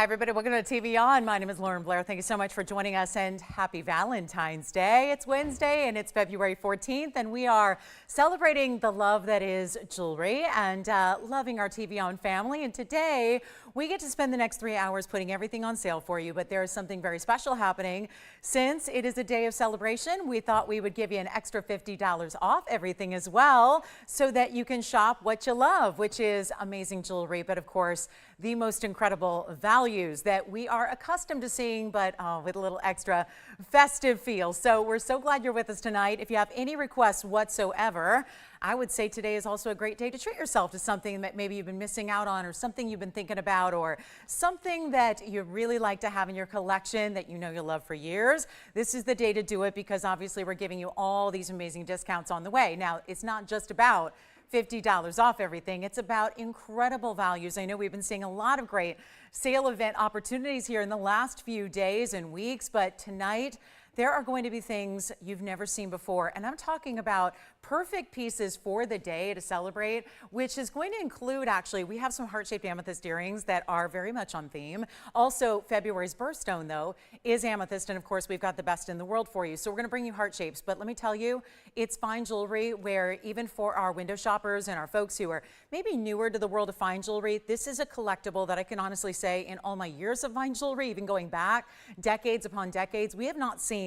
Hi, everybody. Welcome to TVON. My name is Lauren Blair. Thank you so much for joining us, and happy Valentine's Day. It's Wednesday, and it's February 14th, and we are celebrating the love that is jewelry and loving our TVON family. And today, we get to spend the next 3 hours putting everything on sale for you, but there is something very special happening. Since it is a day of celebration, we thought we would give you an extra $50 off everything as well, so that you can shop what you love, which is amazing jewelry, but of course, the most incredible values that we are accustomed to seeing, but with a little extra festive feel. So we're so glad you're with us tonight. If you have any requests whatsoever, I would say today is also a great day to treat yourself to something that maybe you've been missing out on, or something you've been thinking about, or something that you really like to have in your collection that you know you'll love for years. This is the day to do it, because obviously we're giving you all these amazing discounts on the way. Now, it's not just about $50 off everything. It's about incredible values. I know we've been seeing a lot of great sale event opportunities here in the last few days and weeks, but tonight there are going to be things you've never seen before. And I'm talking about perfect pieces for the day to celebrate, which is going to include, actually, we have some heart-shaped amethyst earrings that are very much on theme. Also, February's birthstone, though, is amethyst. And of course, we've got the best in the world for you. So we're going to bring you heart shapes. But let me tell you, it's fine jewelry where even for our window shoppers and our folks who are maybe newer to the world of fine jewelry, this is a collectible that I can honestly say in all my years of fine jewelry, even going back decades upon decades, we have not seen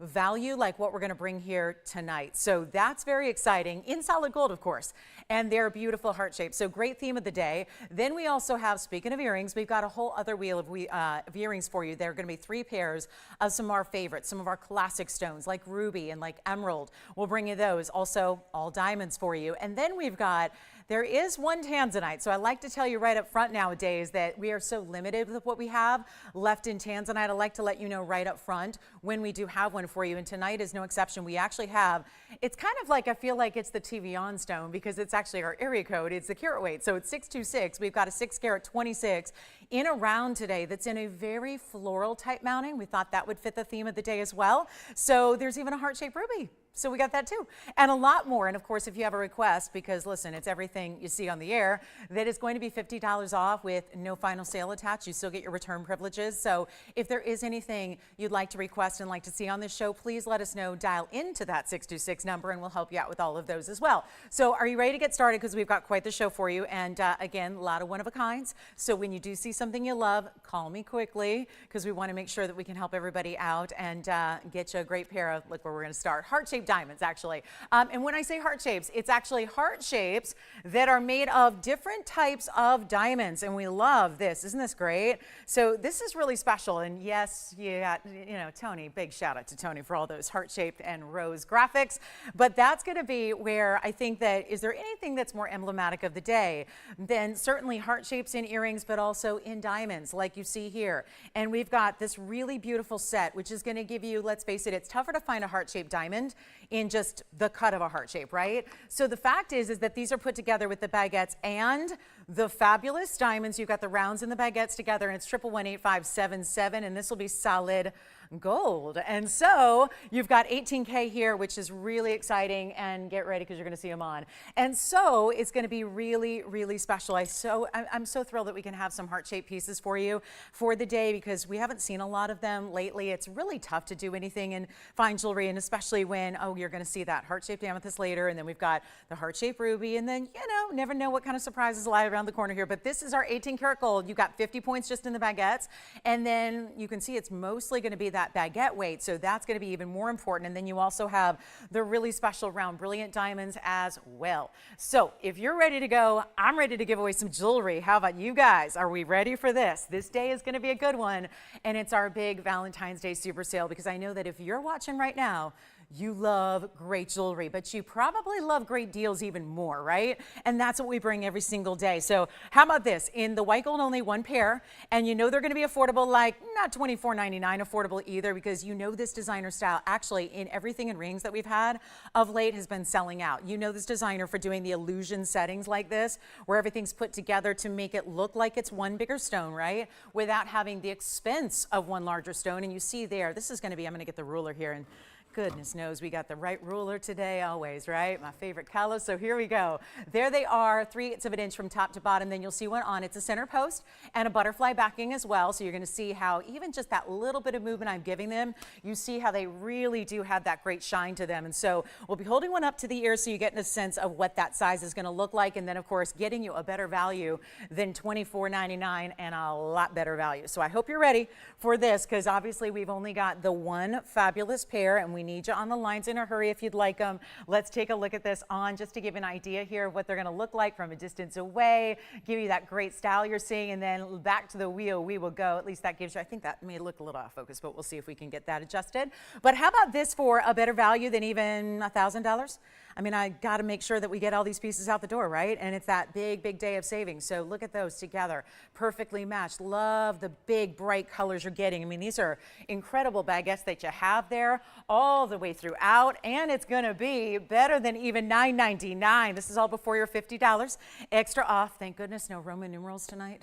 value like what we're going to bring here tonight. So that's very exciting, in solid gold, of course, and they're beautiful heart shapes. So great theme of the day. Then we also have, speaking of earrings, we've got a whole other wheel of earrings for you. There are going to be 3 pairs of some of our favorites, some of our classic stones like ruby and like emerald. We'll bring you those. Also, all diamonds for you. And then we've got, there is one tanzanite. So I like to tell you right up front nowadays that we are so limited with what we have left in tanzanite. I like to let you know right up front when we do have one for you. And tonight is no exception. We actually have, it's kind of like, I feel like it's the TVON stone because it's actually our area code. It's the carat weight. So it's 626. We've got a 6 carat 26 in a round today that's in a very floral type mounting. We thought that would fit the theme of the day as well. So there's even a heart-shaped ruby. So we got that too, and a lot more. And of course, if you have a request, because listen, it's everything you see on the air, that is going to be $50 off with no final sale attached. You still get your return privileges. So if there is anything you'd like to request and like to see on this show, please let us know. Dial into that 626 number and we'll help you out with all of those as well. So are you ready to get started? Because we've got quite the show for you. And again, a lot of one-of-a-kinds. So when you do see something you love, call me quickly, because we want to make sure that we can help everybody out and get you a great pair of, look where we're going to start, heart-shaped diamonds, actually. And when I say heart shapes, it's actually heart shapes that are made of different types of diamonds. And we love this. Isn't this great? So this is really special. And yes, you got, you know, Tony, big shout out to Tony for all those heart-shaped and rose graphics. But that's going to be where I think that, is there anything that's more emblematic of the day than certainly heart shapes in earrings, but also in diamonds like you see here. And we've got this really beautiful set, which is going to give you, let's face it, it's tougher to find a heart-shaped diamond in just the cut of a heart shape, right? So the fact is that these are put together with the baguettes and the fabulous diamonds. You've got the rounds and the baguettes together, and it's 1118577, and this will be solid gold. And so you've got 18K here, which is really exciting, and get ready because you're going to see them on. And so it's going to be really, really special. I'm so thrilled that we can have some heart-shaped pieces for you for the day, because we haven't seen a lot of them lately. It's really tough to do anything in fine jewelry, and especially when, oh, you're going to see that heart-shaped amethyst later, and then we've got the heart-shaped ruby, and then, you know, never know what kind of surprises lie around the corner here. But this is our 18 karat gold. You got 50 points just in the baguettes, and then you can see it's mostly going to be that baguette weight, so that's going to be even more important. And then you also have the really special round brilliant diamonds as well. So if you're ready to go, I'm ready to give away some jewelry. How about you guys? Are we ready for this? This day is going to be a good one, and it's our big Valentine's Day super sale, because I know that if you're watching right now, you love great jewelry, but you probably love great deals even more, right? And that's what we bring every single day. So how about this? In the white gold only, 1 pair, and you know they're going to be affordable, like not $24.99 affordable either, because you know this designer style actually in everything in rings that we've had of late has been selling out. You know this designer for doing the illusion settings like this, where everything's put together to make it look like it's one bigger stone, right? Without having the expense of one larger stone. And you see there, this is going to be, I'm going to get the ruler here and Goodness knows we got the right ruler today, always, right? My favorite color. So here we go. There they are, 3/8 of an inch from top to bottom. Then you'll see one on. It's a center post and a butterfly backing as well. So you're going to see how even just that little bit of movement I'm giving them, you see how they really do have that great shine to them. And so we'll be holding one up to the ear so you get a sense of what that size is going to look like. And then, of course, getting you a better value than $24.99 and a lot better value. So I hope you're ready for this, because obviously we've only got the one fabulous pair, and we need you on the lines in a hurry if you'd like them. Let's take a look at this on just to give you an idea here of what they're going to look like from a distance away, give you that great style you're seeing, and then back to the wheel we will go. At least that gives you, I think that may look a little off focus, but we'll see if we can get that adjusted. But how about this for a better value than even $1,000? I mean, I got to make sure that we get all these pieces out the door, right? And it's that big, big day of savings. So look at those together, perfectly matched. Love the big, bright colors you're getting. I mean, these are incredible baguettes that you have there all the way throughout, and it's going to be better than even $9.99. This is all before your $50 extra off. Thank goodness, no Roman numerals tonight.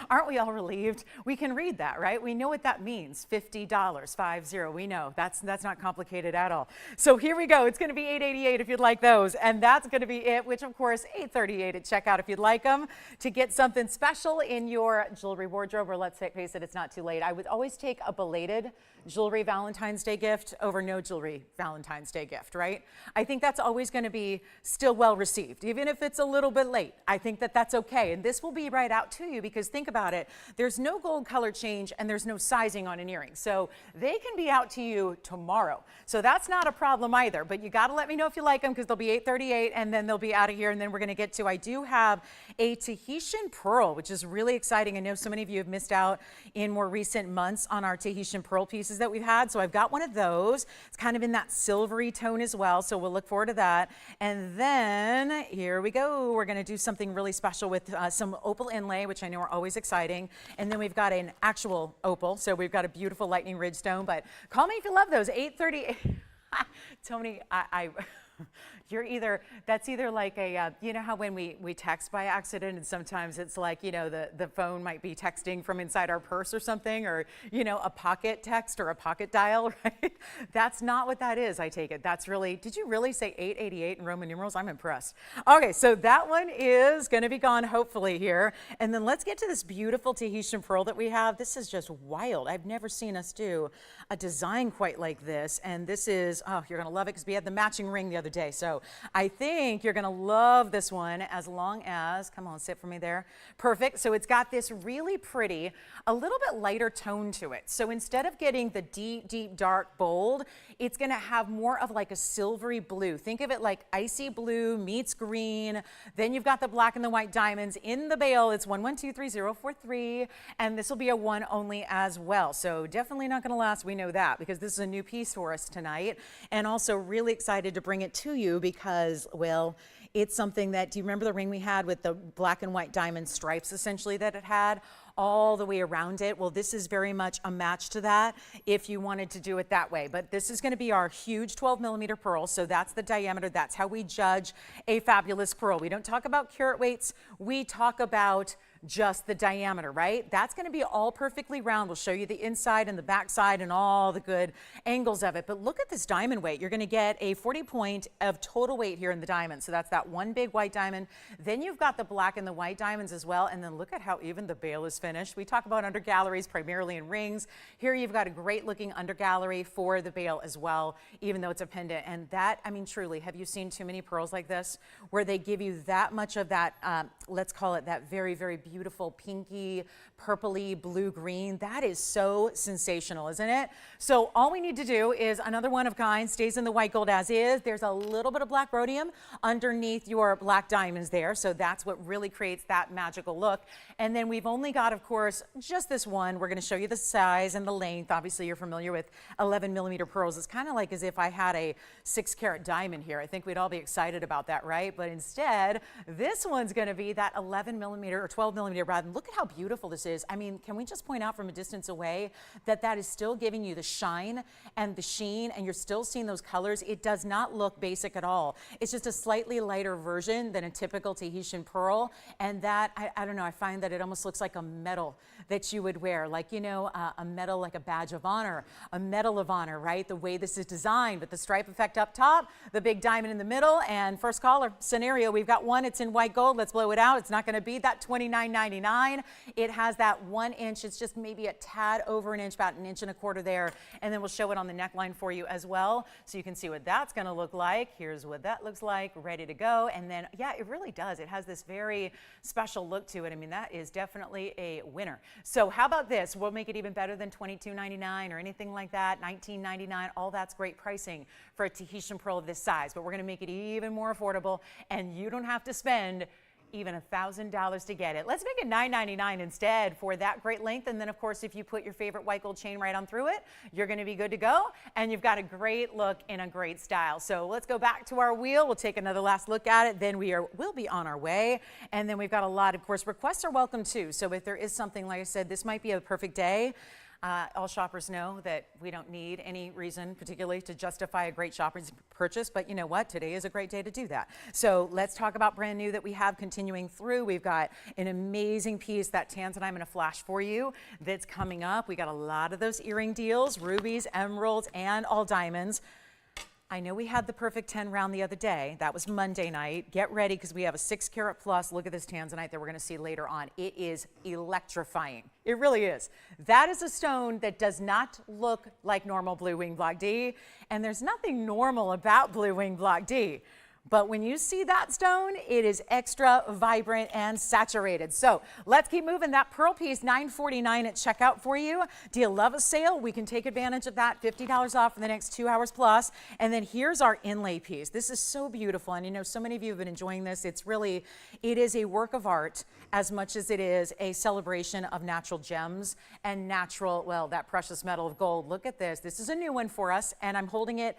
Aren't we all relieved? We can read that, right? We know what that means. $50, 50. We know that's not complicated at all. So here we go. It's going to be $888 if you'd like those, and that's going to be it. Which of course $838 at checkout if you'd like them to get something special in your jewelry wardrobe. Or let's face it, it's not too late. I would always take a belated jewelry Valentine's Day gift over no jewelry Valentine's Day gift, right? I think that's always going to be still well received, even if it's a little bit late. I think that that's okay, and this will be right out to you, because think about it. There's no gold color change and there's no sizing on an earring, so they can be out to you tomorrow. So that's not a problem either, but you got to let me know if you like them, because they'll be $838 and then they'll be out of here. And then we're going to get to, I do have a Tahitian pearl, which is really exciting. I know so many of you have missed out in more recent months on our Tahitian pearl pieces that we've had. So I've got one of those. It's kind of in that silvery tone as well. So we'll look forward to that. And then here we go. We're going to do something really special with some Opal Inlay, which I know are always exciting. And then we've got an actual opal. So we've got a beautiful lightning ridge stone, but call me if you love those. $838. Tony, that's either like a, you know how when we text by accident and sometimes it's like, you know, the phone might be texting from inside our purse or something, or, you know, a pocket text or a pocket dial, right? That's not what that is, I take it. That's really, did you really say $888 in Roman numerals? I'm impressed. Okay, so that one is going to be gone hopefully here. And then let's get to this beautiful Tahitian pearl that we have. This is just wild. I've never seen us do a design quite like this. And this is, oh, you're going to love it, because we had the matching ring the other day. So I think you're going to love this one, as long as, come on, sit for me there. Perfect. So it's got this really pretty, a little bit lighter tone to it. So instead of getting the deep, deep, dark, bold, it's going to have more of like a silvery blue. Think of it like icy blue meets green. Then you've got the black and the white diamonds in the bail. It's 11233043, and this will be a one only as well. So definitely not going to last. We know that, because this is a new piece for us tonight, and also really excited to bring it to you because, well, it's something that, do you remember the ring we had with the black and white diamond stripes essentially that it had all the way around it? Well, this is very much a match to that if you wanted to do it that way. But this is going to be our huge 12mm pearl. So that's the diameter. That's how we judge a fabulous pearl. We don't talk about carat weights. We talk about just the diameter, right? That's going to be all perfectly round. We'll show you the inside and the back side and all the good angles of it. But look at this diamond weight. You're going to get a 40 point of total weight here in the diamond. So that's that one big white diamond. Then you've got the black and the white diamonds as well. And then look at how even the bail is finished. We talk about under galleries primarily in rings. Here you've got a great looking under gallery for the bail as well, even though it's a pendant. And that, I mean, truly, have you seen too many pearls like this where they give you that much of that, let's call it that very, very beautiful pinky, purpley, blue-green? That is so sensational, isn't it? So all we need to do is another one of kind, stays in the white gold as is. There's a little bit of black rhodium underneath your black diamonds there. So that's what really creates that magical look. And then we've only got, of course, just this one. We're going to show you the size and the length. Obviously, you're familiar with 11mm pearls. It's kind of like as if I had a 6-carat diamond here. I think we'd all be excited about that, right? But instead, this one's going to be that 11mm or 12mm millimeter brad. And look at how beautiful this is. I mean, can we just point out from a distance away that that is still giving you the shine and the sheen, and you're still seeing those colors. It does not look basic at all. It's just a slightly lighter version than a typical Tahitian pearl. And that, I don't know, I find that it almost looks like a medal that you would wear, like, you know, a medal, like a badge of honor, a medal of honor, right? The way this is designed with the stripe effect up top, the big diamond in the middle, and first caller scenario, we've got one. It's in white gold. Let's blow it out. It's not going to be that $29.99. It has that 1 inch. It's just maybe a tad over an inch, about 1.25 inches there. And then we'll show it on the neckline for you as well, so you can see what that's going to look like. Here's what that looks like, ready to go. And then, yeah, it really does. It has this very special look to it. I mean, that is definitely a winner. So how about this? We'll make it even better than $22.99 or anything like that, $19.99. All that's great pricing for a Tahitian pearl of this size, but we're going to make it even more affordable, and you don't have to spend even $1,000 to get it. Let's make it $9.99 instead for that great length. And then, of course, if you put your favorite white gold chain right on through it, you're going to be good to go. And you've got a great look in a great style. So let's go back to our wheel. We'll take another last look at it. Then we'll be on our way. And then we've got a lot, of course, requests are welcome too. So if there is something, like I said, this might be a perfect day. All shoppers know that we don't need any reason particularly to justify a great shopping purchase, but you know what? Today is a great day to do that. So let's talk about brand new that we have continuing through. We've got an amazing piece, that tanzanite I'm going to flash for you, that's coming up. We got a lot of those earring deals, rubies, emeralds, and all diamonds. I know we had the perfect 10 round the other day. That was Monday night. Get ready, because we have a 6 carat plus. Look at this tanzanite that we're going to see later on. It is electrifying. It really is. That is a stone that does not look like normal blue wing block D, and there's nothing normal about blue wing block D. But when you see that stone, it is extra vibrant and saturated. So let's keep moving. That pearl piece, $9.49 at checkout for you. Do you love a sale? We can take advantage of that. $50 off for the next 2 hours plus. And then here's our inlay piece. This is so beautiful. And you know, so many of you have been enjoying this. It is a work of art as much as it is a celebration of natural gems and natural, well, that precious metal of gold. Look at this. This is a new one for us. And I'm holding it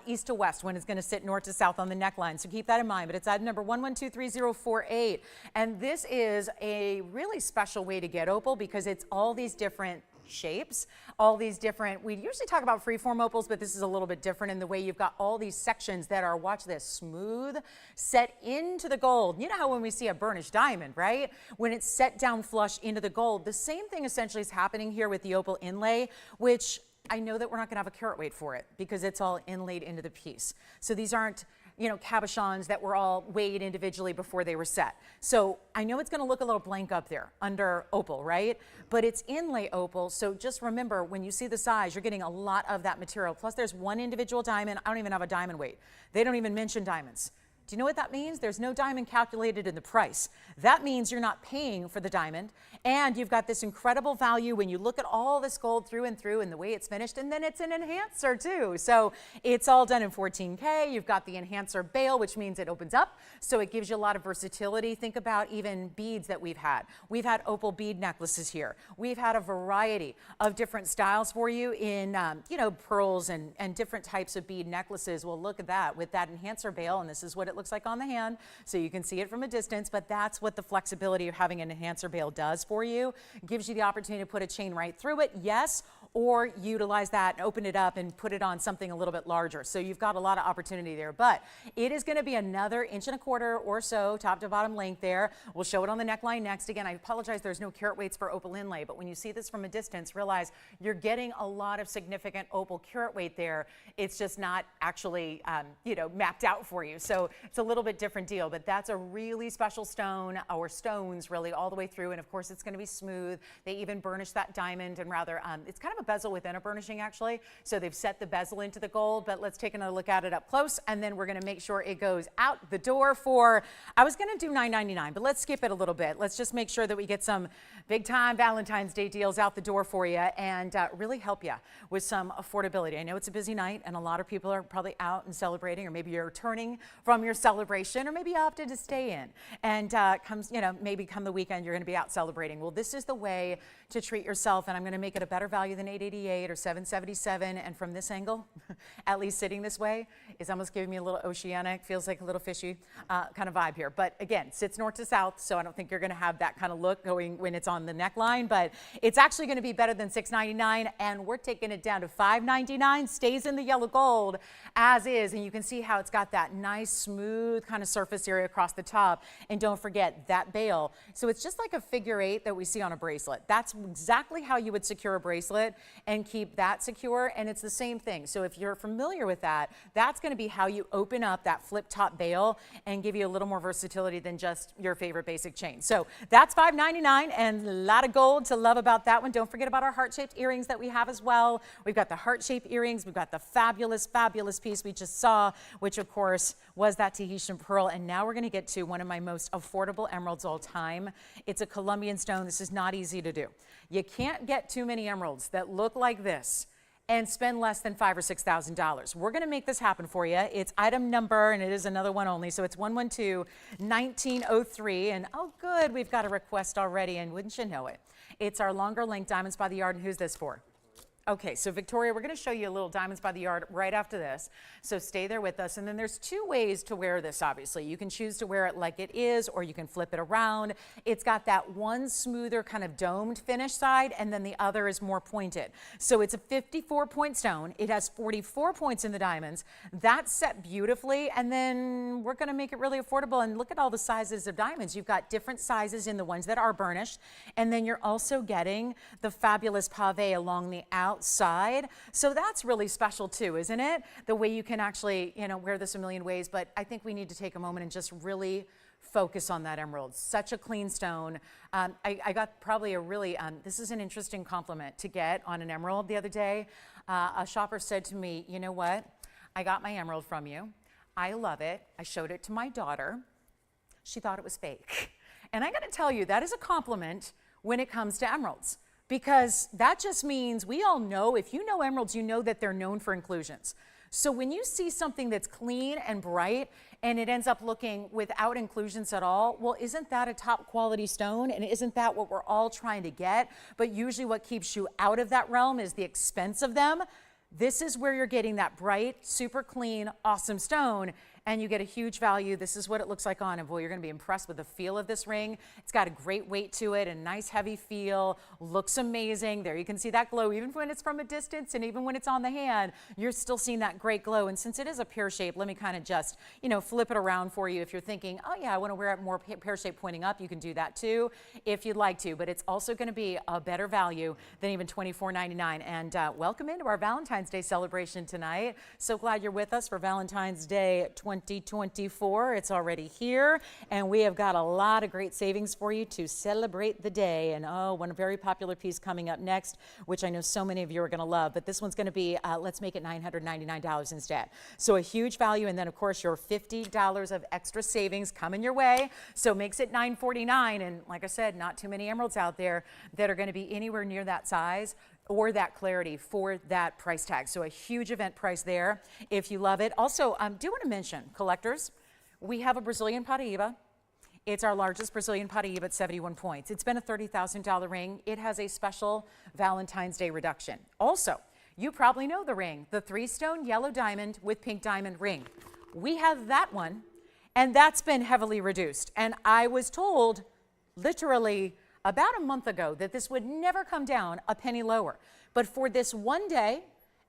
east to west when it's going to sit north to south on the neckline. So keep that in mind. But it's item number 1123-048. And this is a really special way to get opal, because it's all these different shapes, all these different, we usually talk about freeform opals, but this is a little bit different in the way you've got all these sections that are, watch this, smooth, set into the gold. You know how when we see a burnished diamond, right? When it's set down flush into the gold, the same thing essentially is happening here with the opal inlay, which I know that we're not going to have a carat weight for it because it's all inlaid into the piece. So these aren't, you know, cabochons that were all weighed individually before they were set. So I know it's going to look a little blank up there under opal, right? But it's inlay opal. So just remember, when you see the size, you're getting a lot of that material. Plus there's one individual diamond. I don't even have a diamond weight. They don't even mention diamonds. Do you know what that means? There's no diamond calculated in the price. That means you're not paying for the diamond, and you've got this incredible value when you look at all this gold through and the way it's finished, and then it's an enhancer too. So it's all done in 14K. You've got the enhancer bail, which means it opens up, so it gives you a lot of versatility. Think about even beads that we've had. We've had opal bead necklaces here. We've had a variety of different styles for you in, you know, pearls and different types of bead necklaces. Well, look at that with that enhancer bail, and this is what it looks like on the hand, so you can see it from a distance, but that's what the flexibility of having an enhancer bail does for you. It gives you the opportunity to put a chain right through it, yes, or utilize that and open it up and put it on something a little bit larger. So you've got a lot of opportunity there, but it is going to be another 1.25 inches or so top to bottom length there. We'll show it on the neckline next. Again, I apologize, there's no carat weights for opal inlay, but when you see this from a distance, realize you're getting a lot of significant opal carat weight there. It's just not actually, you know, mapped out for you. So it's a little bit different deal, but that's a really special stone, or stones really, all the way through. And of course, it's going to be smooth. They even burnish that diamond, and rather, it's kind of a bezel within a burnishing actually. So they've set the bezel into the gold, but let's take another look at it up close, and then we're going to make sure it goes out the door for, I was going to do $9.99, but let's skip it a little bit. Let's just make sure that we get some big time Valentine's Day deals out the door for you, and really help you with some affordability. I know it's a busy night and a lot of people are probably out and celebrating, or maybe you're returning from your your celebration, or maybe you opted to stay in and maybe come the weekend you're going to be out celebrating. Well, this is the way to treat yourself, and I'm going to make it a better value than $888 or $777. And from this angle, at least sitting this way, is almost giving me a little oceanic, feels like a little fishy kind of vibe here. But again, sits north to south, so I don't think you're going to have that kind of look going when it's on the neckline, but it's actually going to be better than $699, and we're taking it down to $599. Stays in the yellow gold as is, and you can see how it's got that nice smooth kind of surface area across the top. And don't forget that bail, so it's just like a figure 8 that we see on a bracelet. That's exactly how you would secure a bracelet and keep that secure, and it's the same thing. So if you're familiar with that, that's going to be how you open up that flip top bail and give you a little more versatility than just your favorite basic chain. So that's $599, and a lot of gold to love about that one. Don't forget about our heart-shaped earrings that we have as well. We've got the heart-shaped earrings. We've got the fabulous, fabulous piece we just saw, which of course was that Tahitian pearl. And now we're going to get to one of my most affordable emeralds all time. It's a Colombian stone. This is not easy to do. You can't get too many emeralds that look like this and spend less than $5,000 or $6,000. We're going to make this happen for you. It's item number, and it is another one only, so it's 112-1903. And oh good, we've got a request already, and wouldn't you know it, it's our longer length diamonds by the yard. And who's this for? Okay, so Victoria, we're going to show you a little diamonds by the yard right after this, so stay there with us. And then there's two ways to wear this, obviously. You can choose to wear it like it is, or you can flip it around. It's got that one smoother kind of domed finish side, and then the other is more pointed. So it's a 54-point stone. It has 44 points in the diamonds. That's set beautifully, and then we're going to make it really affordable. And look at all the sizes of diamonds. You've got different sizes in the ones that are burnished, and then you're also getting the fabulous pave along the outside. So that's really special too, isn't it? The way you can actually, wear this a million ways, but I think we need to take a moment and just really focus on that emerald. Such a clean stone. I got probably a really, this is an interesting compliment to get on an emerald the other day. A shopper said to me, you know what? I got my emerald from you. I love it. I showed it to my daughter. She thought it was fake. And I got to tell you, that is a compliment when it comes to emeralds. Because that just means we all know, if you know emeralds, you know that they're known for inclusions. So when you see something that's clean and bright and it ends up looking without inclusions at all, well, isn't that a top quality stone? And isn't that what we're all trying to get? But usually what keeps you out of that realm is the expense of them. This is where you're getting that bright, super clean, awesome stone, and you get a huge value. This is what it looks like on, and boy, you're going to be impressed with the feel of this ring. It's got a great weight to it, a nice heavy feel, looks amazing. There you can see that glow even when it's from a distance, and even when it's on the hand, you're still seeing that great glow. And since it is a pear shape, let me kind of just, flip it around for you. If you're thinking, oh yeah, I want to wear it more pear shape pointing up, you can do that too if you'd like to, but it's also going to be a better value than even $24.99. And welcome into our Valentine's Day celebration tonight. So glad you're with us for Valentine's Day 2024. It's already here, and we have got a lot of great savings for you to celebrate the day. And one very popular piece coming up next, which I know so many of you are going to love, but this one's going to be, let's make it $999 instead. So a huge value, and then of course your $50 of extra savings coming your way. So makes it $949, and like I said, not too many emeralds out there that are going to be anywhere near that size or that clarity for that price tag. So a huge event price there if you love it. Also, do want to mention, collectors, we have a Brazilian Paraíba. It's our largest Brazilian Paraíba at 71 points. It's been a $30,000 ring. It has a special Valentine's Day reduction. Also, you probably know the ring, the 3-stone yellow diamond with pink diamond ring. We have that one, and that's been heavily reduced. And I was told, literally, about a month ago that this would never come down a penny lower. But for this one day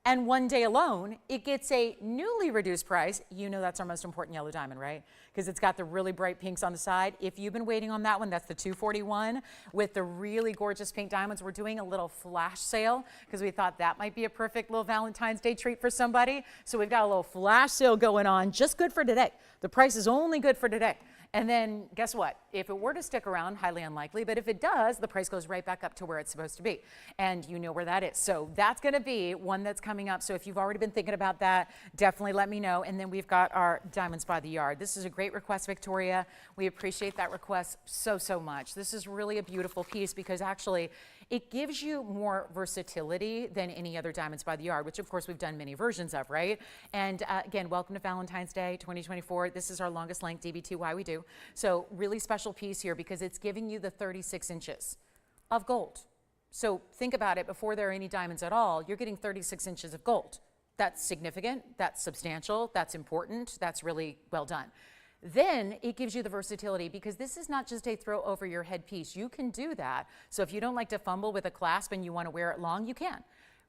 and one day alone, it gets a newly reduced price. You know that's our most important yellow diamond, right? Because it's got the really bright pinks on the side. If you've been waiting on that one, that's the 241 with the really gorgeous pink diamonds. We're doing a little flash sale because we thought that might be a perfect little Valentine's Day treat for somebody. So we've got a little flash sale going on, just good for today. The price is only good for today. And then guess what? If it were to stick around, highly unlikely, but if it does, the price goes right back up to where it's supposed to be. And you know where that is. So that's going to be one that's coming up. So if you've already been thinking about that, definitely let me know. And then we've got our diamonds by the yard. This is a great request, Victoria. We appreciate that request so, so much. This is really a beautiful piece because actually It gives you more versatility than any other diamonds by the yard, which of course we've done many versions of, right? And again, welcome to Valentine's Day 2024. This is our longest length DBT, why we do. So really special piece here because it's giving you the 36 inches of gold. So think about it, before there are any diamonds at all, you're getting 36 inches of gold. That's significant, that's substantial, that's important, that's really well done. Then it gives you the versatility because this is not just a throw over your head piece. You can do that. So if you don't like to fumble with a clasp and you want to wear it long, you can.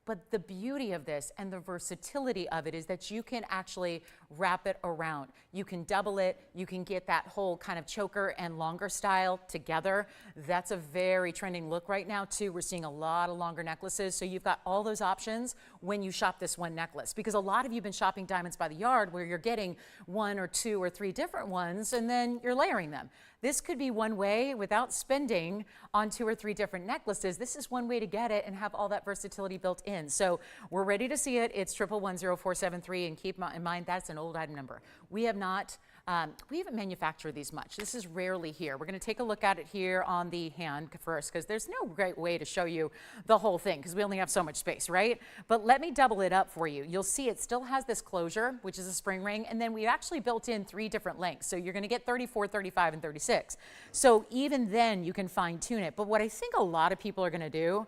But the beauty of this and the versatility of it is that you can actually wrap it around. You can double it. You can get that whole kind of choker and longer style together. That's a very trending look right now too. We're seeing a lot of longer necklaces. So you've got all those options when you shop this one necklace, because a lot of you have been shopping diamonds by the yard where you're getting 1 or 2 or 3 different ones and then you're layering them. This could be one way without spending on 2 or 3 different necklaces. This is one way to get it and have all that versatility built in. So we're ready to see it. It's 1110473, and keep in mind that's an old item number. We haven't manufactured these much. This is rarely here. We're going to take a look at it here on the hand first because there's no great way to show you the whole thing because we only have so much space, right? But let me double it up for you. You'll see it still has this closure, which is a spring ring, and then we actually built in 3 different lengths. So you're going to get 34, 35, and 36. So even then you can fine tune it. But what I think a lot of people are going to do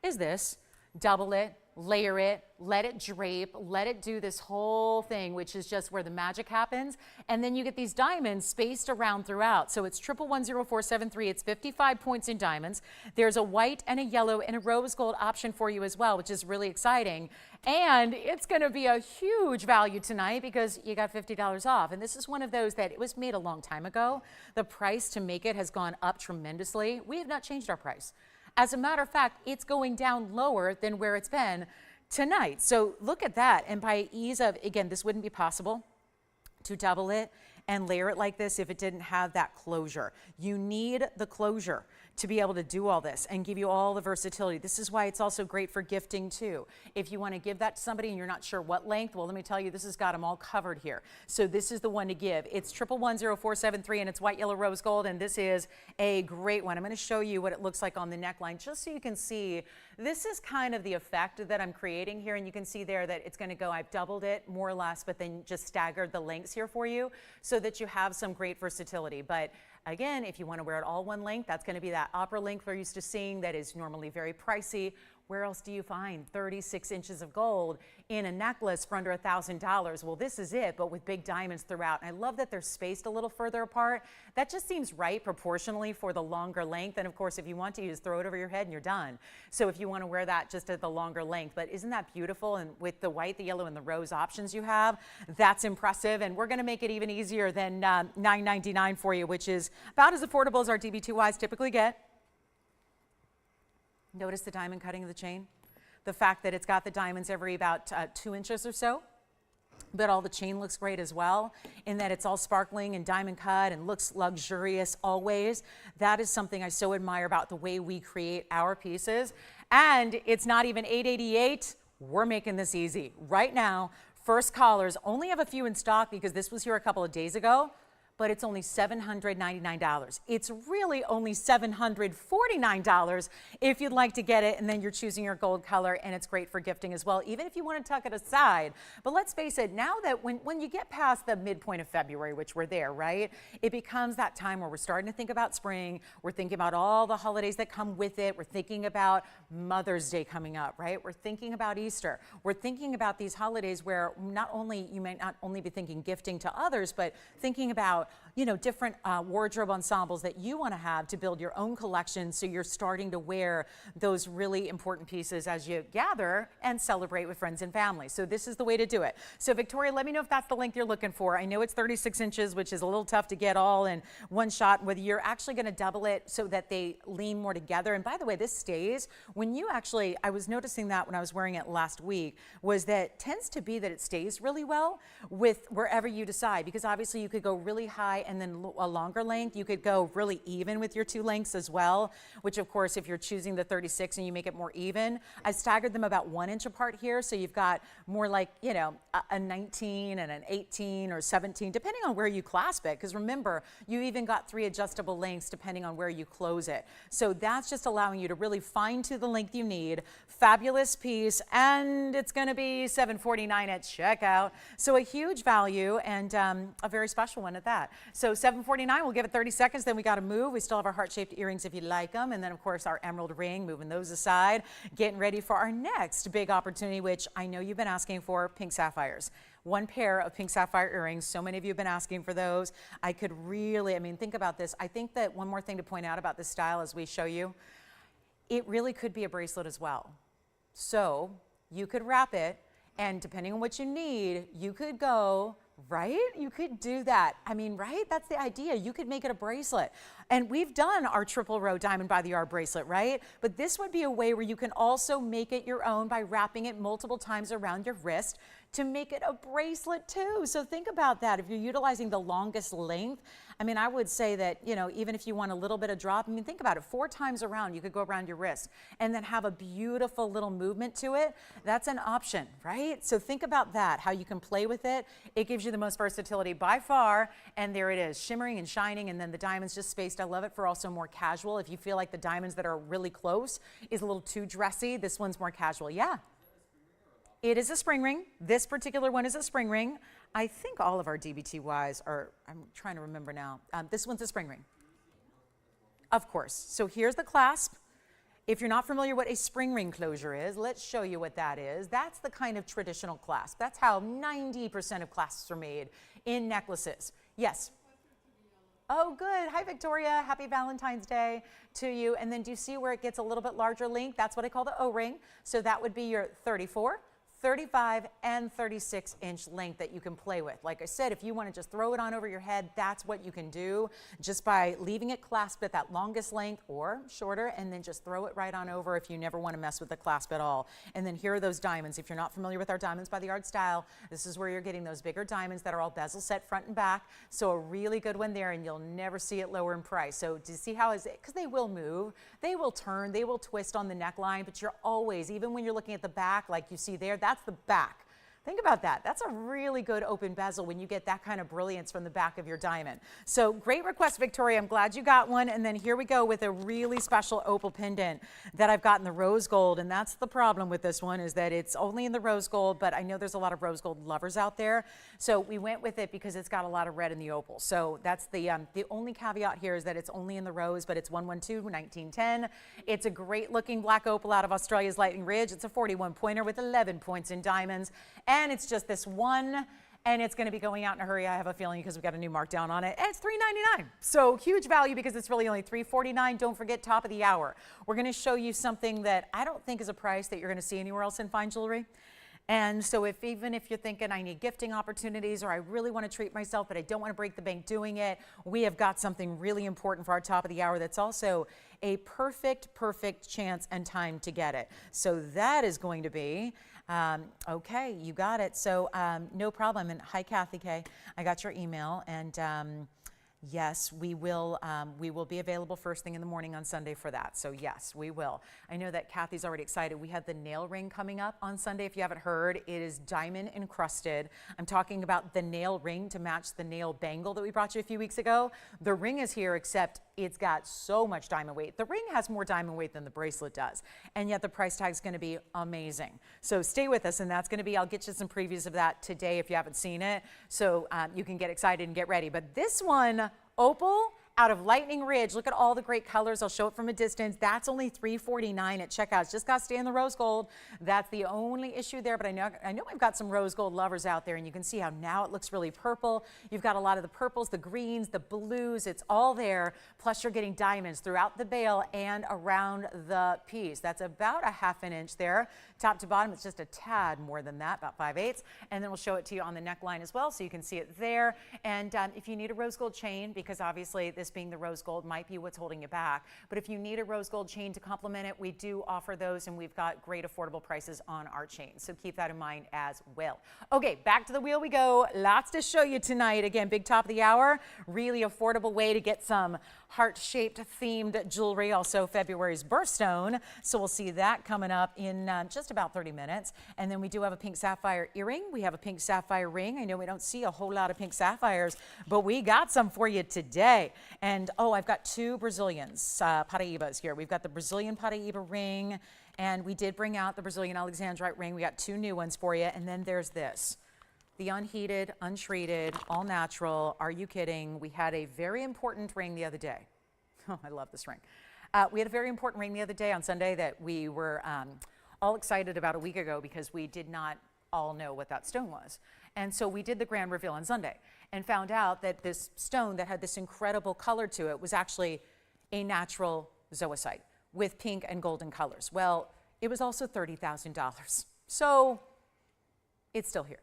is this: double it, layer it, let it drape, let it do this whole thing, which is just where the magic happens. And then you get these diamonds spaced around throughout. So it's 1110473. It's 55 points in diamonds. There's a white and a yellow and a rose gold option for you as well, which is really exciting. And it's going to be a huge value tonight because you got $50 off. And this is one of those that it was made a long time ago. The price to make it has gone up tremendously. We have not changed our price. As a matter of fact, it's going down lower than where it's been tonight. So look at that. And by ease of, again, this wouldn't be possible to double it and layer it like this if it didn't have that closure. You need the closure to be able to do all this and give you all the versatility. This is why it's also great for gifting too. If you want to give that to somebody and you're not sure what length, well, let me tell you, this has got them all covered here. So this is the one to give. It's 1110473 and it's white, yellow, rose gold, and this is a great one. I'm going to show you what it looks like on the neckline just so you can see. This is kind of the effect that I'm creating here, and you can see there that it's going to go, I've doubled it more or less, but then just staggered the lengths here for you so that you have some great versatility. But again, if you want to wear it all one length, that's going to be that upper length we're used to seeing that is normally very pricey. Where else do you find 36 inches of gold in a necklace for under $1,000? Well, this is it, but with big diamonds throughout. And I love that they're spaced a little further apart. That just seems right proportionally for the longer length. And of course, if you want to, you just throw it over your head and you're done. So if you want to wear that just at the longer length, but isn't that beautiful? And with the white, the yellow, and the rose options you have, that's impressive. And we're going to make it even easier than $9.99 for you, which is about as affordable as our DB2Ys typically get. Notice the diamond cutting of the chain, the fact that it's got the diamonds every about 2 inches or so, but all the chain looks great as well in that it's all sparkling and diamond cut and looks luxurious always. That is something I so admire about the way we create our pieces. And it's not even $888. We're making this easy right now. First callers only have a few in stock because this was here a couple of days ago, but it's only $799. It's really only $749 if you'd like to get it, and then you're choosing your gold color, and it's great for gifting as well, even if you want to tuck it aside. But let's face it, now that when you get past the midpoint of February, which we're there, right, it becomes that time where we're starting to think about spring, we're thinking about all the holidays that come with it, we're thinking about Mother's Day coming up, right, we're thinking about Easter, we're thinking about these holidays where not only, you may not only be thinking gifting to others, but thinking about, you know, different wardrobe ensembles that you want to have to build your own collection, so you're starting to wear those really important pieces as you gather and celebrate with friends and family. So this is the way to do it. So Victoria, let me know if that's the length you're looking for. I know it's 36 inches, which is a little tough to get all in one shot, whether you're actually going to double it so that they lean more together. And by the way, this stays. When you actually, I was noticing that when I was wearing it last week, was that tends to be that it stays really well with wherever you decide, because obviously you could go really high high and then a longer length. You could go really even with your two lengths as well, which of course, if you're choosing the 36 and you make it more even, I staggered them about 1 inch apart here. So you've got more like, you know, a 19 and an 18 or 17, depending on where you clasp it. Because remember, you even got 3 adjustable lengths depending on where you close it. So that's just allowing you to really fine tune the length you need. Fabulous piece, and it's going to be $749 at checkout. So a huge value and a very special one at that. So $749, we'll give it 30 seconds, then we got to move. We still have our heart-shaped earrings if you like them, and then of course our emerald ring, moving those aside, getting ready for our next big opportunity, which I know you've been asking for, pink sapphires. 1 pair of pink sapphire earrings. So many of you have been asking for those. I could really, I mean, think about this. I think that one more thing to point out about this style as we show you, it really could be a bracelet as well. So you could wrap it, and depending on what you need, you could go, right? You could do that. I mean, right? That's the idea. You could make it a bracelet. And we've done our triple row diamond by the yard bracelet, right? But this would be a way where you can also make it your own by wrapping it multiple times around your wrist to make it a bracelet too. So think about that. If you're utilizing the longest length, I mean, I would say that, you know, even if you want a little bit of drop, I mean, think about it, 4 times around, you could go around your wrist and then have a beautiful little movement to it. That's an option, right? So think about that, how you can play with it. It gives you the most versatility by far. And there it is, shimmering and shining. And then the diamonds just spaced. I love it for also more casual. If you feel like the diamonds that are really close is a little too dressy, this one's more casual. Yeah. It is a spring ring. This particular one is a spring ring. I think all of our DBTYs are, I'm trying to remember now. This one's a spring ring. Of course. So here's the clasp. If you're not familiar what a spring ring closure is, let's show you what that is. That's the kind of traditional clasp. That's how 90% of clasps are made in necklaces. Yes. Oh, good. Hi, Victoria. Happy Valentine's Day to you. And then do you see where it gets a little bit larger length? That's what I call the O-ring. So that would be your 34. 35 and 36 inch length that you can play with. Like I said, if you want to just throw it on over your head, that's what you can do just by leaving it clasped at that longest length or shorter, and then just throw it right on over if you never want to mess with the clasp at all. And then here are those diamonds. If you're not familiar with our diamonds by the yard style, this is where you're getting those bigger diamonds that are all bezel set front and back. So a really good one there, and you'll never see it lower in price. So do you see how is it? Because they will move, they will turn, they will twist on the neckline, but you're always, even when you're looking at the back, like you see there, that's the back. Think about that. That's a really good open bezel when you get that kind of brilliance from the back of your diamond. So great request, Victoria. I'm glad you got one. And then here we go with a really special opal pendant that I've got in the rose gold. And that's the problem with this one, is that it's only in the rose gold, but I know there's a lot of rose gold lovers out there. So we went with it because it's got a lot of red in the opal. So that's the only caveat here, is that it's only in the rose, but it's 112, 1910. It's a great looking black opal out of Australia's Lightning Ridge. It's a 41 pointer with 11 points in diamonds. And it's just this one, and it's going to be going out in a hurry, I have a feeling, because we've got a new markdown on it. And it's $3.99. So huge value because it's really only $3.49. Don't forget, top of the hour. We're going to show you something that I don't think is a price that you're going to see anywhere else in fine jewelry. And so even if you're thinking I need gifting opportunities, or I really want to treat myself, but I don't want to break the bank doing it, we have got something really important for our top of the hour that's also a perfect chance and time to get it. So that is going to be, okay, you got it. So no problem. And hi, Kathy K. I got your email. And yes, we will be available first thing in the morning on Sunday for that. So yes, we will. I know that Kathy's already excited. We have the nail ring coming up on Sunday. If you haven't heard, it is diamond encrusted. I'm talking about the nail ring to match the nail bangle that we brought you a few weeks ago. The ring is here, except it's got so much diamond weight. The ring has more diamond weight than the bracelet does. And yet the price tag is going to be amazing. So stay with us, and that's going to be, I'll get you some previews of that today if you haven't seen it. So you can get excited and get ready. But this one, opal out of Lightning Ridge. Look at all the great colors. I'll show it from a distance. That's only $3.49 at checkout. It's just got to stay in the rose gold. That's the only issue there, but I know I've got some rose gold lovers out there, and you can see how now it looks really purple. You've got a lot of the purples, the greens, the blues. It's all there. Plus you're getting diamonds throughout the bail and around the piece. That's about a ½ an inch there. Top to bottom, it's just a tad more than that, about 5/8. And then we'll show it to you on the neckline as well, so you can see it there. And if you need a rose gold chain, because obviously this being the rose gold might be what's holding you back. But if you need a rose gold chain to complement it, we do offer those, and we've got great affordable prices on our chains. So keep that in mind as well. Okay, back to the wheel we go. Lots to show you tonight. Again, big top of the hour, really affordable way to get some heart-shaped themed jewelry. Also February's birthstone. So we'll see that coming up in just about 30 minutes. And then we do have a pink sapphire earring. We have a pink sapphire ring. I know we don't see a whole lot of pink sapphires, but we got some for you today. And oh, I've got two Brazilians, Paraíbas here. We've got the Brazilian Paraíba ring, and we did bring out the Brazilian Alexandrite ring. We got two new ones for you. And then there's this. The unheated, untreated, all natural. Are you kidding? We had a very important ring the other day. Oh, I love this ring. We had a very important ring the other day on Sunday that we were all excited about a week ago because we did not all know what that stone was. And so we did the grand reveal on Sunday and found out that this stone that had this incredible color to it was actually a natural zoisite with pink and golden colors. Well, it was also $30,000. So it's still here.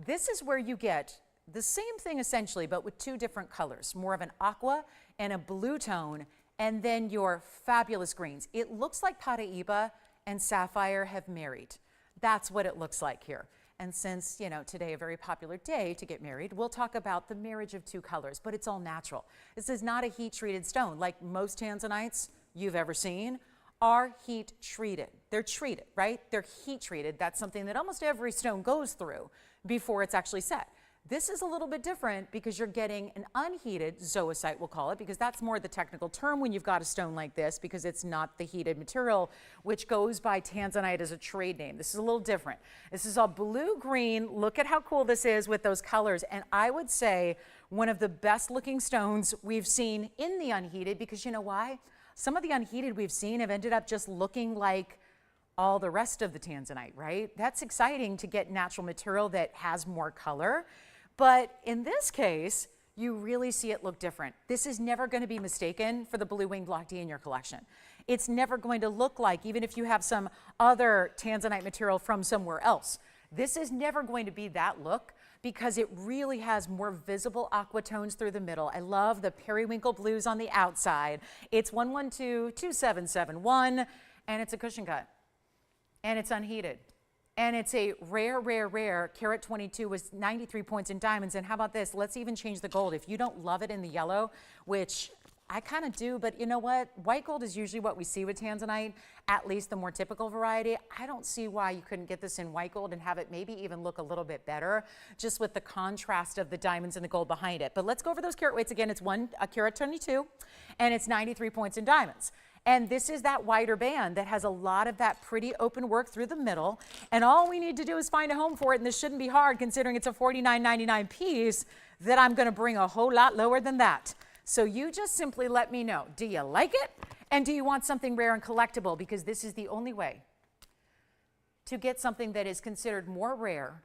This is where you get the same thing essentially, but with two different colors, more of an aqua and a blue tone, and then your fabulous greens. It looks like Paraíba and sapphire have married. That's what it looks like here. And since, you know, today a very popular day to get married, we'll talk about the marriage of two colors, but it's all natural. This is not a heat-treated stone like most tanzanites you've ever seen are heat treated. They're treated, right? They're heat treated. That's something that almost every stone goes through before it's actually set. This is a little bit different because you're getting an unheated zoisite, we'll call it, because that's more the technical term when you've got a stone like this, because it's not the heated material, which goes by tanzanite as a trade name. This is a little different. This is all blue-green. Look at how cool this is with those colors. And I would say one of the best looking stones we've seen in the unheated, because you know why? Some of the unheated we've seen have ended up just looking like all the rest of the tanzanite, right? That's exciting to get natural material that has more color. But in this case, you really see it look different. This is never going to be mistaken for the Blue Wing Block D in your collection. It's never going to look like, even if you have some other tanzanite material from somewhere else, this is never going to be that look because it really has more visible aqua tones through the middle. I love the periwinkle blues on the outside. It's 1122771, and it's a cushion cut. And it's unheated. And it's a rare, rare, rare. Carat 22 was 93 points in diamonds. And how about this? Let's even change the gold. If you don't love it in the yellow, which I kind of do, but you know what? White gold is usually what we see with tanzanite, at least the more typical variety. I don't see why you couldn't get this in white gold and have it maybe even look a little bit better, just with the contrast of the diamonds and the gold behind it. But let's go over those carat weights again. It's a carat 22, and it's 93 points in diamonds. And this is that wider band that has a lot of that pretty open work through the middle. And all we need to do is find a home for it. And this shouldn't be hard considering it's a $49.99 piece that I'm going to bring a whole lot lower than that. So you just simply let me know. Do you like it? And do you want something rare and collectible? Because this is the only way to get something that is considered more rare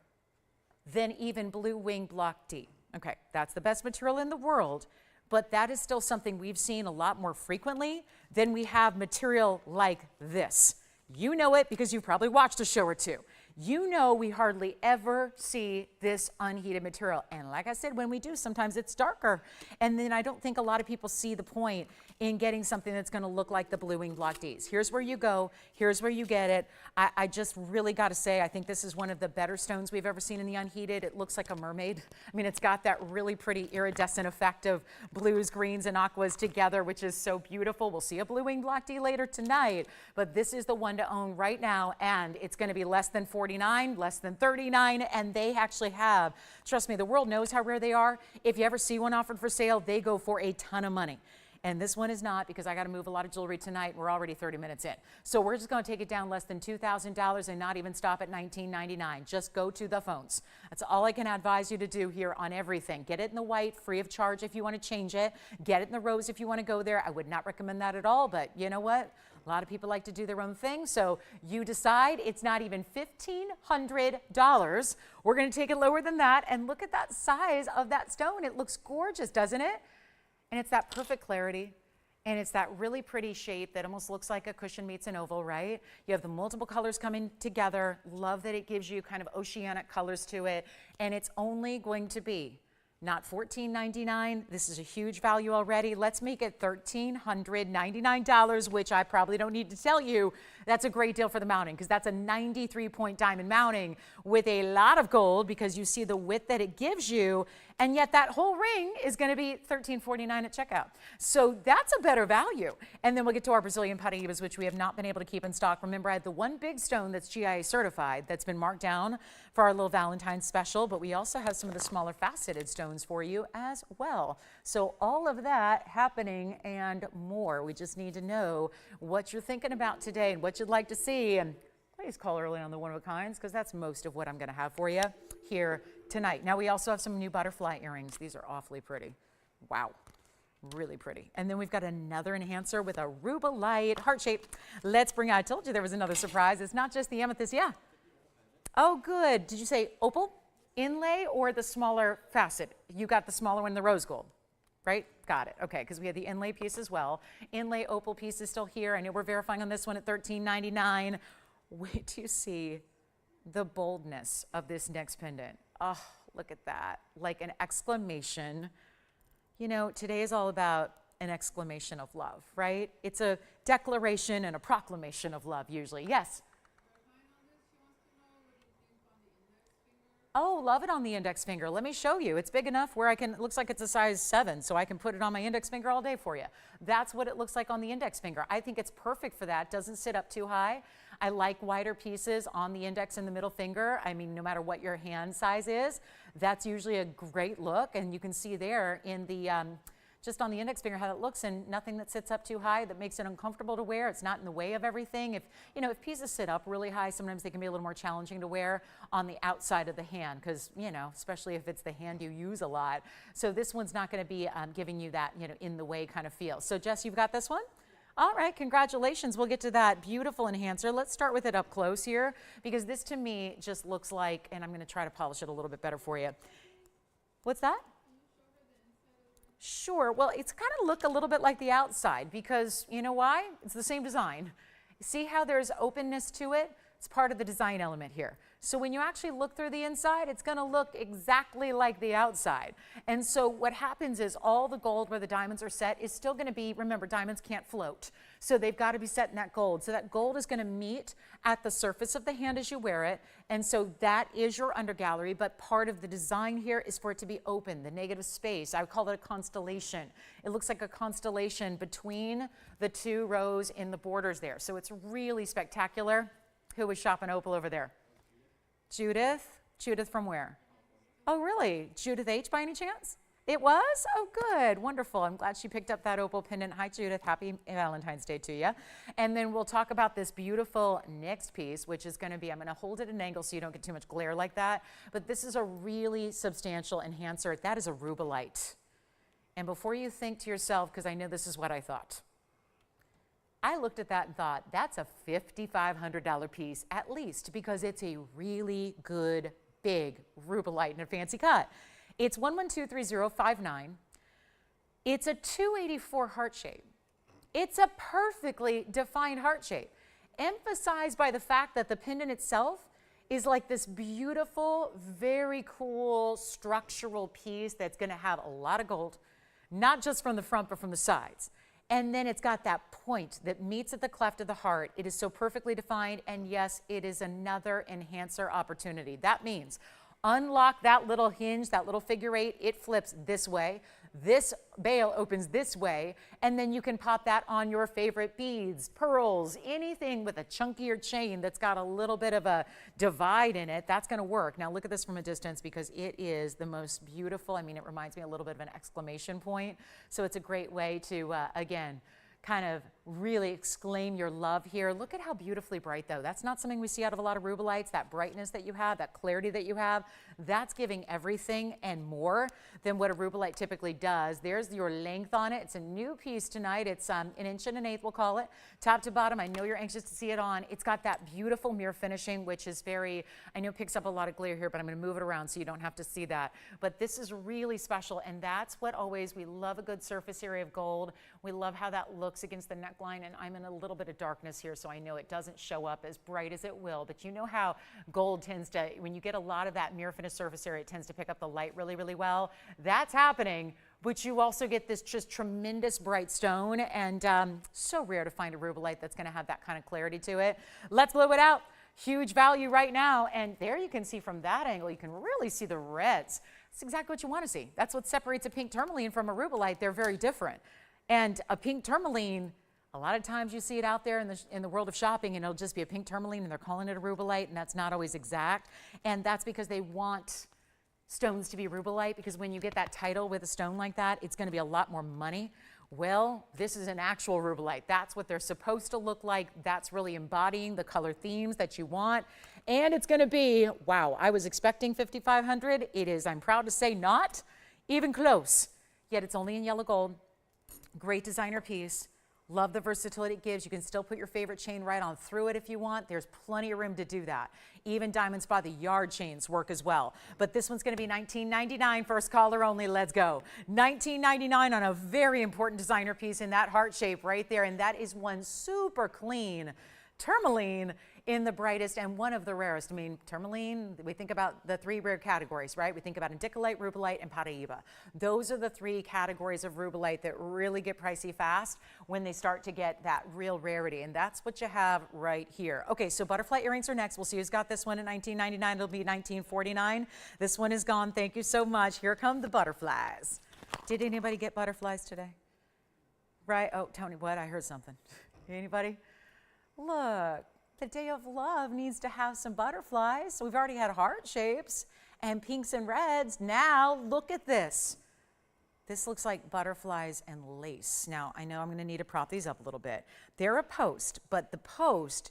than even Blue Wing Block D. Okay, that's the best material in the world. But that is still something we've seen a lot more frequently than we have material like this. You know it because you've probably watched a show or two. You know we hardly ever see this unheated material. And like I said, when we do, sometimes it's darker. And then I don't think a lot of people see the point in getting something that's going to look like the Blue Wing Block Ds. Here's where you go. Here's where you get it. I just really got to say, I think this is one of the better stones we've ever seen in the unheated. It looks like a mermaid. I mean, it's got that really pretty iridescent effect of blues, greens, and aquas together, which is so beautiful. We'll see a Blue Wing Block D later tonight, but this is the one to own right now, and it's going to be less than $49, less than $39, and they actually have, trust me, the world knows how rare they are. If you ever see one offered for sale, they go for a ton of money. And this one is not, because I got to move a lot of jewelry tonight. We're already 30 minutes in. So we're just going to take it down less than $2,000 and not even stop at $19.99. Just go to the phones. That's all I can advise you to do here on everything. Get it in the white, free of charge if you want to change it. Get it in the rose if you want to go there. I would not recommend that at all, but you know what? A lot of people like to do their own thing, so you decide. It's not even $1,500. We're going to take it lower than that, and look at that size of that stone. It looks gorgeous, doesn't it? And it's that perfect clarity, and it's that really pretty shape that almost looks like a cushion meets an oval, right? You have the multiple colors coming together. Love that it gives you kind of oceanic colors to it, and it's only going to be Not $14.99. This is a huge value already. Let's make it $1,399, which I probably don't need to tell you. That's a great deal for the mounting because that's a 93-point diamond mounting with a lot of gold because you see the width that it gives you. And yet that whole ring is going to be $13.49 at checkout. So that's a better value. And then we'll get to our Brazilian Paraíbas, which we have not been able to keep in stock. Remember, I had the one big stone that's GIA certified that's been marked down for our little Valentine's special, but we also have some of the smaller faceted stones for you as well. So all of that happening and more. We just need to know what you're thinking about today and what you'd like to see. And please call early on the one-of-a-kinds because that's most of what I'm going to have for you here tonight. Now we also have some new butterfly earrings. These are awfully pretty. Wow. Really pretty. And then we've got another enhancer with a Rubite heart shape. Let's bring out, I told you there was another surprise. It's not just the amethyst. Yeah. Oh, good. Did you say Opal Inlay or the smaller facet? You got the smaller one, the rose gold, right? Got it. Okay, because we had the inlay piece as well. Inlay opal piece is still here. I know we're verifying on this one at $13.99. Wait till you see the boldness of this next pendant. Oh, look at that. Like an exclamation. You know, today is all about an exclamation of love, right? It's a declaration and a proclamation of love usually. Yes? Oh, love it on the index finger. Let me show you. It's big enough where I can, it looks like it's a size 7, so I can put it on my index finger all day for you. That's what it looks like on the index finger. I think it's perfect for that. Doesn't sit up too high. I like wider pieces on the index and the middle finger. I mean, no matter what your hand size is, that's usually a great look. And you can see there in the, just on the index finger how it looks, and nothing that sits up too high that makes it uncomfortable to wear. It's not in the way of everything. If, you know, if pieces sit up really high, sometimes they can be a little more challenging to wear on the outside of the hand because, you know, especially if it's the hand you use a lot. So this one's not going to be giving you that, you know, in the way kind of feel. So Jess, you've got this one? All right, congratulations. We'll get to that beautiful enhancer. Let's start with it up close here because this to me just looks like, and I'm going to try to polish it a little bit better for you. What's that? Sure. Well, it's kind of look a little bit like the outside because you know why? It's the same design. See how there's openness to it? It's part of the design element here. So when you actually look through the inside, it's going to look exactly like the outside. And so what happens is all the gold where the diamonds are set is still going to be, remember, diamonds can't float. So they've got to be set in that gold. So that gold is going to meet at the surface of the hand as you wear it. And so that is your undergallery, but part of the design here is for it to be open, the negative space. I would call it a constellation. It looks like a constellation between the two rows in the borders there. So it's really spectacular. Who was shopping opal over there? Judith? Judith from where? Oh, really? Judith H. by any chance? It was? Oh, good. Wonderful. I'm glad she picked up that opal pendant. Hi, Judith. Happy Valentine's Day to you. And then we'll talk about this beautiful next piece, which is going to be, I'm going to hold it at an angle so you don't get too much glare like that. But this is a really substantial enhancer. That is a Rubite. And before you think to yourself, because I know this is what I thought, I looked at that and thought, that's a $5,500 piece at least because it's a really good, big Rubite in a fancy cut. It's 1123-059. It's a 284 heart shape. It's a perfectly defined heart shape, emphasized by the fact that the pendant itself is like this beautiful, very cool structural piece that's going to have a lot of gold, not just from the front, but from the sides. And then it's got that point that meets at the cleft of the heart. It is so perfectly defined, and yes, it is another enhancer opportunity. That means unlock that little hinge, that little figure eight, it flips this way. This bail opens this way, and then you can pop that on your favorite beads, pearls, anything with a chunkier chain that's got a little bit of a divide in it, that's going to work. Now look at this from a distance because it is the most beautiful. I mean, it reminds me a little bit of an exclamation point. So it's a great way to, again, kind of really exclaim your love here. Look at how beautifully bright though. That's not something we see out of a lot of Rubites, that brightness that you have, that clarity that you have. That's giving everything and more than what a Rubite typically does. There's your length on it. It's a new piece tonight. It's 1 1/8 inch, we'll call it, top to bottom. I know you're anxious to see it on. It's got that beautiful mirror finishing, which is very, I know it picks up a lot of glare here, but I'm going to move it around so you don't have to see that. But this is really special, and that's what always, we love a good surface area of gold. We love how that looks against the neck neckline, and I'm in a little bit of darkness here, so I know it doesn't show up as bright as it will, but you know how gold tends to, when you get a lot of that mirror finish surface area, it tends to pick up the light really, really well. That's happening, but you also get this just tremendous bright stone, and so rare to find a rubellite that's gonna have that kind of clarity to it. Let's blow it out. Huge value right now, and there you can see from that angle, you can really see the reds. That's exactly what you want to see. That's what separates a pink tourmaline from a rubellite. They're very different. And a pink tourmaline, a lot of times you see it out there in the world of shopping, and it'll just be a pink tourmaline, and they're calling it a rubellite, and that's not always exact. And that's because they want stones to be rubellite, because when you get that title with a stone like that, it's going to be a lot more money. Well, this is an actual rubellite. That's what they're supposed to look like. That's really embodying the color themes that you want. And it's going to be, wow, I was expecting $5,500. It is, I'm proud to say, not even close. Yet it's only in yellow gold. Great designer piece. Love the versatility it gives. You can still put your favorite chain right on through it if you want. There's plenty of room to do that. Even diamonds by the yard chains work as well. But this one's going to be $19.99, first caller only. Let's go. $19.99 on a very important designer piece in that heart shape right there. And that is one super clean tourmaline in the brightest and one of the rarest. I mean, tourmaline, we think about the three rare categories, right? We think about indicolite, rubellite, and Paraíba. Those are the three categories of rubellite that really get pricey fast when they start to get that real rarity, and that's what you have right here. Okay, so butterfly earrings are next. We'll see who's got this one at $19.99. It'll be $19.49. This one is gone. Thank you so much. Here come the butterflies. Did anybody get butterflies today? Right? Oh, Tony, what? I heard something. Anybody? Look. The day of love needs to have some butterflies. So we've already had heart shapes and pinks and reds. Now look at this. This looks like butterflies and lace. Now I know I'm going to need to prop these up a little bit. They're a post, but the post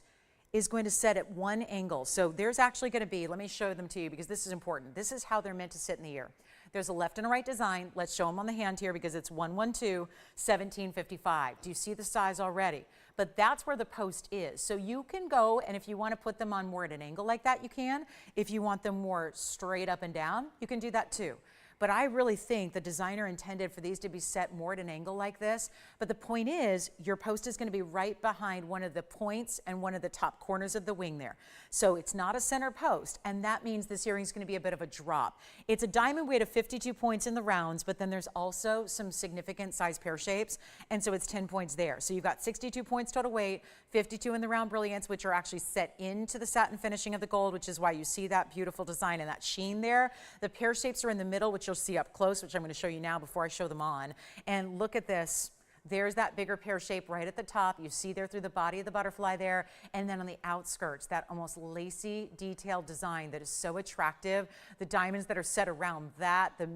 is going to set at one angle. So there's actually going to be, let me show them to you because this is important. This is how they're meant to sit in the ear. There's a left and a right design. Let's show them on the hand here because it's 112, 1755. Do you see the size already? But that's where the post is. So you can go, and if you want to put them on more at an angle like that, you can. If you want them more straight up and down, you can do that too. But I really think the designer intended for these to be set more at an angle like this. But the point is, your post is going to be right behind one of the points and one of the top corners of the wing there. So it's not a center post, and that means this earring is going to be a bit of a drop. It's a diamond weight of 52 points in the rounds, but then there's also some significant size pear shapes, and so it's 10 points there. So you've got 62 points total weight, 52 in the round brilliance, which are actually set into the satin finishing of the gold, which is why you see that beautiful design and that sheen there. The pear shapes are in the middle, which you'll see up close, which I'm going to show you now before I show them on. And look at this. There's that bigger pear shape right at the top. You see there through the body of the butterfly there. And then on the outskirts, that almost lacy detailed design that is so attractive. The diamonds that are set around that, the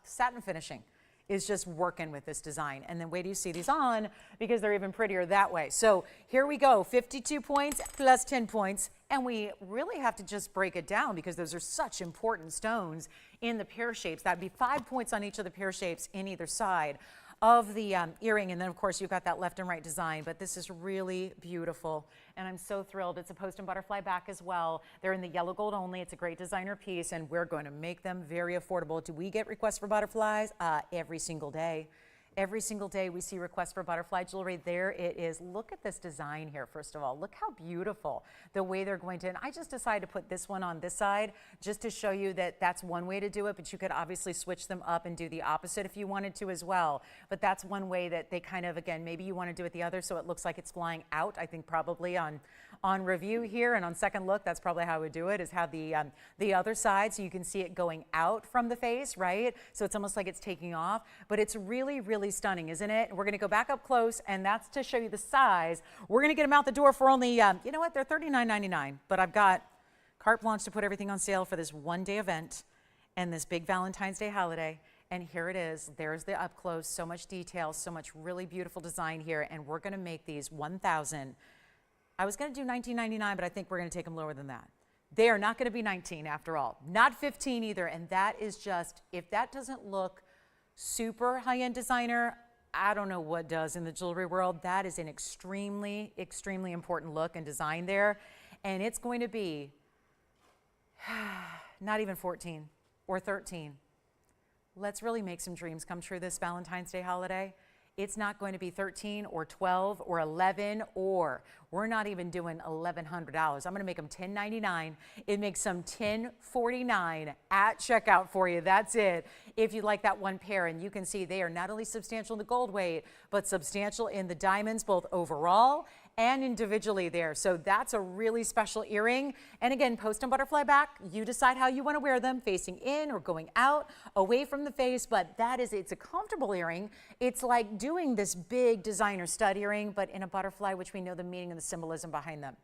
satin finishing is just working with this design. And then wait till you see these on because they're even prettier that way. So here we go, 52 points plus 10 points. And we really have to just break it down because those are such important stones in the pear shapes. That'd be 5 points on each of the pear shapes in either side of the earring. And then of course you've got that left and right design, but this is really beautiful. And I'm so thrilled. It's a post and butterfly back as well. They're in the yellow gold only. It's a great designer piece and we're going to make them very affordable. Do we get requests for butterflies? Every single day. Every single day we see requests for butterfly jewelry. There it is. Look at this design here, first of all. Look how beautiful the way they're going to, and I just decided to put this one on this side just to show you that that's one way to do it, but you could obviously switch them up and do the opposite if you wanted to as well. But that's one way that they kind of, again, maybe you want to do it the other so it looks like it's flying out. I think probably on review here and on second look, that's probably how I would do it, is have the other side so you can see it going out from the face, right? So it's almost like it's taking off, but it's really, really stunning, isn't it? We're going to go back up close, and that's to show you the size. We're going to get them out the door for only, you know what, they're $39.99, but I've got carte blanche to put everything on sale for this one-day event and this big Valentine's Day holiday. And here it is. There's the up close, so much detail, so much really beautiful design here, and we're going to make these 1,000. I was going to do $19.99, but I think we're going to take them lower than that. They are not going to be 19 after all, not 15 either, and that is just, if that doesn't look super high-end designer, I don't know what does in the jewelry world. That is an extremely, extremely important look and design there. And it's going to be not even 14 or 13. Let's really make some dreams come true this Valentine's Day holiday. it's not going to be 13 or 12 or 11, or we're not even doing $1,100. I'm going to make them $10.99. It makes them $10.49 at checkout for you. That's it. If you like that one pair, and you can see they are not only substantial in the gold weight, but substantial in the diamonds, both overall and individually there. So that's a really special earring. And again, post and butterfly back, you decide how you want to wear them, facing in or going out, away from the face, but it's a comfortable earring. It's like doing this big designer stud earring, but in a butterfly, which we know the meaning and the symbolism behind them.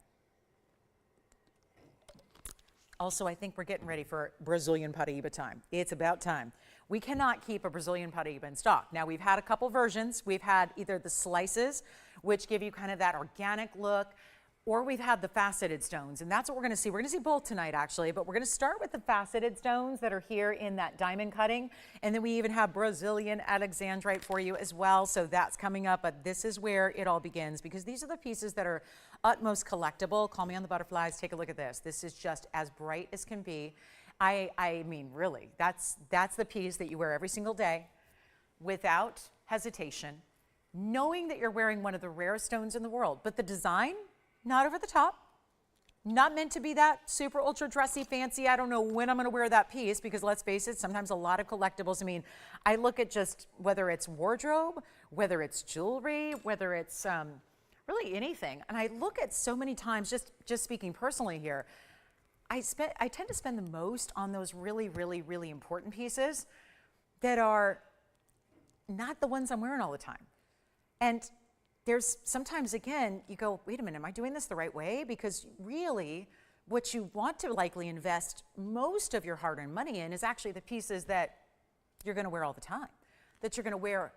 Also, I think we're getting ready for Brazilian Paraíba time. It's about time. We cannot keep a Brazilian Paraíba in stock. Now, we've had a couple versions. We've had either the slices, which give you kind of that organic look, or we've had the faceted stones, and that's what we're going to see. We're going to see both tonight, actually, but we're going to start with the faceted stones that are here in that diamond cutting, and then we even have Brazilian Alexandrite for you as well, so that's coming up, but this is where it all begins, because these are the pieces that are utmost collectible. Call me on the butterflies. Take a look at this. This is just as bright as can be. I mean, really, that's the piece that you wear every single day without hesitation, knowing that you're wearing one of the rarest stones in the world, but the design, not over the top, not meant to be that super ultra dressy, fancy. I don't know when I'm going to wear that piece, because let's face it, sometimes a lot of collectibles, I mean, I look at just whether it's wardrobe, whether it's jewelry, whether it's really anything. And I look at so many times, just speaking personally here, I tend to spend the most on those really, really, really important pieces that are not the ones I'm wearing all the time. And there's sometimes, again, you go, wait a minute, am I doing this the right way? Because really, what you want to likely invest most of your hard-earned money in is actually the pieces that you're going to wear all the time, that you're going to wear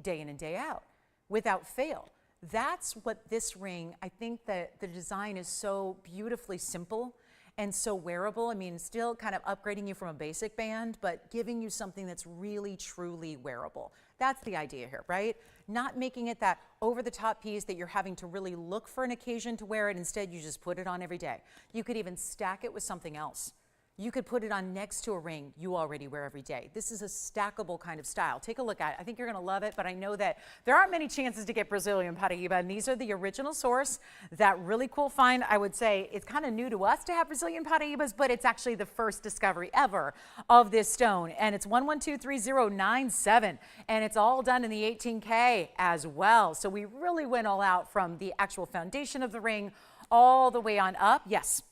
day in and day out without fail. That's what this ring, I think that the design is so beautifully simple and so wearable. I mean, still kind of upgrading you from a basic band, but giving you something that's really, truly wearable. That's the idea here, right? Not making it that over-the-top piece that you're having to really look for an occasion to wear it. Instead, you just put it on every day. You could even stack it with something else. You could put it on next to a ring you already wear every day. This is a stackable kind of style. Take a look at it. I think you're going to love it, but I know that there aren't many chances to get Brazilian Paraíba, and these are the original source. That really cool find, I would say it's kind of new to us to have Brazilian Paraíbas, but it's actually the first discovery ever of this stone, and it's 1123097, and it's all done in the 18K as well. So we really went all out from the actual foundation of the ring all the way on up. Yes.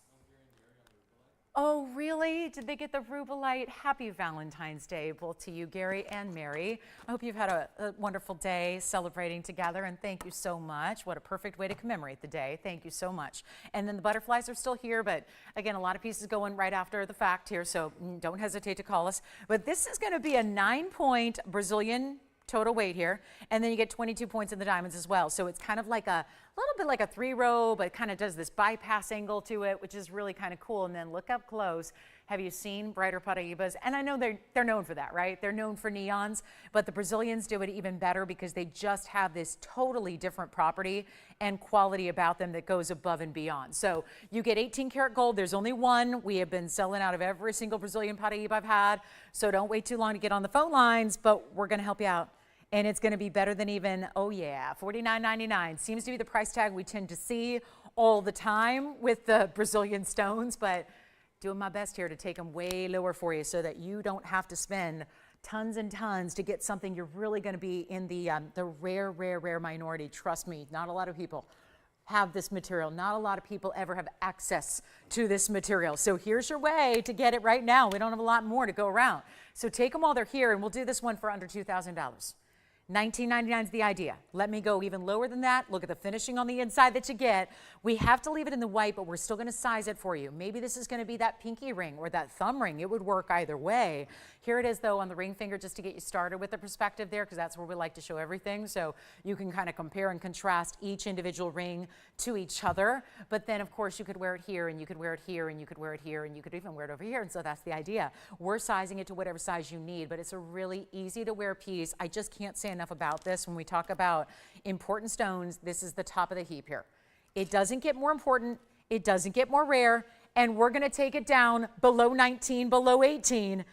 Oh, really? Did they get the Rubite? Happy Valentine's Day, both to you, Gary and Mary. I hope you've had a wonderful day celebrating together, and thank you so much. What a perfect way to commemorate the day. Thank you so much. And then the butterflies are still here, but again, a lot of pieces going right after the fact here, so don't hesitate to call us. But this is going to be a 9-point Brazilian total weight here, and then you get 22 points in the diamonds as well. So it's kind of like a little bit like a 3-row, but it kind of does this bypass angle to it, which is really kind of cool. And then look up close. Have you seen brighter Paraíbas? And I know they're known for that, right? They're known for neons, but the Brazilians do it even better because they just have this totally different property and quality about them that goes above and beyond. So you get 18 karat gold. There's only one. We have been selling out of every single Brazilian Paraíba I've had. So don't wait too long to get on the phone lines, but we're going to help you out. And it's going to be better than even, oh yeah, $49.99 seems to be the price tag we tend to see all the time with the Brazilian stones, but doing my best here to take them way lower for you so that you don't have to spend tons and tons to get something you're really going to be in the rare minority. Trust me, not a lot of people have this material. Not a lot of people ever have access to this material. So here's your way to get it right now. We don't have a lot more to go around. So take them while they're here, and we'll do this one for under $2,000. $19.99 is the idea. Let me go even lower than that. Look at the finishing on the inside that you get. We have to leave it in the white, but we're still going to size it for you. Maybe this is going to be that pinky ring or that thumb ring. It would work either way. Here it is, though, on the ring finger, just to get you started with the perspective there, because that's where we like to show everything. So you can kind of compare and contrast each individual ring to each other. But then, of course, you could wear it here, and you could wear it here, and you could wear it here, and you could even wear it over here. And so that's the idea. We're sizing it to whatever size you need, but it's a really easy to wear piece. I just can't say enough about this. When we talk about important stones, this is the top of the heap here. It doesn't get more important, it doesn't get more rare, and we're going to take it down below 19, below 18,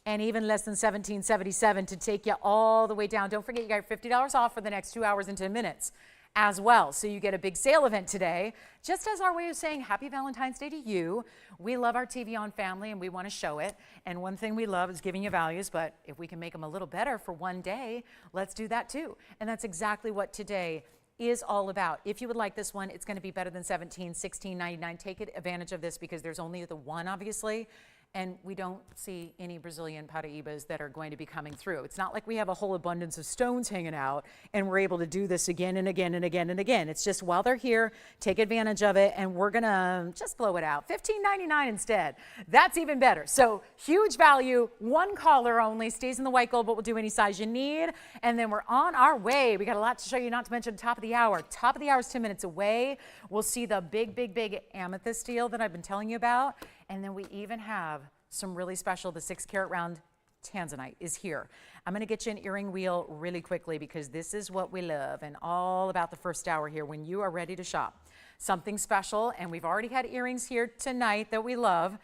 and even less than $17.77 to take you all the way down. Don't forget, you got $50 off for the next 2 hours and 10 minutes as well. So you get a big sale event today, just as our way of saying happy Valentine's Day to you. We love our TVON family and we want to show it. And one thing we love is giving you values, but if we can make them a little better for one day, let's do that too. And that's exactly what today is all about. If you would like this one, it's going to be better than $16.99. Take advantage of this because there's only the one, obviously. And we don't see any Brazilian Paraíbas that are going to be coming through. It's not like we have a whole abundance of stones hanging out and we're able to do this again and again and again and again. It's just while they're here, take advantage of it, and we're gonna just blow it out. $15.99 instead. That's even better. So huge value, one caller only, stays in the white gold, but we'll do any size you need. And then we're on our way. We got a lot to show you, not to mention top of the hour. Top of the hour is 10 minutes away. We'll see the big amethyst deal that I've been telling you about. And then we even have some really special, the 6-carat round tanzanite is here. I'm going to get you an earring wheel really quickly because this is what we love and all about the first hour here when you are ready to shop. Something special, and we've already had earrings here tonight that we love.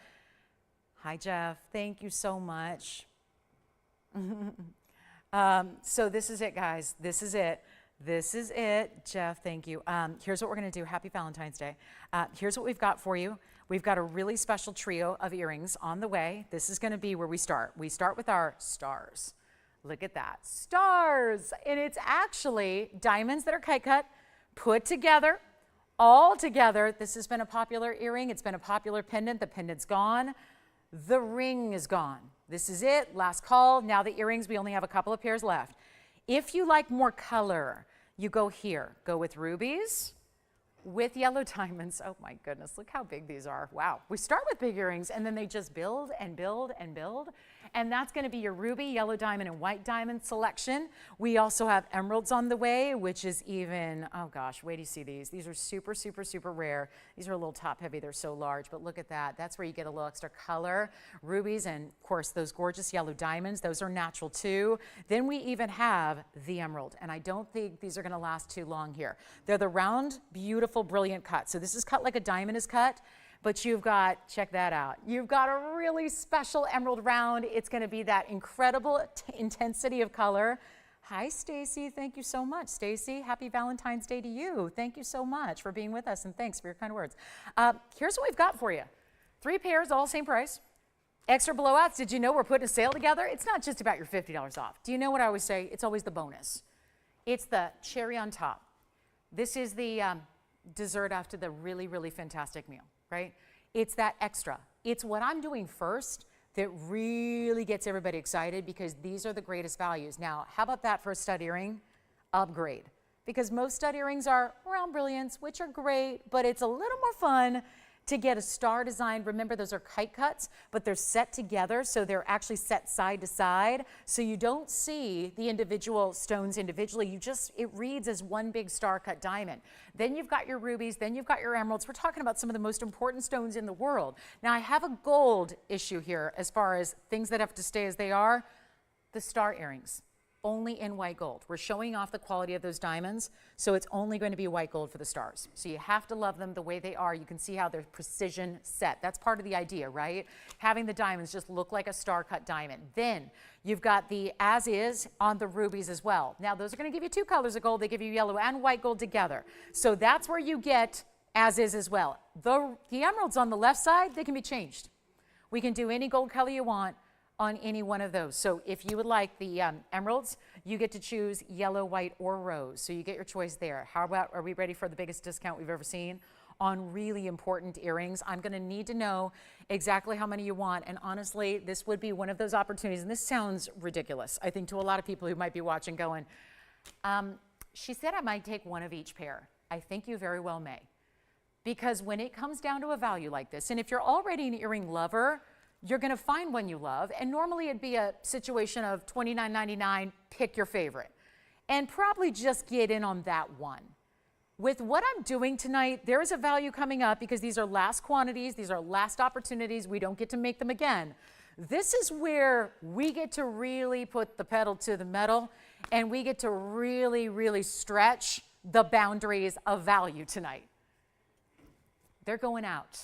Hi, Jeff. Thank you so much. So this is it, guys. This is it. This is it. Jeff, thank you. Here's what we're going to do. Happy Valentine's Day. Here's what we've got for you. We've got a really special trio of earrings on the way. This is going to be where we start. We start with our stars. Look at that. Stars. And it's actually diamonds that are kite cut, put together, all together. This has been a popular earring. It's been a popular pendant. The pendant's gone. The ring is gone. This is it. Last call. Now the earrings, we only have a couple of pairs left. If you like more color, you go here. Go with rubies, with yellow diamonds. Oh my goodness, look how big these are. Wow. We start with big earrings and then they just build and build and build. And that's going to be your ruby, yellow diamond, and white diamond selection. We also have emeralds on the way, which is even, oh gosh, wait till you see these. These are super rare. These are a little top heavy. They're so large, but look at that. That's where you get a little extra color. Rubies and, of course, those gorgeous yellow diamonds. Those are natural too. Then we even have the emerald, and I don't think these are going to last too long here. They're the round, beautiful, brilliant cut. So this is cut like a diamond is cut. But you've got, check that out, you've got a really special emerald round. It's going to be that incredible intensity of color. Hi, Stacy. Thank you so much. Stacy, happy Valentine's Day to you. Thank you so much for being with us, and thanks for your kind words. Here's what we've got for you. 3 pairs, all same price. Extra blowouts. Did you know we're putting a sale together? It's not just about your $50 off. Do you know what I always say? It's always the bonus. It's the cherry on top. This is the dessert after the really fantastic meal. Right? It's that extra. It's what I'm doing first that really gets everybody excited because these are the greatest values. Now, how about that for a stud earring? Upgrade. Because most stud earrings are round brilliants, which are great, but it's a little more fun to get a star design. Remember, those are kite cuts, but they're set together, so they're actually set side to side. So you don't see the individual stones individually. It reads as one big star cut diamond. Then you've got your rubies, then you've got your emeralds. We're talking about some of the most important stones in the world. Now, I have a gold issue here as far as things that have to stay as they are. The star earrings. Only in white gold. We're showing off the quality of those diamonds, so it's only going to be white gold for the stars. So you have to love them the way they are. You can see how they're precision set. That's part of the idea, right? Having the diamonds just look like a star-cut diamond. Then you've got the as-is on the rubies as well. Now, those are going to give you 2 colors of gold. They give you yellow and white gold together. So that's where you get as-is as well. The emeralds on the left side, they can be changed. We can do any gold color you want on any one of those. So if you would like the emeralds, you get to choose yellow, white, or rose. So you get your choice there. How about, are we ready for the biggest discount we've ever seen on really important earrings? I'm going to need to know exactly how many you want. And honestly, this would be one of those opportunities. And this sounds ridiculous, I think, to a lot of people who might be watching going, she said I might take one of each pair. I think you very well may. Because when it comes down to a value like this, and if you're already an earring lover, you're going to find one you love, and normally it'd be a situation of $29.99, pick your favorite, and probably just get in on that one. With what I'm doing tonight, there is a value coming up because these are last quantities, these are last opportunities, we don't get to make them again. This is where we get to really put the pedal to the metal, and we get to really stretch the boundaries of value tonight. They're going out.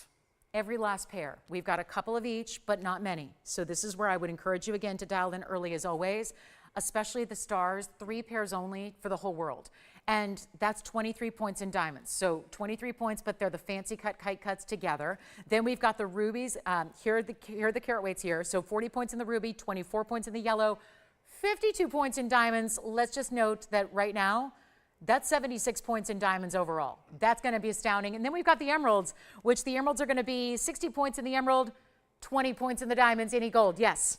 Every last pair. We've got a couple of each, but not many. So this is where I would encourage you again to dial in early as always, especially the stars, 3 pairs only for the whole world. And that's 23 points in diamonds. So 23 points, but they're the fancy cut kite cuts together. Then we've got the rubies. Here are the carat weights here. So 40 points in the ruby, 24 points in the yellow, 52 points in diamonds. Let's just note that right now, that's 76 points in diamonds overall. That's going to be astounding. And then we've got the emeralds, which the emeralds are going to be 60 points in the emerald, 20 points in the diamonds. Any gold? Yes.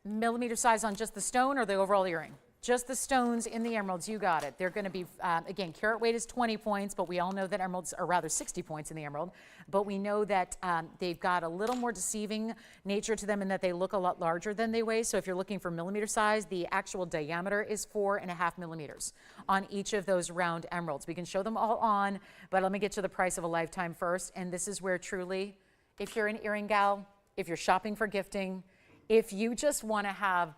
Millimeter size on just the stone or the overall earring? Just the stones in the emeralds, you got it. They're going to be, again, carat weight is 20 points, but we all know that emeralds are rather 60 points in the emerald. But we know that they've got a little more deceiving nature to them in that they look a lot larger than they weigh. So if you're looking for millimeter size, the actual diameter is 4.5 millimeters on each of those round emeralds. We can show them all on, but let me get to the price of a lifetime first. And this is where truly, if you're an earring gal, if you're shopping for gifting, if you just want to have,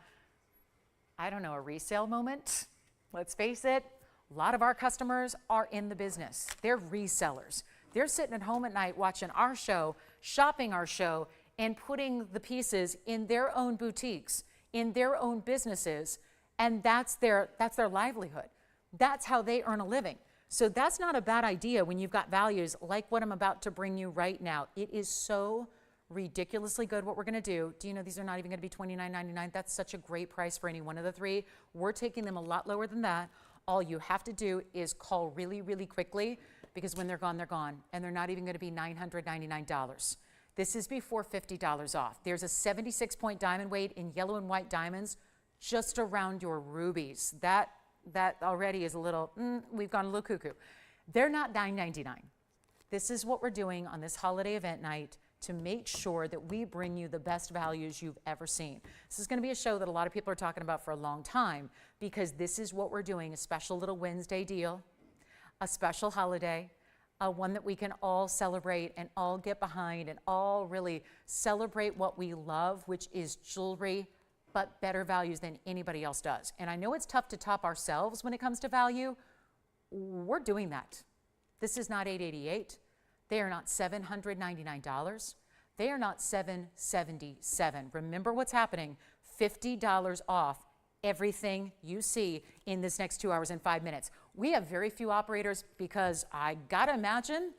I don't know, a resale moment. Let's face it, a lot of our customers are in the business. They're resellers. They're sitting at home at night watching our show, shopping our show, and putting the pieces in their own boutiques, in their own businesses, and that's their livelihood. That's how they earn a living. So that's not a bad idea when you've got values like what I'm about to bring you right now. It is so ridiculously good what we're going to do. Do you know these are not even going to be $29.99? That's such a great price for any one of the 3. We're taking them a lot lower than that. All you have to do is call really, really quickly, because when they're gone, and they're not even going to be $999. This is before $50 off. There's a 76-point diamond weight in yellow and white diamonds just around your rubies. That already is a little, we've gone a little cuckoo. They're not $9.99. This is what we're doing on this holiday event night to make sure that we bring you the best values you've ever seen. This is going to be a show that a lot of people are talking about for a long time, because this is what we're doing, a special little Wednesday deal, a special holiday, one that we can all celebrate and all get behind and all really celebrate what we love, which is jewelry, but better values than anybody else does. And I know it's tough to top ourselves when it comes to value. We're doing that. This is not $888. They are not $799. They are not $777. Remember what's happening. $50 off everything you see in this next 2 hours and 5 minutes. We have very few operators because I gotta imagine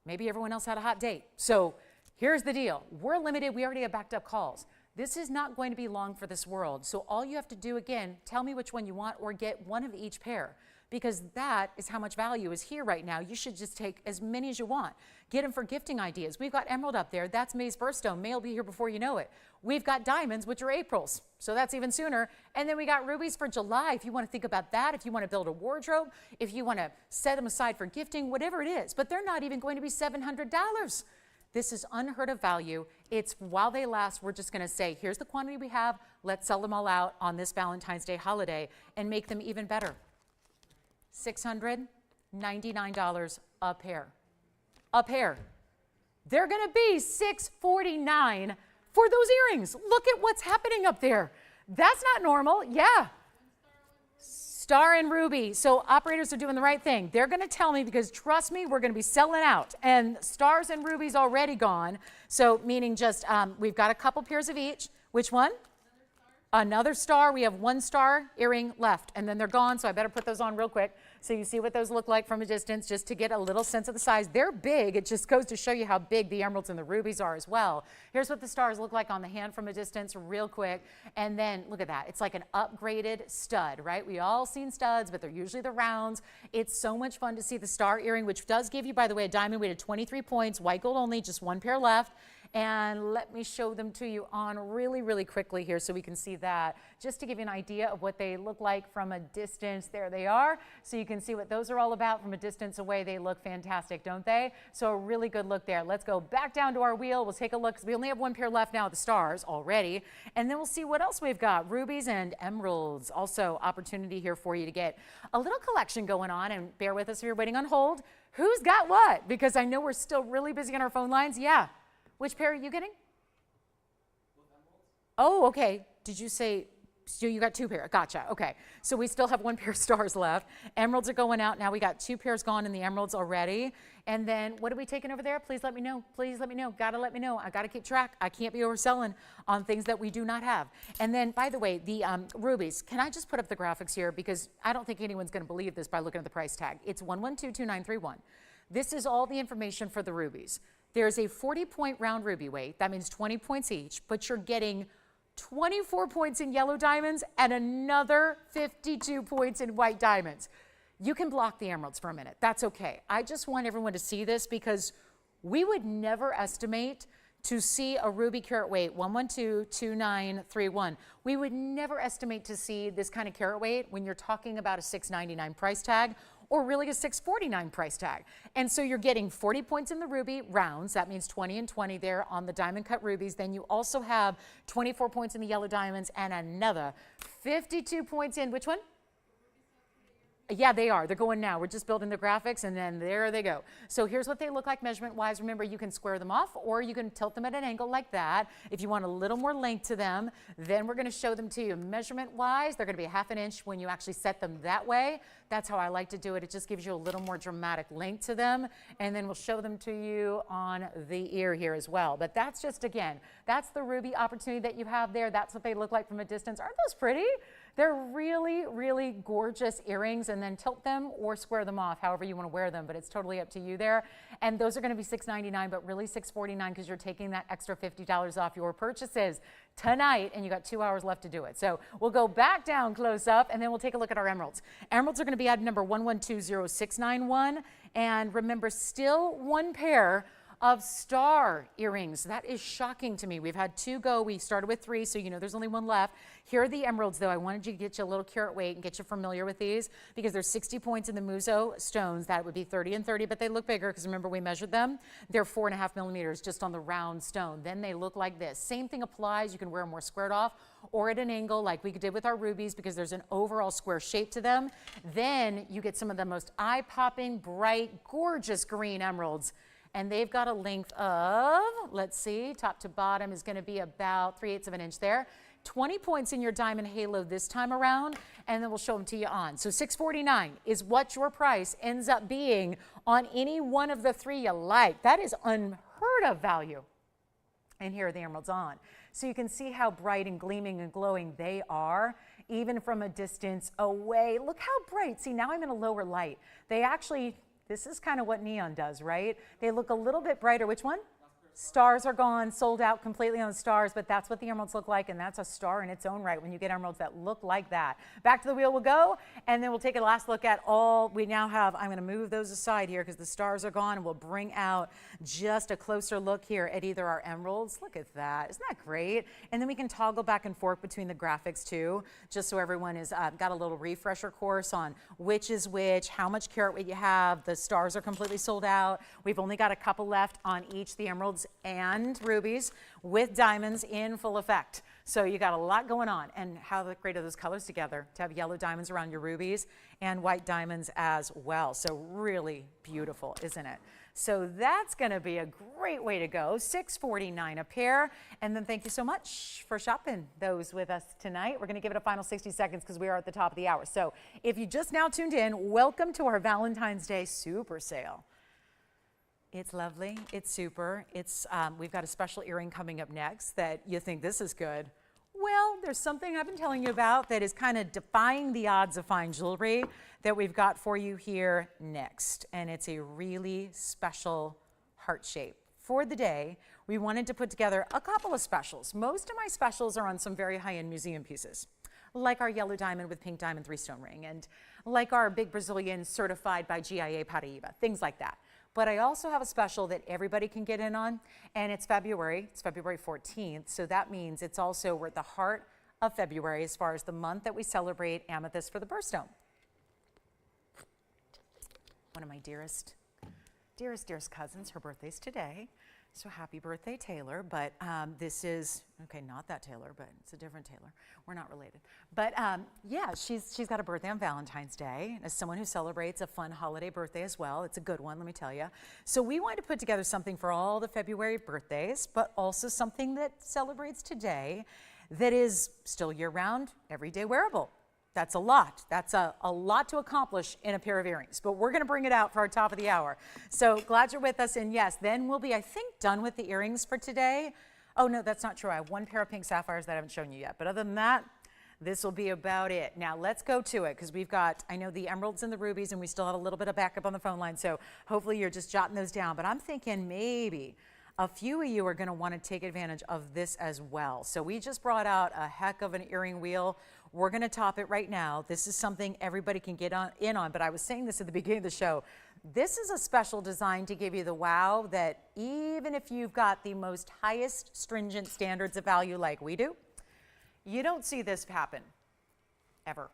maybe everyone else had a hot date. So here's the deal. We're limited. We already have backed up calls. This is not going to be long for this world. So all you have to do, again, tell me which one you want or get one of each pair, because that is how much value is here right now. You should just take as many as you want. Get them for gifting ideas. We've got emerald up there. That's May's birthstone. May will be here before you know it. We've got diamonds, which are April's, so that's even sooner. And then we got rubies for July, if you want to think about that, if you want to build a wardrobe, if you want to set them aside for gifting, whatever it is. But they're not even going to be $700. This is unheard of value. It's while they last, we're just going to say, here's the quantity we have. Let's sell them all out on this Valentine's Day holiday and make them even better. $699 a pair. A pair. They're going to be $649 for those earrings. Look at what's happening up there. That's not normal. Yeah. Star and ruby. So operators are doing the right thing. They're going to tell me, because trust me, we're going to be selling out. And stars and rubies already gone. So meaning just we've got a couple pairs of each. Which one? Another star. We have 1 star earring left, and then they're gone, so I better put those on real quick so you see what those look like from a distance, just to get a little sense of the size. They're big. It just goes to show you how big the emeralds and the rubies are as well. Here's what the stars look like on the hand from a distance real quick, and then look at that. It's like an upgraded stud, right? We all seen studs, but they're usually the rounds. It's so much fun to see the star earring, which does give you, by the way, a diamond weight of 23 points, white gold only, just 1 pair left. And let me show them to you on really, really quickly here so we can see that, just to give you an idea of what they look like from a distance. There they are. So you can see what those are all about from a distance away. They look fantastic, don't they? So a really good look there. Let's go back down to our wheel. We'll take a look, because we only have 1 pair left now of the stars already. And then we'll see what else we've got. Rubies and emeralds. Also opportunity here for you to get a little collection going on. And bear with us if you're waiting on hold. Who's got what? Because I know we're still really busy on our phone lines. Yeah. Which pair are you getting? Oh, okay. Did you say So you got 2 pairs. Gotcha. Okay. So we still have 1 pair of stars left. Emeralds are going out. Now we got 2 pairs gone in the emeralds already. And then what are we taking over there? Please let me know. Please let me know. Gotta let me know. I gotta keep track. I can't be overselling on things that we do not have. And then, by the way, the rubies. Can I just put up the graphics here? Because I don't think anyone's gonna believe this by looking at the price tag. It's 1122931. This is all the information for the rubies. There's a 40-point round ruby weight. That means 20 points each, but you're getting 24 points in yellow diamonds and another 52 points in white diamonds. You can block the emeralds for a minute. That's okay. I just want everyone to see this because we would never estimate to see a ruby carat weight 1122931. We would never estimate to see this kind of carat weight when you're talking about a $699 price tag or really a $649 price tag. And so you're getting 40 points in the ruby rounds. That means 20 and 20 there on the diamond cut rubies. Then you also have 24 points in the yellow diamonds and another 52 points in, which one? Yeah, they are. They're going now. We're just building the graphics, and then there they go. So here's what they look like measurement-wise. Remember, you can square them off, or you can tilt them at an angle like that. If you want a little more length to them, then we're going to show them to you. Measurement-wise, they're going to be 1/2 inch when you actually set them that way. That's how I like to do it. It just gives you a little more dramatic length to them, and then we'll show them to you on the ear here as well. But that's just, again, that's the ruby opportunity that you have there. That's what they look like from a distance. Aren't those pretty? They're really, really gorgeous earrings, and then tilt them or square them off, however you want to wear them, but it's totally up to you there. And those are going to be $699, but really $649 because you're taking that extra $50 off your purchases tonight, and you got 2 hours left to do it. So we'll go back down close up, and then we'll take a look at our emeralds. Emeralds are going to be item number 11200691, and remember, still 1 pair of star earrings. That is shocking to me. We've had 2 go. We started with 3, so you know there's only 1 left. Here are the emeralds, though. I wanted you to get you a little carat weight and get you familiar with these because there's 60 points in the Muso stones. That would be 30 and 30, but they look bigger because remember we measured them. They're 4.5 millimeters just on the round stone. Then they look like this. Same thing applies. You can wear them more squared off or at an angle like we did with our rubies because there's an overall square shape to them. Then you get some of the most eye-popping, bright, gorgeous green emeralds. And they've got a length of, let's see, top to bottom is going to be about 3/8 of an inch there. 20 points in your diamond halo this time around, and then we'll show them to you on. So $649 is what your price ends up being on any one of the 3 you like. That is unheard of value. And here are the emeralds on. So you can see how bright and gleaming and glowing they are, even from a distance away. Look how bright. See, now I'm in a lower light. They actually... This is kind of what neon does, right? They look a little bit brighter. Which one? Stars are gone, sold out completely on the stars, but that's what the emeralds look like, and that's a star in its own right when you get emeralds that look like that. Back to the wheel we'll go, and then we'll take a last look at all we now have. I'm going to move those aside here because the stars are gone, and we'll bring out just a closer look here at either our emeralds. Look at that. Isn't that great? And then we can toggle back and forth between the graphics too, just so everyone has got a little refresher course on which is which, how much carat weight you have. The stars are completely sold out. We've only got a couple left on each, the emeralds and rubies with diamonds in full effect. So you got a lot going on. And how great are those colors together to have yellow diamonds around your rubies and white diamonds as well. So really beautiful, isn't it? So that's going to be a great way to go. $649 a pair. And then thank you so much for shopping those with us tonight. We're going to give it a final 60 seconds because we are at the top of the hour. So if you just now tuned in, welcome to our Valentine's Day super sale. It's lovely. It's super. It's we've got a special earring coming up next that you think this is good. Well, there's something I've been telling you about that is kind of defying the odds of fine jewelry that we've got for you here next. And it's a really special heart shape. For the day, we wanted to put together a couple of specials. Most of my specials are on some very high-end museum pieces, like our yellow diamond with pink diamond 3-stone ring, and like our big Brazilian certified by GIA Paraíba, things like that. But I also have a special that everybody can get in on, and it's February. It's February 14th, so that means it's also, we're at the heart of February as far as the month that we celebrate amethyst for the birthstone. One of my dearest cousins, her birthday's today. So happy birthday, Taylor. But this is, okay, not that Taylor, but it's a different Taylor. We're not related. But yeah, she's got a birthday on Valentine's Day. As someone who celebrates a fun holiday birthday as well, it's a good one, let me tell you. So we wanted to put together something for all the February birthdays, but also something that celebrates today that is still year-round, everyday wearable. That's a lot. That's a lot to accomplish in a pair of earrings, but we're gonna bring it out for our top of the hour. So glad you're with us, and yes, then we'll be, I think, done with the earrings for today. Oh no, that's not true. I have one pair of pink sapphires that I haven't shown you yet, but other than that, this will be about it. Now let's go to it, because we've got, I know, the emeralds and the rubies, and we still have a little bit of backup on the phone line, so hopefully you're just jotting those down, but I'm thinking maybe a few of you are going to want to take advantage of this as well. So we just brought out a heck of an earring wheel. We're going to top it right now. This is something everybody can get in on, but I was saying this at the beginning of the show. This is a special design to give you the wow that even if you've got the most highest stringent standards of value like we do, you don't see this happen ever.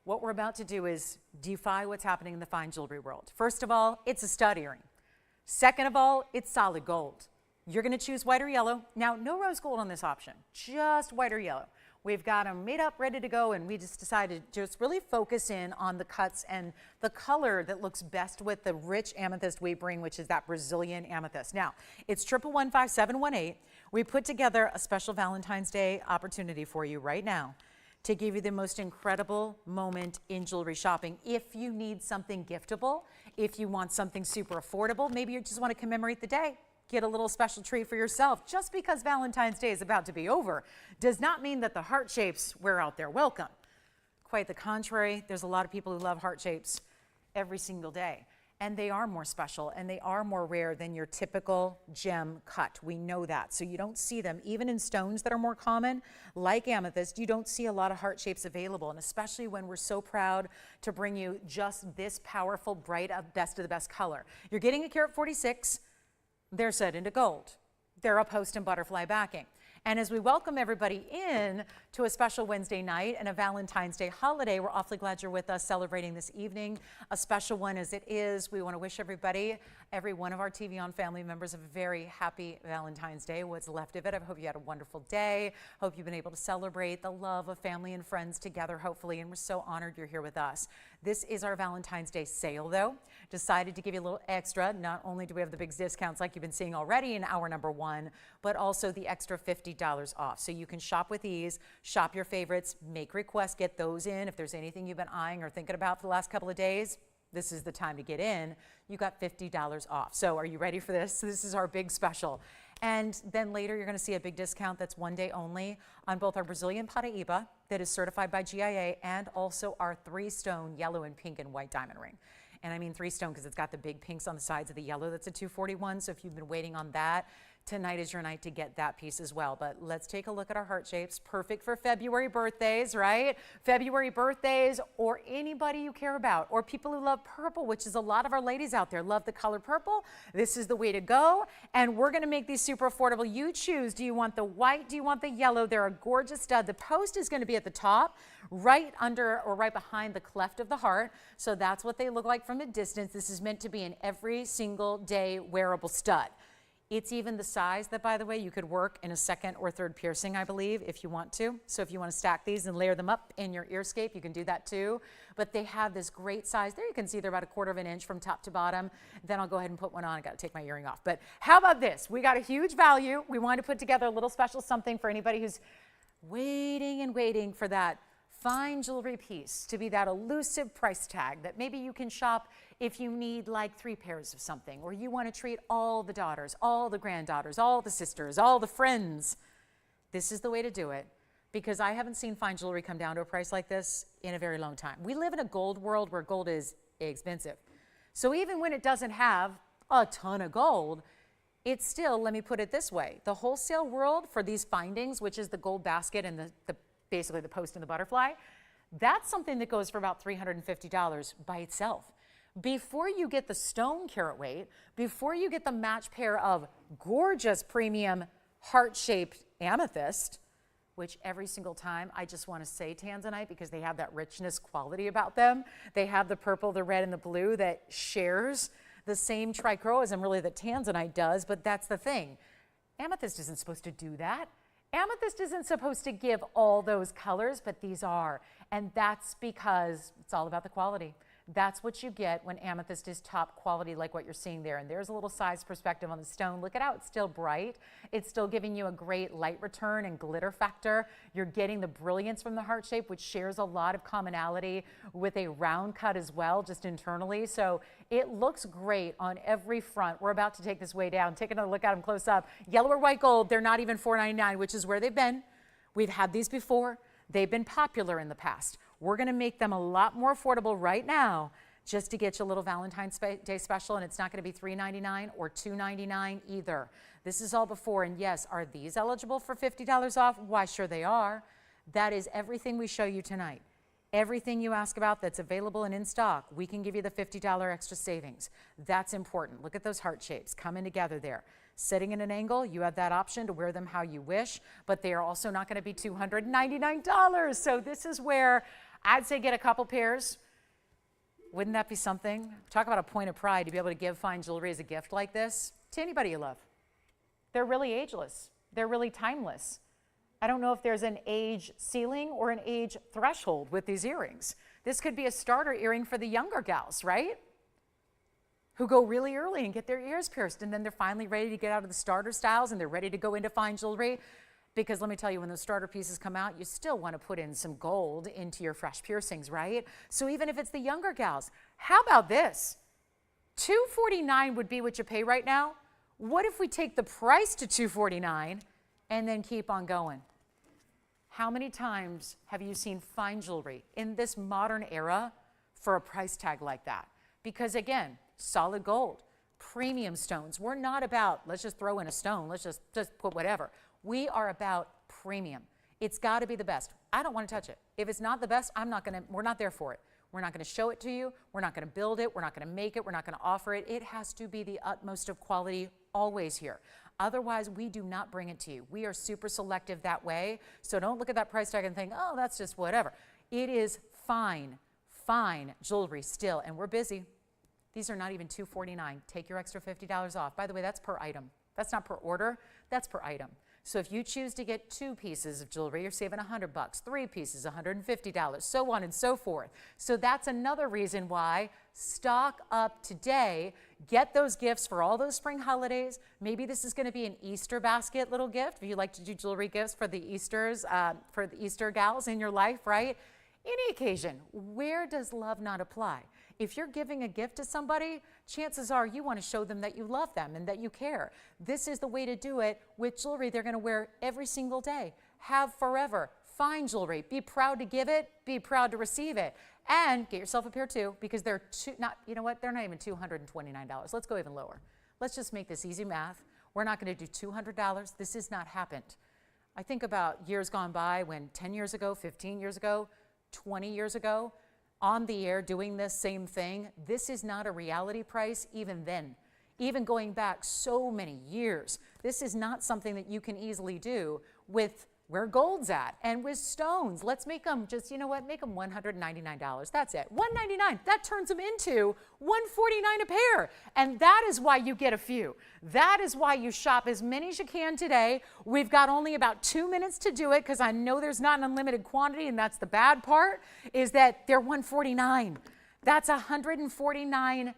What we're about to do is defy what's happening in the fine jewelry world. First of all, it's a stud earring. Second of all, it's solid gold. You're going to choose white or yellow. Now, no rose gold on this option, just white or yellow. We've got them made up, ready to go, and we just decided to just really focus in on the cuts and the color that looks best with the rich amethyst we bring, which is that Brazilian amethyst. Now, it's 1115718. We put together a special Valentine's Day opportunity for you right now to give you the most incredible moment in jewelry shopping. If you need something giftable, if you want something super affordable, maybe you just want to commemorate the day, get a little special treat for yourself. Just because Valentine's Day is about to be over does not mean that the heart shapes wear out their welcome. Quite the contrary, there's a lot of people who love heart shapes every single day. And they are more special and they are more rare than your typical gem cut. We know that. So you don't see them, even in stones that are more common, like amethyst, you don't see a lot of heart shapes available. And especially when we're so proud to bring you just this powerful, bright, best of the best color. You're getting a carat 46. They're set into gold. They're a post and butterfly backing. And as we welcome everybody in to a special Wednesday night and a Valentine's Day holiday, we're awfully glad you're with us celebrating this evening, a special one as it is. We want to wish everybody, every one of our TVON family members, a very happy Valentine's Day, what's left of it. I hope you had a wonderful day. Hope you've been able to celebrate the love of family and friends together, hopefully, and we're so honored you're here with us. This is our Valentine's Day sale, though. Decided to give you a little extra. Not only do we have the big discounts like you've been seeing already in hour number one, but also the extra $50 off. So you can shop with ease, shop your favorites, make requests, get those in. If there's anything you've been eyeing or thinking about for the last couple of days, this is the time to get in. You got $50 off. So are you ready for this? This is our big special. And then later you're going to see a big discount that's one day only on both our Brazilian Paraíba that is certified by GIA and also our 3-stone yellow and pink and white diamond ring. And I mean 3-stone because it's got the big pinks on the sides of the yellow. That's a 241. So if you've been waiting on that, tonight is your night to get that piece as well. But let's take a look at our heart shapes. Perfect for February birthdays, right? February birthdays, or anybody you care about, or people who love purple, which is a lot of our ladies out there love the color purple. This is the way to go. And we're going to make these super affordable. You choose. Do you want the white? Do you want the yellow? They're a gorgeous stud. The post is going to be at the top, right under or right behind the cleft of the heart. So that's what they look like from a distance. This is meant to be an every single day wearable stud. It's even the size that, by the way, you could work in a second or third piercing, I believe, if you want to. So if you want to stack these and layer them up in your earscape, you can do that too. But they have this great size. There you can see they're about 1/4 inch from top to bottom. Then I'll go ahead and put one on. I got to take my earring off. But how about this? We got a huge value. We wanted to put together a little special something for anybody who's waiting and waiting for that fine jewelry piece to be that elusive price tag that maybe you can shop if you need like 3 pairs of something, or you want to treat all the daughters, all the granddaughters, all the sisters, all the friends. This is the way to do it, because I haven't seen fine jewelry come down to a price like this in a very long time. We live in a gold world where gold is expensive. So even when it doesn't have a ton of gold, it's still, let me put it this way, the wholesale world for these findings, which is the gold basket and basically the post and the butterfly, that's something that goes for about $350 by itself. Before you get the stone carat weight, before you get the match pair of gorgeous premium heart-shaped amethyst, which every single time I just want to say tanzanite because they have that richness quality about them. They have the purple, the red, and the blue that shares the same trichroism really that tanzanite does, but that's the thing. Amethyst isn't supposed to do that. Amethyst isn't supposed to give all those colors, but these are. And that's because it's all about the quality. That's what you get when amethyst is top quality, like what you're seeing there. And there's a little size perspective on the stone. Look at how it's still bright. It's still giving you a great light return and glitter factor. You're getting the brilliance from the heart shape, which shares a lot of commonality with a round cut as well, just internally. So it looks great on every front. We're about to take this way down. Take another look at them close up. Yellow or white gold, they're not even $4.99, which is where they've been. We've had these before. They've been popular in the past. We're going to make them a lot more affordable right now just to get you a little Valentine's Day special, and it's not going to be $3.99 or $2.99 either. This is all before, and yes, are these eligible for $50 off? Why, sure they are. That is everything we show you tonight. Everything you ask about that's available and in stock, we can give you the $50 extra savings. That's important. Look at those heart shapes coming together there. Sitting in an angle, you have that option to wear them how you wish, but they are also not going to be $299. So this is where I'd say get a couple pairs. Wouldn't that be something? Talk about a point of pride to be able to give fine jewelry as a gift like this to anybody you love. They're really ageless. They're really timeless. I don't know if there's an age ceiling or an age threshold with these earrings. This could be a starter earring for the younger gals, right? Who go really early and get their ears pierced, and then they're finally ready to get out of the starter styles and they're ready to go into fine jewelry. Because let me tell you, when those starter pieces come out, you still want to put in some gold into your fresh piercings, right? So even if it's the younger gals, how about this? $249 would be what you pay right now. What if we take the price to $249 and then keep on going? How many times have you seen fine jewelry in this modern era for a price tag like that? Because again, solid gold, premium stones. We're not about, let's just throw in a stone, let's just put whatever. We are about premium. It's got to be the best. I don't want to touch it. If it's not the best, we're not there for it. We're not going to show it to you. We're not going to build it. We're not going to make it. We're not going to offer it. It has to be the utmost of quality always here. Otherwise, we do not bring it to you. We are super selective that way. So don't look at that price tag and think, oh, that's just whatever. It is fine, fine jewelry still, and we're busy. These are not even $249. Take your extra $50 off. By the way, that's per item. That's not per order. That's per item. So if you choose to get 2 pieces of jewelry, you're saving $100, 3 pieces, $150, so on and so forth. So that's another reason why stock up today. Get those gifts for all those spring holidays. Maybe this is going to be an Easter basket little gift. If you like to do jewelry gifts for the for the Easter gals in your life, right? Any occasion, where does love not apply? If you're giving a gift to somebody, chances are you want to show them that you love them and that you care. This is the way to do it with jewelry they're going to wear every single day. Have forever. Fine jewelry. Be proud to give it. Be proud to receive it. And get yourself a pair too, because they're you know what? They're not even $229. Let's go even lower. Let's just make this easy math. We're not going to do $200. This has not happened. I think about years gone by when 10 years ago, 15 years ago, 20 years ago, on the air doing this same thing. This is not a reality price even then. Even going back so many years, this is not something that you can easily do with where gold's at and with stones. Let's make them just, you know what, make them $199. That's it. $199. That turns them into $149 a pair. And that is why you get a few. That is why you shop as many as you can today. We've got only about 2 minutes to do it because I know there's not an unlimited quantity, and that's the bad part, is that they're $149. That's a $149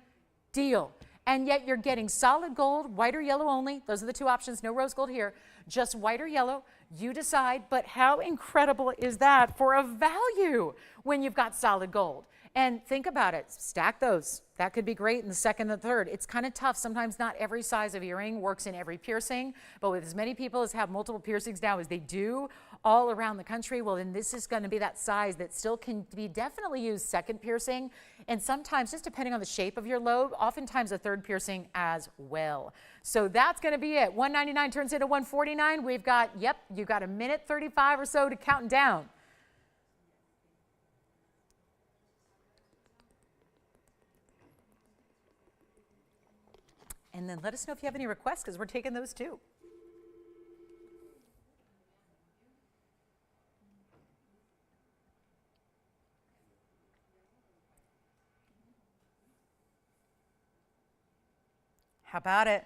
deal. And yet you're getting solid gold, white or yellow only. Those are the 2 options. No rose gold here. Just white or yellow. You decide. But how incredible is that for a value when you've got solid gold? And think about it. Stack those. That could be great in the second and the third. It's kind of tough. Sometimes not every size of earring works in every piercing. But with as many people as have multiple piercings now as they do all around the country, well, then this is going to be that size that still can be definitely used second piercing. And sometimes, just depending on the shape of your lobe, oftentimes a third piercing as well. So that's going to be it. $199 turns into $149. We've got, yep, you've got a minute 35 or so to count down. And then let us know if you have any requests, because we're taking those too. How about it?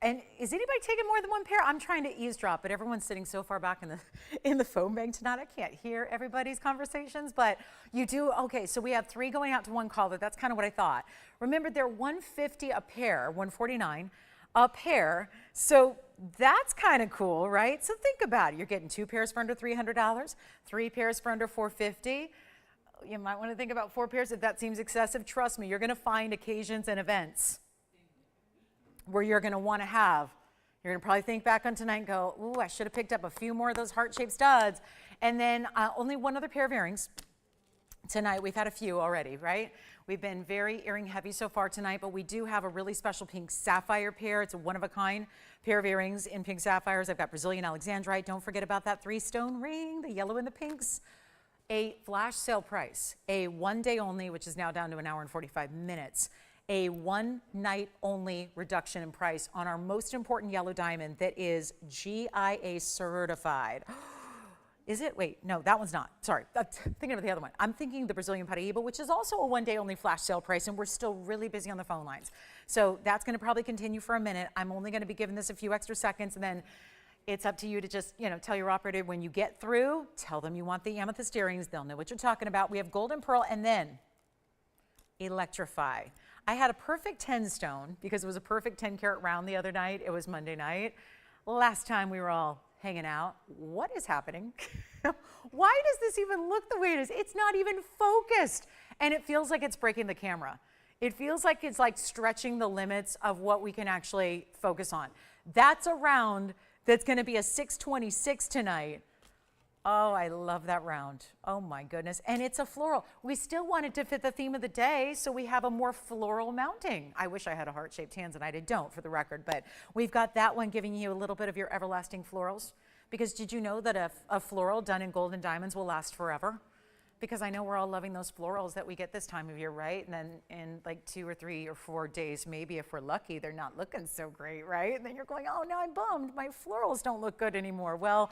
And is anybody taking more than one pair? I'm trying to eavesdrop, but everyone's sitting so far back in the phone bank tonight. I can't hear everybody's conversations, but you do. Okay, so we have 3 going out to 1 caller. That's kind of what I thought. Remember, they're $150 a pair, $149 a pair. So that's kind of cool, right? So think about it. You're getting 2 pairs for under $300, 3 pairs for under $450. You might want to think about 4 pairs if that seems excessive. Trust me, you're going to find occasions and events where you're going to want to have. You're going to probably think back on tonight and go, ooh, I should have picked up a few more of those heart-shaped studs. And then only 1 other pair of earrings. Tonight, we've had a few already, right? We've been very earring heavy so far tonight, but we do have a really special pink sapphire pair. It's a one-of-a-kind pair of earrings in pink sapphires. I've got Brazilian alexandrite. Don't forget about that 3-stone ring, the yellow and the pinks. A flash sale price, a 1 day only, which is now down to 1 hour and 45 minutes. A 1 night only reduction in price on our most important yellow diamond that is GIA certified. Is it? Wait, no, that one's not. Sorry, I'm thinking of the other one. I'm thinking the Brazilian Paraíba, which is also a 1 day only flash sale price, and we're still really busy on the phone lines. So that's going to probably continue for a minute. I'm only going to be giving this a few extra seconds, and then it's up to you to just, tell your operator when you get through, tell them you want the amethyst earrings. They'll know what you're talking about. We have gold and pearl, and then electrify. I had a perfect 10 stone because it was a perfect 10 carat round the other night. It was Monday night. Last time we were all hanging out. What is happening? Why does this even look the way it is? It's not even focused. And it feels like it's breaking the camera. It feels like it's like stretching the limits of what we can actually focus on. That's a round that's going to be a 626 tonight. Oh, I love that round. Oh my goodness. And it's a floral. We still wanted to fit the theme of the day, so we have a more floral mounting. I wish I had a heart-shaped tanzanite. I don't, for the record, but we've got that one giving you a little bit of your everlasting florals. Because did you know that a floral done in gold and diamonds will last forever? Because I know we're all loving those florals that we get this time of year, right? And then in like 2 or 3 or 4 days, maybe if we're lucky, they're not looking so great, right? And then you're going, oh, now I'm bummed. My florals don't look good anymore. Well,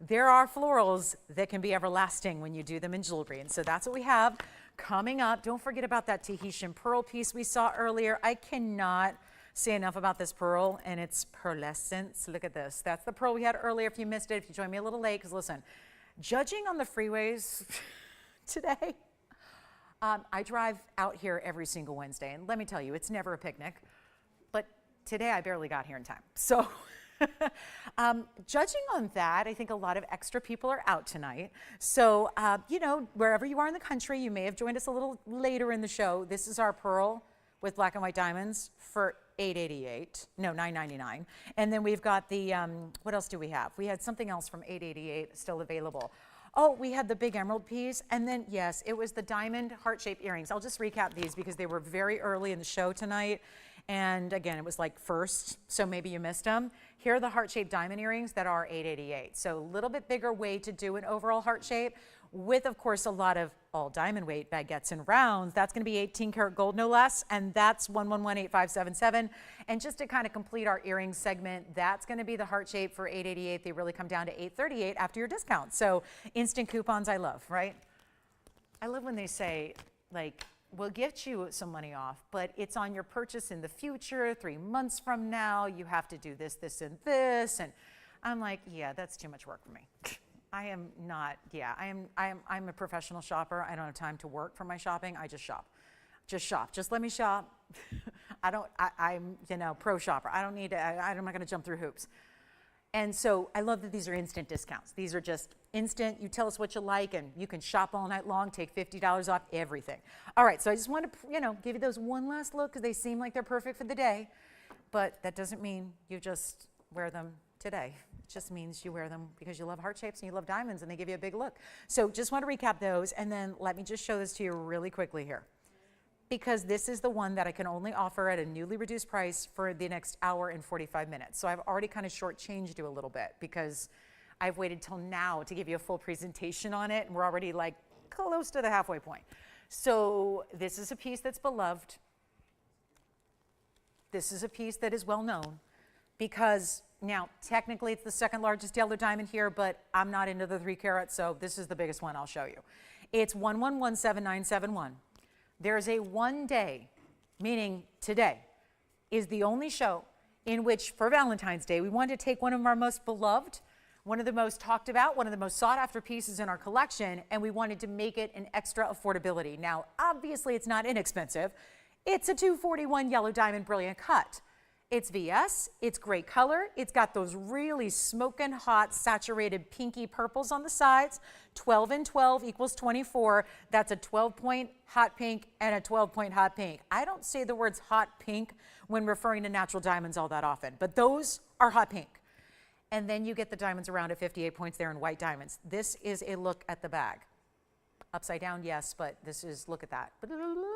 there are florals that can be everlasting when you do them in jewelry. And so that's what we have coming up. Don't forget about that Tahitian pearl piece we saw earlier. I cannot say enough about this pearl and its pearlescence. Look at this. That's the pearl we had earlier. If you missed it, if you joined me a little late, because listen, judging on the freeways today, I drive out here every single Wednesday. And let me tell you, it's never a picnic. But today I barely got here in time. So judging on that, I think a lot of extra people are out tonight. So, wherever you are in the country, you may have joined us a little later in the show. This is our pearl with black and white diamonds for $888. No, $999. And then we've got the, what else do we have? We had something else from $888 still available. Oh, we had the big emerald piece. And then, yes, it was the diamond heart-shaped earrings. I'll just recap these because they were very early in the show tonight. And again, it was like first, so maybe you missed them. Here are the heart-shaped diamond earrings that are $888. So a little bit bigger way to do an overall heart shape with, of course, a lot of all diamond weight baguettes and rounds. That's going to be 18 karat gold, no less, and that's 1118577. And just to kind of complete our earring segment, that's going to be the heart shape for $888. They really come down to $838 after your discount. So instant coupons, I love, right? I love when they say, like, we'll get you some money off, but it's on your purchase in the future, 3 months from now, you have to do this, this, and this. And I'm like, yeah, that's too much work for me. I am not, yeah, I'm a professional shopper. I don't have time to work for my shopping. I just shop. Just shop. Just let me shop. I'm, pro shopper. I don't need to, I'm not going to jump through hoops. And so I love that these are instant discounts. These are just instant. You tell us what you like, and you can shop all night long, take $50 off everything. All right, so I just want to, give you those one last look because they seem like they're perfect for the day. But that doesn't mean you just wear them today. It just means you wear them because you love heart shapes and you love diamonds, and they give you a big look. So just want to recap those, and then let me just show this to you really quickly here. Because this is the one that I can only offer at a newly reduced price for the next hour and 45 minutes. So I've already kind of shortchanged you a little bit because I've waited till now to give you a full presentation on it, and we're already like close to the halfway point. So this is a piece that's beloved. This is a piece that is well known because now technically it's the second largest yellow diamond here, but I'm not into the 3 carat, so this is the biggest one I'll show you. It's 1117971. There's a 1 day, meaning today, is the only show in which for Valentine's Day, we wanted to take one of our most beloved, one of the most talked about, one of the most sought after pieces in our collection, and we wanted to make it an extra affordability. Now, obviously it's not inexpensive. It's a 241 yellow diamond brilliant cut. It's VS, it's great color, it's got those really smoking hot saturated pinky purples on the sides. 12 and 12 equals 24. That's a 12-point hot pink and a 12-point hot pink. I don't say the words hot pink when referring to natural diamonds all that often, but those are hot pink. And then you get the diamonds around at 58 points there in white diamonds. This is a look at the bag. Upside down, yes, but this is, look at that.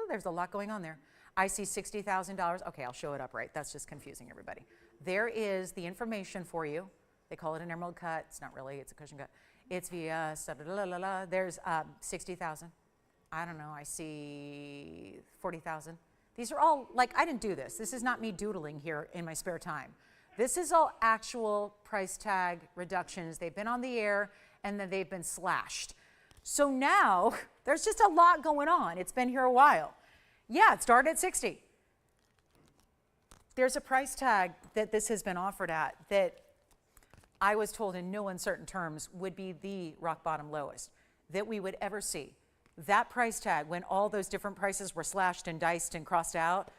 There's a lot going on there. I see $60,000. Okay, I'll show it up right. That's just confusing everybody. There is the information for you. They call it an emerald cut. It's not really, it's a cushion cut. It's VS, there's 60,000. I don't know, I see 40,000. These are all, like, I didn't do this. This is not me doodling here in my spare time. This is all actual price tag reductions. They've been on the air and then they've been slashed. So now there's just a lot going on. It's been here a while. Yeah, it started at 60. There's a price tag that this has been offered at that I was told in no uncertain terms would be the rock bottom lowest that we would ever see. That price tag, when all those different prices were slashed and diced and crossed out,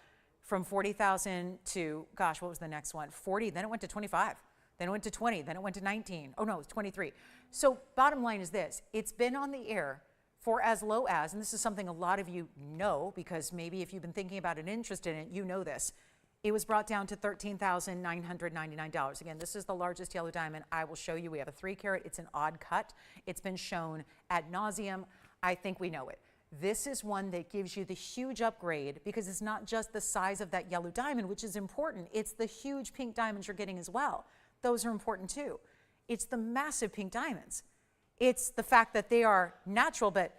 from 40,000 to, gosh, what was the next one? 40, then it went to 25, then it went to 20, then it went to 19. Oh no, it was 23. So bottom line is this, it's been on the air for as low as, and this is something a lot of you know, because maybe if you've been thinking about an interest in it, you know this. It was brought down to $13,999. Again, this is the largest yellow diamond. I will show you. We have a 3 carat. It's an odd cut. It's been shown ad nauseum. I think we know it. This is one that gives you the huge upgrade because it's not just the size of that yellow diamond, which is important. It's the huge pink diamonds you're getting as well. Those are important too. It's the massive pink diamonds. It's the fact that they are natural but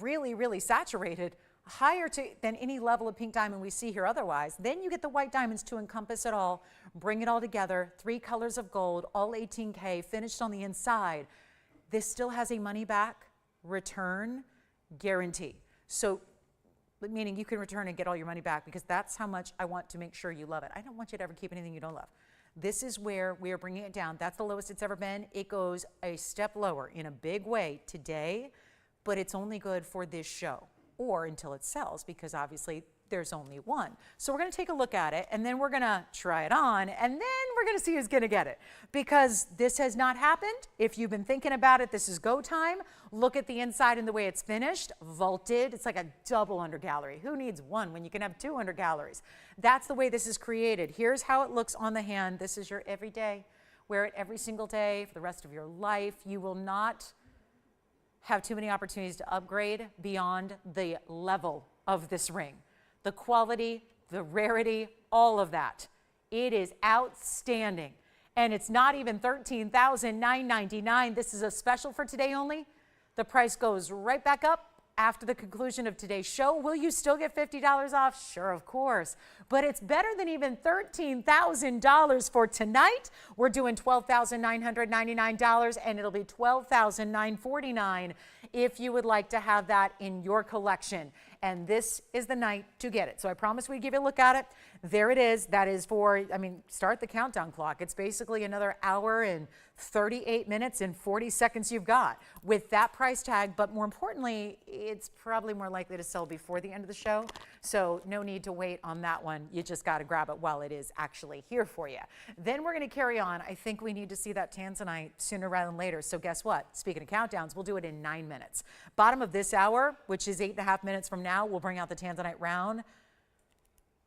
really, really saturated, higher than any level of pink diamond we see here otherwise. Then you get the white diamonds to encompass it all, bring it all together, 3 colors of gold, all 18K, finished on the inside. This still has a money back return guarantee. So, meaning you can return and get all your money back because that's how much I want to make sure you love it. I don't want you to ever keep anything you don't love. This is where we are bringing it down. That's the lowest it's ever been. It goes a step lower in a big way today, but it's only good for this show or until it sells because obviously there's only one. So we're going to take a look at it and then we're going to try it on and then we're going to see who's going to get it because this has not happened. If you've been thinking about it, this is go time. Look at the inside and the way it's finished, vaulted. It's like a double under gallery. Who needs one when you can have 2 under galleries? That's the way this is created. Here's how it looks on the hand. This is your everyday. Wear it every single day for the rest of your life. You will not have too many opportunities to upgrade beyond the level of this ring. The quality, the rarity, all of that. It is outstanding. And it's not even $13,999. This is a special for today only. The price goes right back up after the conclusion of today's show. Will you still get $50 off? Sure, of course. But it's better than even $13,000 for tonight. We're doing $12,999 and it'll be $12,949 if you would like to have that in your collection. And this is the night to get it. So I promised we'd give you a look at it. There it is. That is for, I mean, start the countdown clock. It's basically another hour and 38 minutes and 40 seconds you've got with that price tag. But more importantly, it's probably more likely to sell before the end of the show. So no need to wait on that one. You just got to grab it while it is actually here for you. Then we're going to carry on. I think we need to see that tanzanite sooner rather than later. So guess what? Speaking of countdowns, we'll do it in 9 minutes. Bottom of this hour, which is 8.5 minutes from now, we'll bring out the tanzanite round.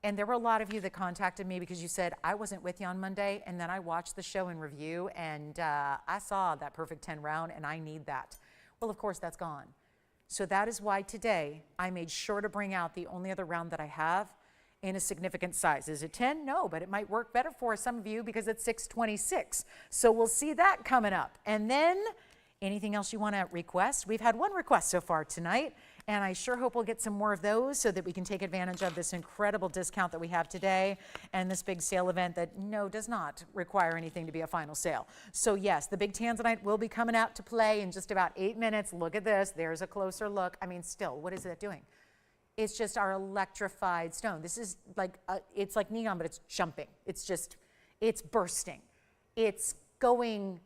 And there were a lot of you that contacted me because you said, I wasn't with you on Monday, and then I watched the show in review, and I saw that perfect 10 round, and I need that. Well, of course, that's gone. So that is why today I made sure to bring out the only other round that I have in a significant size. Is it 10? No, but it might work better for some of you because it's 626. So we'll see that coming up. And then anything else you want to request? We've had one request so far tonight, and I sure hope we'll get some more of those so that we can take advantage of this incredible discount that we have today and this big sale event that does not require anything to be a final sale. So yes, the big tanzanite will be coming out to play in just about 8 minutes. Look at this. There's a closer look. I mean, still, what is it doing? It's just our electrified stone. This is like, it's like neon, but it's jumping. It's just, It's bursting. It's going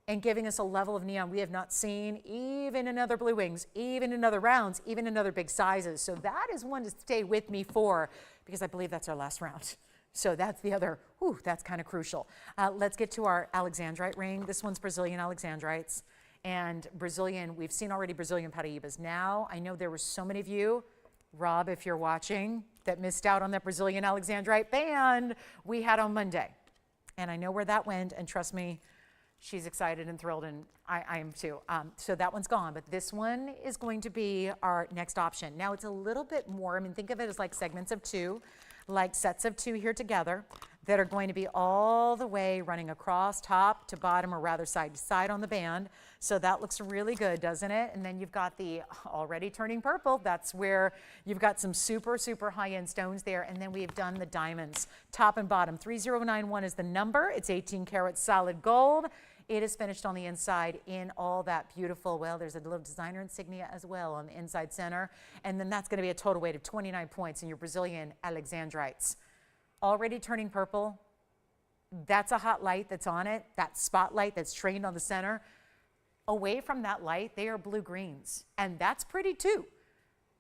and giving us a level of neon we have not seen, even in other blue wings, even in other rounds, even in other big sizes. So that is one to stay with me for, because I believe that's our last round. So that's the other, that's kind of crucial. Let's get to our Alexandrite ring. This one's Brazilian Alexandrites. And Brazilian, we've seen already Brazilian Paraíbas. Now, I know there were so many of you, Rob, if you're watching, that missed out on that Brazilian Alexandrite band we had on Monday. And I know where that went, and trust me, she's excited and thrilled, and I am too. So that one's gone, but this one is going to be our next option. Now, it's a little bit more, I mean, think of it as like segments of two, like sets of two here together that are going to be all the way running across top to bottom, or rather side to side on the band. So that looks really good, doesn't it? And then you've got the already turning purple. That's where you've got some super, super high-end stones there. And then we've done the diamonds, top and bottom. 3091 is the number. It's 18 karat solid gold. It is finished on the inside in all that beautiful, well, there's a little designer insignia as well on the inside center. And then that's going to be a total weight of 29 points in your Brazilian Alexandrites. Already turning purple. That's a hot light that's on it, that spotlight that's trained on the center. Away from that light, they are blue-greens, and that's pretty too.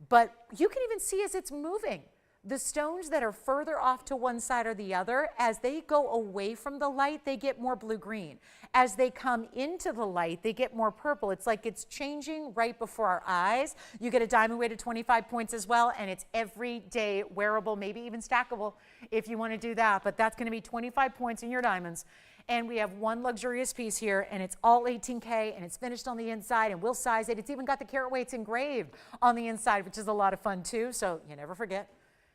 But you can even see as it's moving, the stones that are further off to one side or the other, as they go away from the light, they get more blue-green. As they come into the light, they get more purple. It's like it's changing right before our eyes. You get a diamond weight of 25 points as well, and it's everyday wearable, maybe even stackable if you want to do that. But that's going to be 25 points in your diamonds. And we have one luxurious piece here, and it's all 18K, and it's finished on the inside, and we'll size it. It's even got the carat weights engraved on the inside, which is a lot of fun too, so you never forget.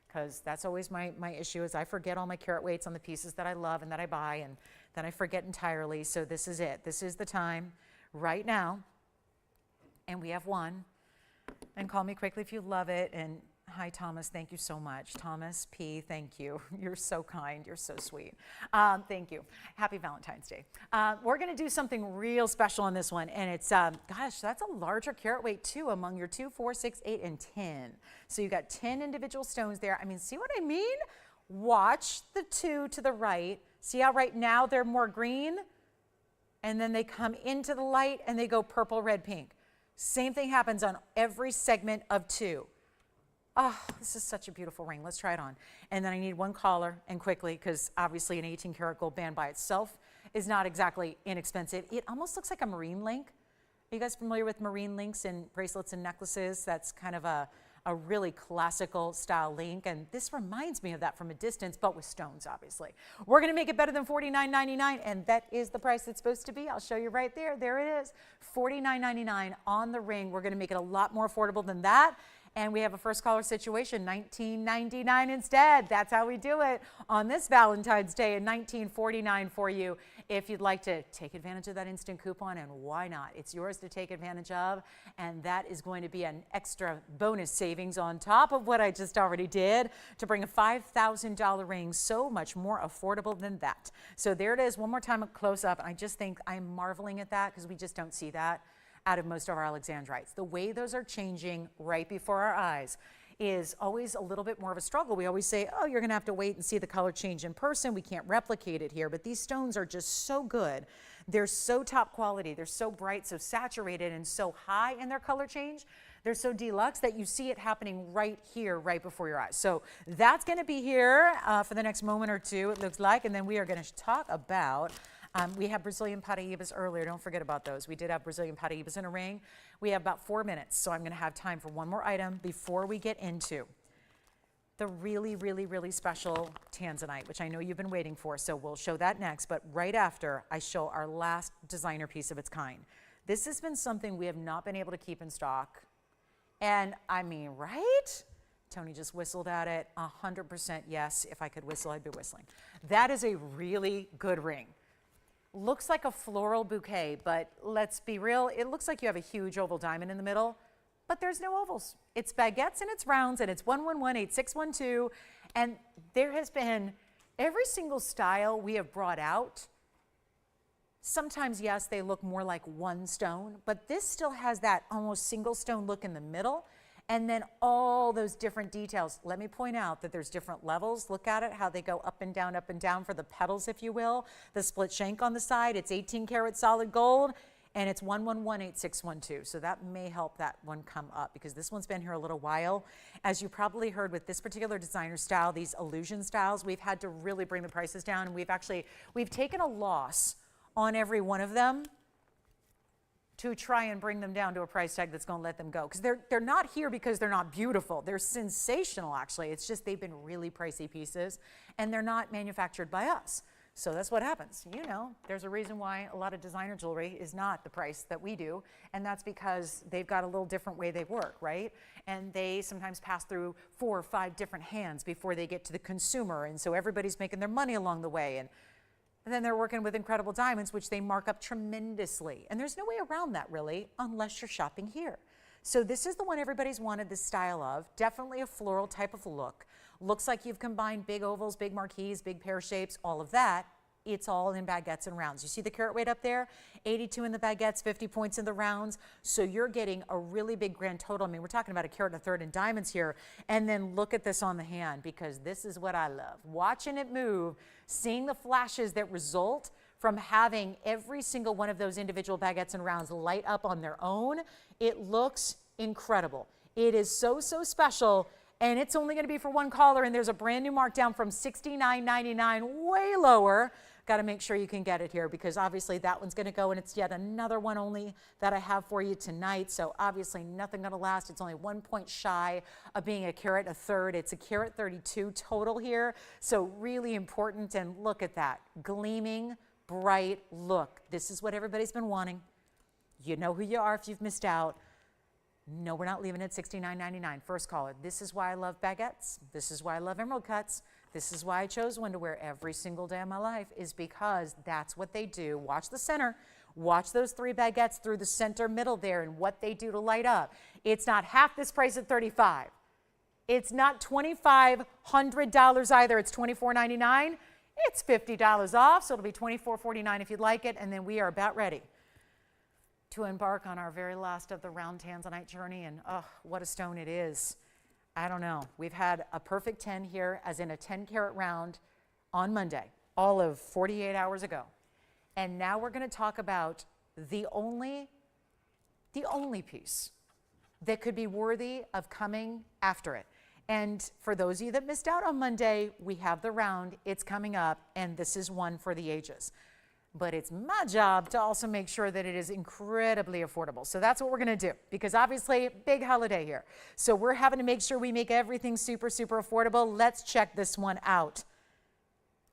Because that's always my issue, is I forget all my carat weights on the pieces that I love and that I buy, and then I forget entirely. So this is it. This is the time right now. And we have one. And call me quickly if you love it. And hi, Thomas. Thank you so much. Thomas P., thank you. You're so kind. You're so sweet. Thank you. Happy Valentine's Day. We're going to do something real special on this one. And it's, gosh, that's a larger carat weight, too, among your 2, 4, 6, 8, and 10. So you got 10 individual stones there. I mean, see what I mean? Watch the two to the right. See how right now they're more green? And then they come into the light and they go purple, red, pink. Same thing happens on every segment of two. Oh, this is such a beautiful ring. Let's try it on. And then I need one collar, and quickly, because obviously an 18 karat gold band by itself is not exactly inexpensive. It almost looks like a marine link. Are you guys familiar with marine links and bracelets and necklaces? That's kind of a really classical style link, and this reminds me of that from a distance, but with stones, obviously. We're going to make it better than $49.99, and that is the price it's supposed to be. I'll show you right there. There it is, $49.99 on the ring. We're going to make it a lot more affordable than that. And we have a first caller situation, $19.99 instead. That's how we do it on this Valentine's Day, and $19.49 for you if you'd like to take advantage of that instant coupon, and why not? It's yours to take advantage of, and that is going to be an extra bonus savings on top of what I just already did to bring a $5,000 ring so much more affordable than that. So there it is, one more time, a close up. I just think I'm marveling at that, because we just don't see that out of most of our Alexandrites. The way those are changing right before our eyes is always a little bit more of a struggle. We always say, oh, you're gonna have to wait and see the color change in person. We can't replicate it here, but these stones are just so good. They're so top quality. They're so bright, so saturated, and so high in their color change. They're so deluxe that you see it happening right here, right before your eyes. So that's gonna be here for the next moment or two, it looks like, and then we are gonna talk about we have Brazilian Paraíbas earlier. Don't forget about those. We did have Brazilian Paraíbas in a ring. We have about 4 minutes, so I'm going to have time for one more item before we get into the really, really, really special tanzanite, which I know you've been waiting for, so we'll show that next. But right after I show our last designer piece of its kind. This has been something we have not been able to keep in stock. And I mean, right? Tony just whistled at it. 100% yes. If I could whistle, I'd be whistling. That is a really good ring. Looks like a floral bouquet, but let's be real, it looks like you have a huge oval diamond in the middle, but there's no ovals. It's baguettes and it's rounds, and it's 1118612, and there has been every single style we have brought out. Sometimes, yes, they look more like one stone, but this still has that almost single stone look in the middle, And then all those different details. Let me point out that there's different levels. Look at it, how they go up and down for the petals, if you will. The split shank on the side, it's 18 karat solid gold, and it's 1118-612. So that may help that one come up because this one's been here a little while. As you probably heard with this particular designer style, these illusion styles, we've had to really bring the prices down, and we've taken a loss on every one of them to try and bring them down to a price tag that's going to let them go. Because they're not here because they're not beautiful. They're sensational, actually. It's just they've been really pricey pieces, and they're not manufactured by us. So that's what happens. You know, there's a reason why a lot of designer jewelry is not the price that we do, and that's because they've got a little different way they work, right? And they sometimes pass through 4 or 5 different hands before they get to the consumer, and so everybody's making their money along the way. And then they're working with incredible diamonds, which they mark up tremendously. And there's no way around that, really, unless you're shopping here. So this is the one everybody's wanted this style of. Definitely a floral type of look. Looks like you've combined big ovals, big marquise, big pear shapes, all of that. It's all in baguettes and rounds. You see the carat weight up there? 82 in the baguettes, 50 points in the rounds. So you're getting a really big grand total. I mean, we're talking about 1 1/3 carat in diamonds here. And then look at this on the hand, because this is what I love. Watching it move, seeing the flashes that result from having every single one of those individual baguettes and rounds light up on their own. It looks incredible. It is so, so special. And it's only going to be for one caller, and there's a brand new markdown from $69.99, way lower. Got to make sure you can get it here because obviously that one's going to go, and it's yet another one only that I have for you tonight. So obviously nothing going to last. It's only 1 point shy of being 1 1/3 carat. It's 1 32 carat total here. So really important. And look at that gleaming, bright look. This is what everybody's been wanting. You know who you are if you've missed out. No, we're not leaving it at $69.99. First caller. This is why I love baguettes. This is why I love emerald cuts. This is why I chose one to wear every single day of my life, is because that's what they do. Watch the center. Watch those 3 baguettes through the center middle there and what they do to light up. It's not half this price at $35. It's not $2,500 either. It's $24.99. It's $50 off, so it'll be $24.49 if you'd like it. And then we are about ready to embark on our very last of the round tanzanite journey, and oh, what a stone it is. I don't know. We've had a perfect 10 here, as in a 10 carat round on Monday, all of 48 hours ago. And now we're going to talk about the only piece that could be worthy of coming after it. And for those of you that missed out on Monday, we have the round. It's coming up, and this is one for the ages. But it's my job to also make sure that it is incredibly affordable. So that's what we're going to do, because obviously, big holiday here. So we're having to make sure we make everything super, super affordable. Let's check this one out.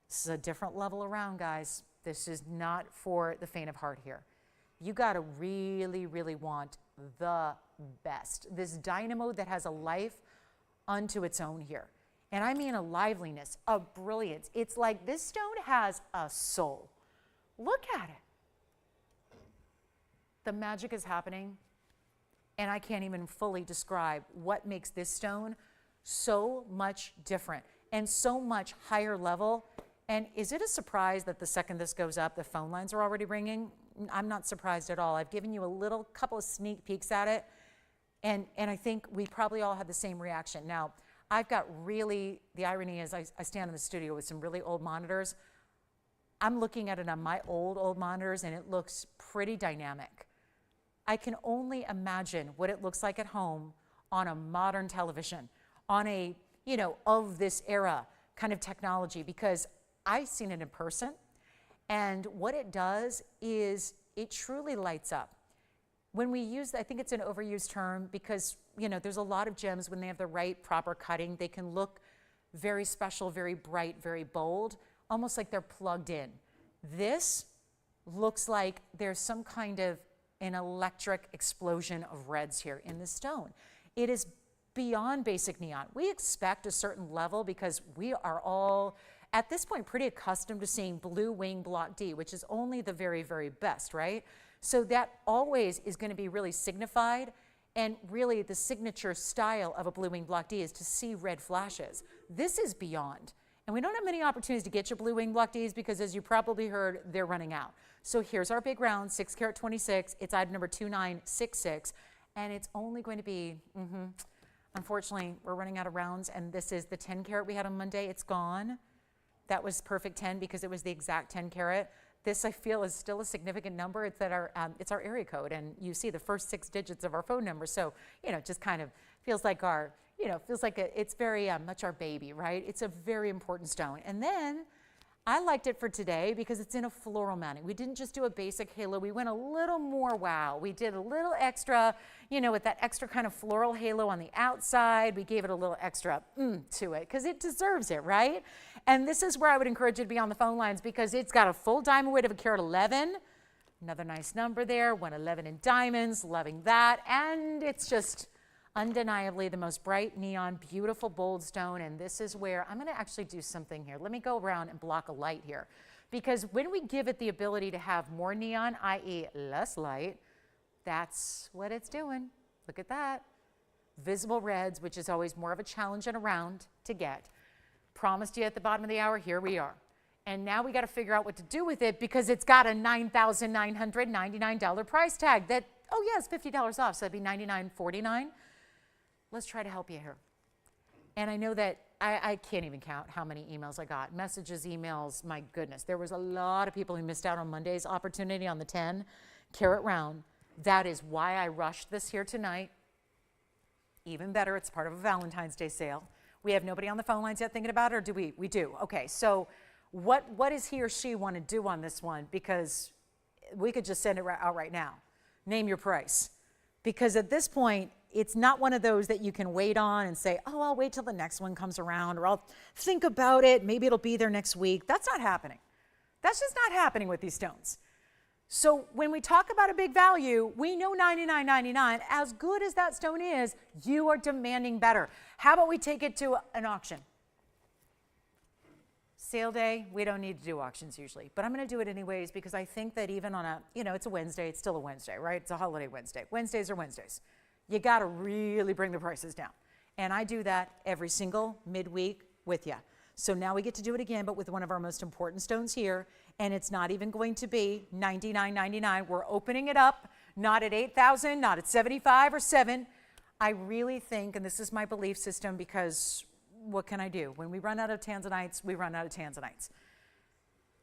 This is a different level around, guys. This is not for the faint of heart here. You got to really, really want the best. This dynamo that has a life unto its own here. And I mean a liveliness, a brilliance. It's like this stone has a soul. Look at it. The magic is happening, and I can't even fully describe what makes this stone so much different and so much higher level. And is it a surprise that the second this goes up, the phone lines are already ringing? I'm not surprised at all. I've given you a little couple of sneak peeks at it, and I think we probably all have the same reaction. Now, I've got really, the irony is I stand in the studio with some really old monitors. I'm looking at it on my old monitors, and it looks pretty dynamic. I can only imagine what it looks like at home on a modern television, on a, of this era kind of technology, because I've seen it in person, and what it does is it truly lights up. When we use, I think it's an overused term, because, there's a lot of gems, when they have the right proper cutting, they can look very special, very bright, very bold, almost like they're plugged in. This looks like there's some kind of an electric explosion of reds here in the stone. It is beyond basic neon. We expect a certain level because we are all, at this point, pretty accustomed to seeing blue wing block D, which is only the very, very best, right? So that always is going to be really signified, and really the signature style of a blue wing block D is to see red flashes. This is beyond. And we don't have many opportunities to get your blue wing block Ds because, as you probably heard, they're running out. So here's our big round, 6 carat 26. It's item number 2966, and it's only going to be Unfortunately, we're running out of rounds, and this is the 10 carat we had on Monday. It's gone. That was perfect 10 because it was the exact 10 carat. This, I feel, is still a significant number. It's that it's our area code, and you see the first 6 digits of our phone number. So, it just kind of feels like it's very much our baby, right? It's a very important stone. And then I liked it for today because it's in a floral mounting. We didn't just do a basic halo. We went a little more wow. We did a little extra, with that extra kind of floral halo on the outside. We gave it a little extra to it because it deserves it, right? And this is where I would encourage you to be on the phone lines because it's got a full diamond weight of a carat 11. Another nice number there, 111 in diamonds, loving that. And it's just undeniably the most bright, neon, beautiful, bold stone. And this is where I'm going to actually do something here. Let me go around and block a light here. Because when we give it the ability to have more neon, i.e. less light, that's what it's doing. Look at that. Visible reds, which is always more of a challenge and a round to get. Promised you at the bottom of the hour, here we are. And now we got to figure out what to do with it because it's got a $9,999 price tag that, oh yeah, it's $50 off, so that'd be $99.49. Let's try to help you here. And I know that I can't even count how many emails I got. Messages, emails, my goodness. There was a lot of people who missed out on Monday's opportunity on the 10 carat round. That is why I rushed this here tonight. Even better, it's part of a Valentine's Day sale. We have nobody on the phone lines yet thinking about it, or do we? We do. Okay, so what does he or she want to do on this one? Because we could just send it out right now. Name your price. Because at this point, it's not one of those that you can wait on and say, oh, I'll wait till the next one comes around, or I'll think about it. Maybe it'll be there next week. That's not happening. That's just not happening with these stones. So when we talk about a big value, we know $99.99. As good as that stone is, you are demanding better. How about we take it to an auction? Sale day, we don't need to do auctions usually, but I'm going to do it anyways because I think that even on it's a Wednesday, it's still a Wednesday, right? It's a holiday Wednesday. Wednesdays are Wednesdays. You got to really bring the prices down. And I do that every single midweek with you. So now we get to do it again, but with one of our most important stones here, and it's not even going to be $99.99. We're opening it up, not at $8,000, not at $75 or $7. I really think, and this is my belief system because what can I do? When we run out of tanzanites, we run out of tanzanites.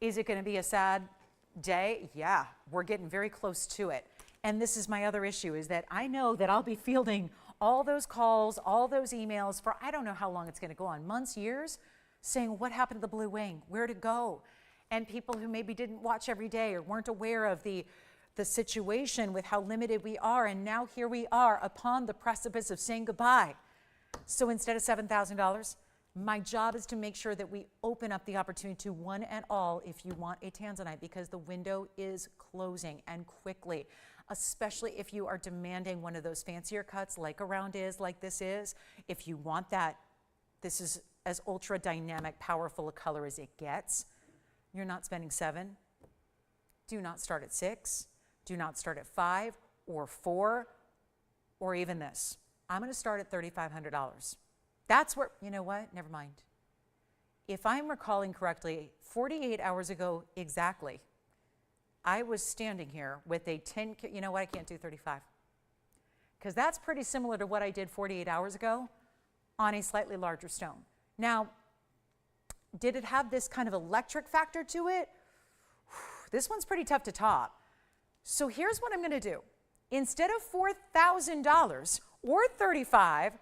Is it going to be a sad day? Yeah, we're getting very close to it. And this is my other issue, is that I know that I'll be fielding all those calls, all those emails for I don't know how long it's going to go on, months, years, saying what happened to the blue wing, where'd it go? And people who maybe didn't watch every day or weren't aware of the situation with how limited we are. And now here we are upon the precipice of saying goodbye. So instead of $7,000, my job is to make sure that we open up the opportunity to one and all if you want a tanzanite, because the window is closing, and quickly, especially if you are demanding one of those fancier cuts like a round is, like this is. If you want that, this is as ultra dynamic, powerful a color as it gets. You're not spending $7. Do not start at $6. Do not start at $5 or $4 or even this. I'm going to start at $3,500. That's where, you know what? Never mind. If I'm recalling correctly, 48 hours ago exactly, I was standing here with a 10, you know what? I can't do 35. Because that's pretty similar to what I did 48 hours ago on a slightly larger stone. Now, did it have this kind of electric factor to it? This one's pretty tough to top. So here's what I'm going to do. Instead of $4,000 or $35,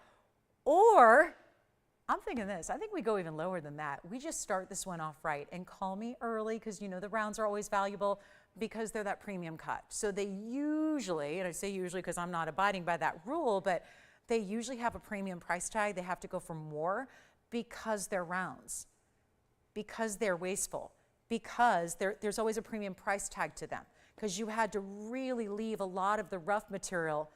or I'm thinking this, I think we go even lower than that. We just start this one off right, and call me early, because you know the rounds are always valuable because they're that premium cut. So they usually, and I say usually because I'm not abiding by that rule, but they usually have a premium price tag. They have to go for more because they're rounds, because they're wasteful, because there's always a premium price tag to them, because you had to really leave a lot of the rough material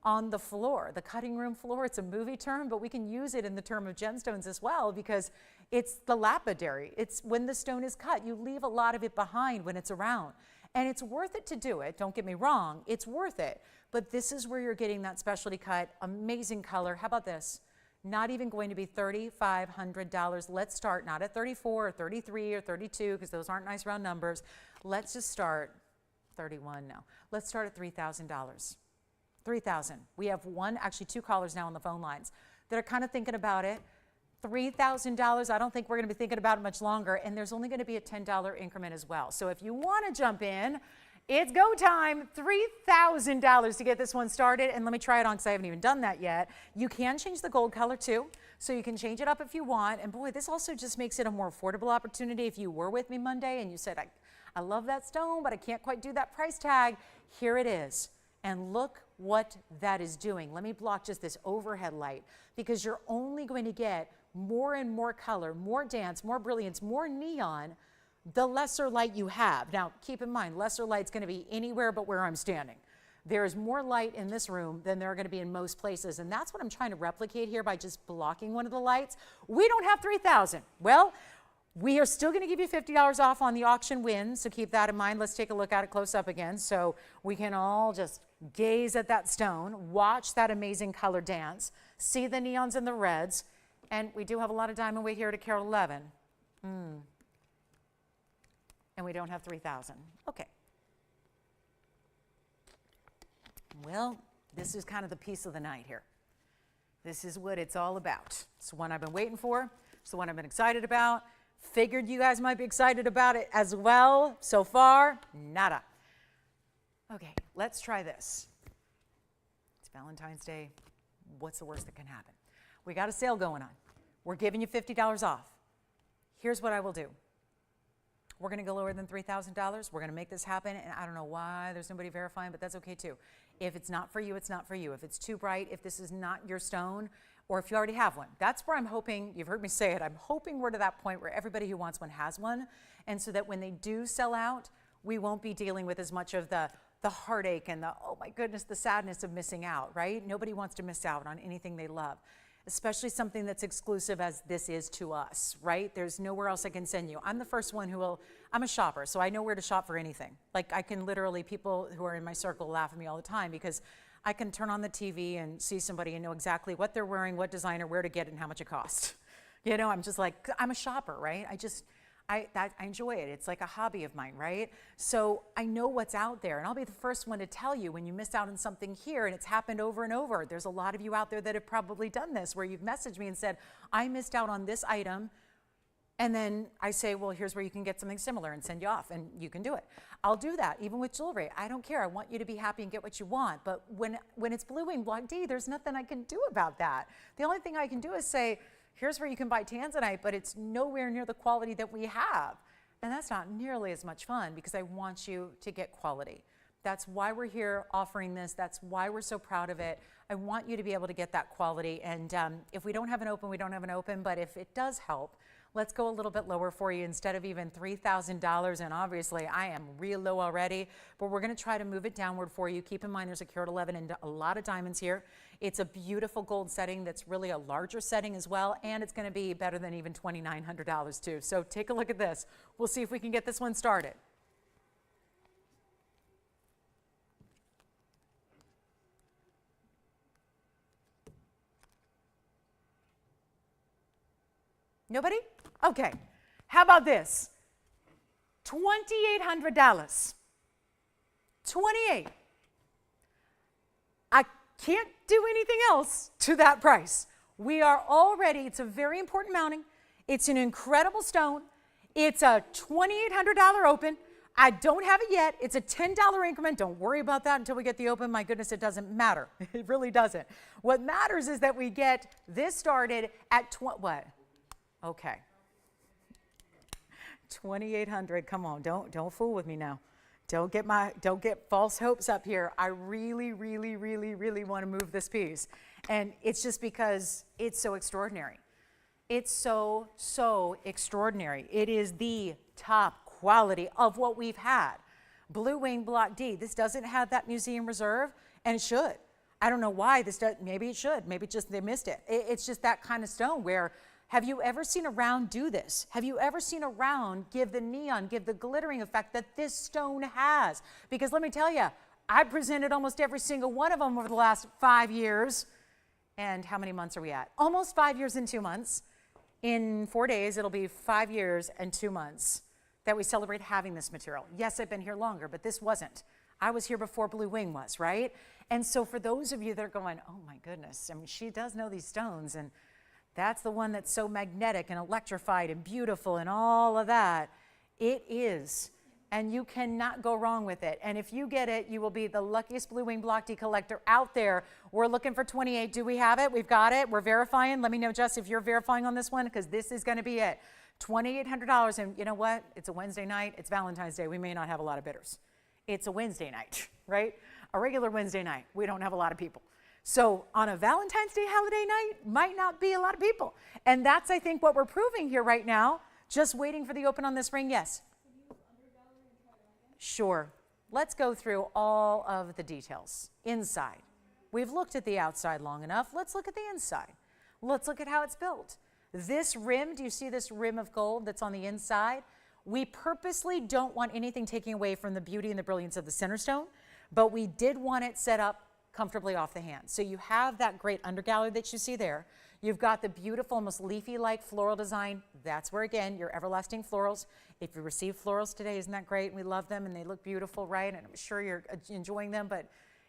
on the floor, the cutting room floor. It's a movie term, but we can use it in the term of gemstones as well, because it's the lapidary. It's when the stone is cut, you leave a lot of it behind when it's around. And it's worth it to do it. Don't get me wrong, it's worth it. But this is where you're getting that specialty cut, amazing color. How about this? Not even going to be $3,500. Let's start not at 34 or 33 or 32, because those aren't nice round numbers. Let's just start 31 now. Let's start at $3,000. 3,000. We have actually two callers now on the phone lines that are kind of thinking about it. $3,000, I don't think we're going to be thinking about it much longer, and there's only going to be a $10 increment as well. So if you want to jump in, it's go time. $3,000 to get this one started, and let me try it on because I haven't even done that yet. You can change the gold color too, so you can change it up if you want, and boy, this also just makes it a more affordable opportunity. If you were with me Monday and you said, I love that stone, but I can't quite do that price tag, here it is. And look what that is doing. Let me block just this overhead light because you're only going to get more and more color, more dance, more brilliance, more neon, the lesser light you have. Now, keep in mind, lesser light's going to be anywhere but where I'm standing. There is more light in this room than there are going to be in most places, and that's what I'm trying to replicate here by just blocking one of the lights. We don't have 3,000. Well, we are still going to give you $50 off on the auction win, so keep that in mind. Let's take a look at it close up again so we can all just gaze at that stone, watch that amazing color dance, see the neons and the reds, and we do have a lot of diamond weight here to Carol 11. And we don't have 3,000. Okay. Well, this is kind of the piece of the night here. This is what it's all about. It's the one I've been waiting for. It's the one I've been excited about. Figured you guys might be excited about it as well. So far, nada. Okay, let's try this. It's Valentine's Day. What's the worst that can happen? We got a sale going on. We're giving you $50 off. Here's what I will do. We're going to go lower than $3,000. We're going to make this happen, and I don't know why there's nobody verifying, but that's okay too. If it's not for you, it's not for you. If it's too bright, if this is not your stone, or if you already have one, that's where I'm hoping, you've heard me say it, I'm hoping we're to that point where everybody who wants one has one, and so that when they do sell out, we won't be dealing with as much of the heartache and the, oh my goodness, the sadness of missing out, right? Nobody wants to miss out on anything they love, especially something that's exclusive as this is to us, right? There's nowhere else I can send you. I'm the first one who will, I'm a shopper, so I know where to shop for anything. Like I can literally, people who are in my circle laugh at me all the time because I can turn on the TV and see somebody and know exactly what they're wearing, what designer, where to get it, and how much it costs. You know, I'm just like, I'm a shopper, right? I enjoy it. It's like a hobby of mine, right? So I know what's out there, and I'll be the first one to tell you when you miss out on something here, and it's happened over and over. There's a lot of you out there that have probably done this, where you've messaged me and said, I missed out on this item, and then I say, well, here's where you can get something similar and send you off, and you can do it. I'll do that, even with jewelry. I don't care. I want you to be happy and get what you want, but when it's Blue Wing Block D, there's nothing I can do about that. The only thing I can do is say, here's where you can buy tanzanite, but it's nowhere near the quality that we have. And that's not nearly as much fun because I want you to get quality. That's why we're here offering this. That's why we're so proud of it. I want you to be able to get that quality. And if we don't have an open, we don't have an open. But if it does help, let's go a little bit lower for you instead of even $3,000. And obviously, I am real low already. But we're going to try to move it downward for you. Keep in mind, there's a carat 11 and a lot of diamonds here. It's a beautiful gold setting that's really a larger setting as well. And it's going to be better than even $2,900 too. So take a look at this. We'll see if we can get this one started. Nobody? Okay. How about this? $2,800. 28. I can't do anything else to that price. We are already, it's a very important mounting. It's an incredible stone. It's a $2,800 open. I don't have it yet. It's a $10 increment. Don't worry about that until we get the open. My goodness, it doesn't matter. It really doesn't. What matters is that we get this started at what? Okay. 2,800. Come on, don't fool with me now. Don't get false hopes up here. I really, really, really, really want to move this piece. And it's just because it's so extraordinary. It's so, so extraordinary. It is the top quality of what we've had. Blue Wing Block D. This doesn't have that museum reserve, and it should. I don't know why this does. Maybe it should. Maybe just they missed it. It's just that kind of stone where, have you ever seen a round do this? Have you ever seen a round give the neon, give the glittering effect that this stone has? Because let me tell you, I presented almost every single one of them over the last 5 years. And how many months are we at? Almost 5 years and 2 months. In 4 days, it'll be 5 years and 2 months that we celebrate having this material. Yes, I've been here longer, but this wasn't. I was here before Blue Wing was, right? And so for those of you that are going, oh my goodness, I mean, she does know these stones, and that's the one that's so magnetic and electrified and beautiful and all of that. It is. And you cannot go wrong with it. And if you get it, you will be the luckiest blue wing block D collector out there. We're looking for 28. Do we have it? We've got it. We're verifying. Let me know, Jess, if you're verifying on this one, because this is going to be it. $2,800. And you know what? It's a Wednesday night. It's Valentine's Day. We may not have a lot of bidders. It's a Wednesday night, right? A regular Wednesday night. We don't have a lot of people. So on a Valentine's Day holiday night, might not be a lot of people. And that's, I think, what we're proving here right now. Just waiting for the open on this ring. Yes. Sure. Let's go through all of the details. Inside. We've looked at the outside long enough. Let's look at the inside. Let's look at how it's built. This rim, do you see this rim of gold that's on the inside? We purposely don't want anything taking away from the beauty and the brilliance of the center stone, but we did want it set up comfortably off the hand. So you have that great undergallery that you see there. You've got the beautiful, almost leafy-like floral design. That's where, again, your everlasting florals. If you receive florals today, isn't that great? We love them, and they look beautiful, right? And I'm sure you're enjoying them, but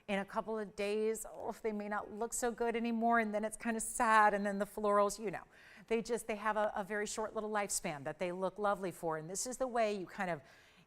in a couple of days, oh, they may not look so good anymore, and then it's kind of sad, and then the florals, you know, they have a very short little lifespan that they look lovely for, and this is the way you kind of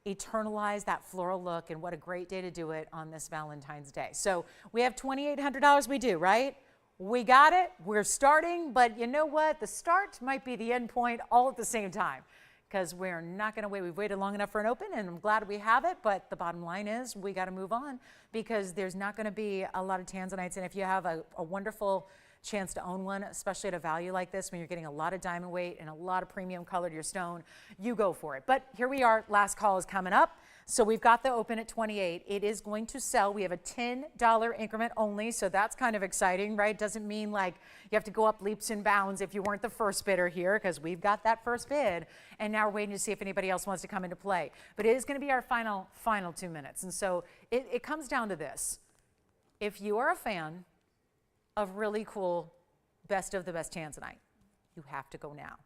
eternalize that floral look, and what a great day to do it on this Valentine's Day. So we have $2,800, we do, right? We got it, we're starting, but you know what? The start might be the end point all at the same time, because we're not going to wait. We've waited long enough for an open, and I'm glad we have it, but the bottom line is we got to move on, because there's not going to be a lot of tanzanites, and if you have a wonderful chance to own one, especially at a value like this, when you're getting a lot of diamond weight and a lot of premium color to your stone, you go for it. But here we are, last call is coming up. So we've got the open at 28. It is going to sell. We have a $10 increment only, so that's kind of exciting, right? Doesn't mean like you have to go up leaps and bounds if you weren't the first bidder here, because we've got that first bid, and now we're waiting to see if anybody else wants to come into play. But it is going to be our final 2 minutes, and so it comes down to this. If you are a fan of really cool, best of the best tanzanite, you have to go now.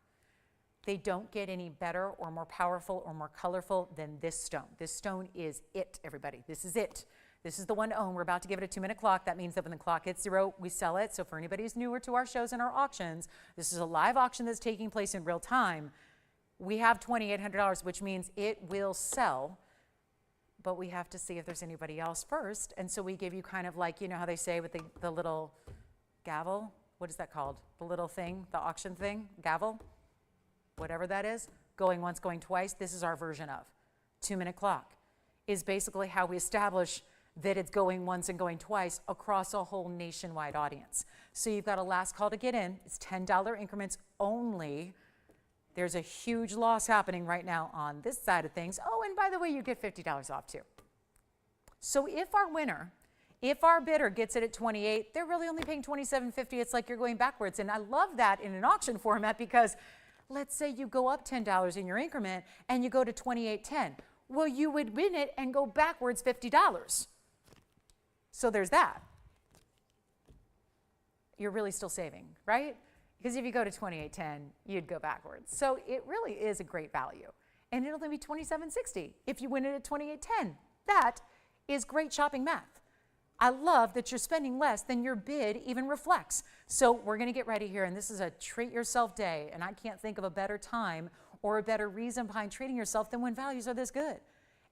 They don't get any better or more powerful or more colorful than this stone. This stone is it, everybody. This is it. This is the one to own. We're about to give it a 2-minute clock. That means that when the clock hits 0, we sell it. So for anybody who's newer to our shows and our auctions, this is a live auction that's taking place in real time. We have $2,800, which means it will sell, but we have to see if there's anybody else first. And so we give you kind of like, you know how they say with the little gavel? What is that called? The little thing, the auction thing, gavel? Whatever that is, going once, going twice. This is our version of 2-minute clock is basically how we establish that it's going once and going twice across a whole nationwide audience. So you've got a last call to get in. It's $10 increments only. There's a huge loss happening right now on this side of things. Oh, and by the way, you get $50 off too. So if our winner, if our bidder gets it at 28, they're really only paying $27.50. It's like you're going backwards. And I love that in an auction format, because let's say you go up $10 in your increment and you go to $28.10. Well, you would win it and go backwards $50. So there's that. You're really still saving, right? Because if you go to $28.10, you'd go backwards. So it really is a great value. And it'll only be $27.60 if you win it at $28.10. That is great shopping math. I love that you're spending less than your bid even reflects. So we're going to get ready here, and this is a treat yourself day, and I can't think of a better time or a better reason behind treating yourself than when values are this good.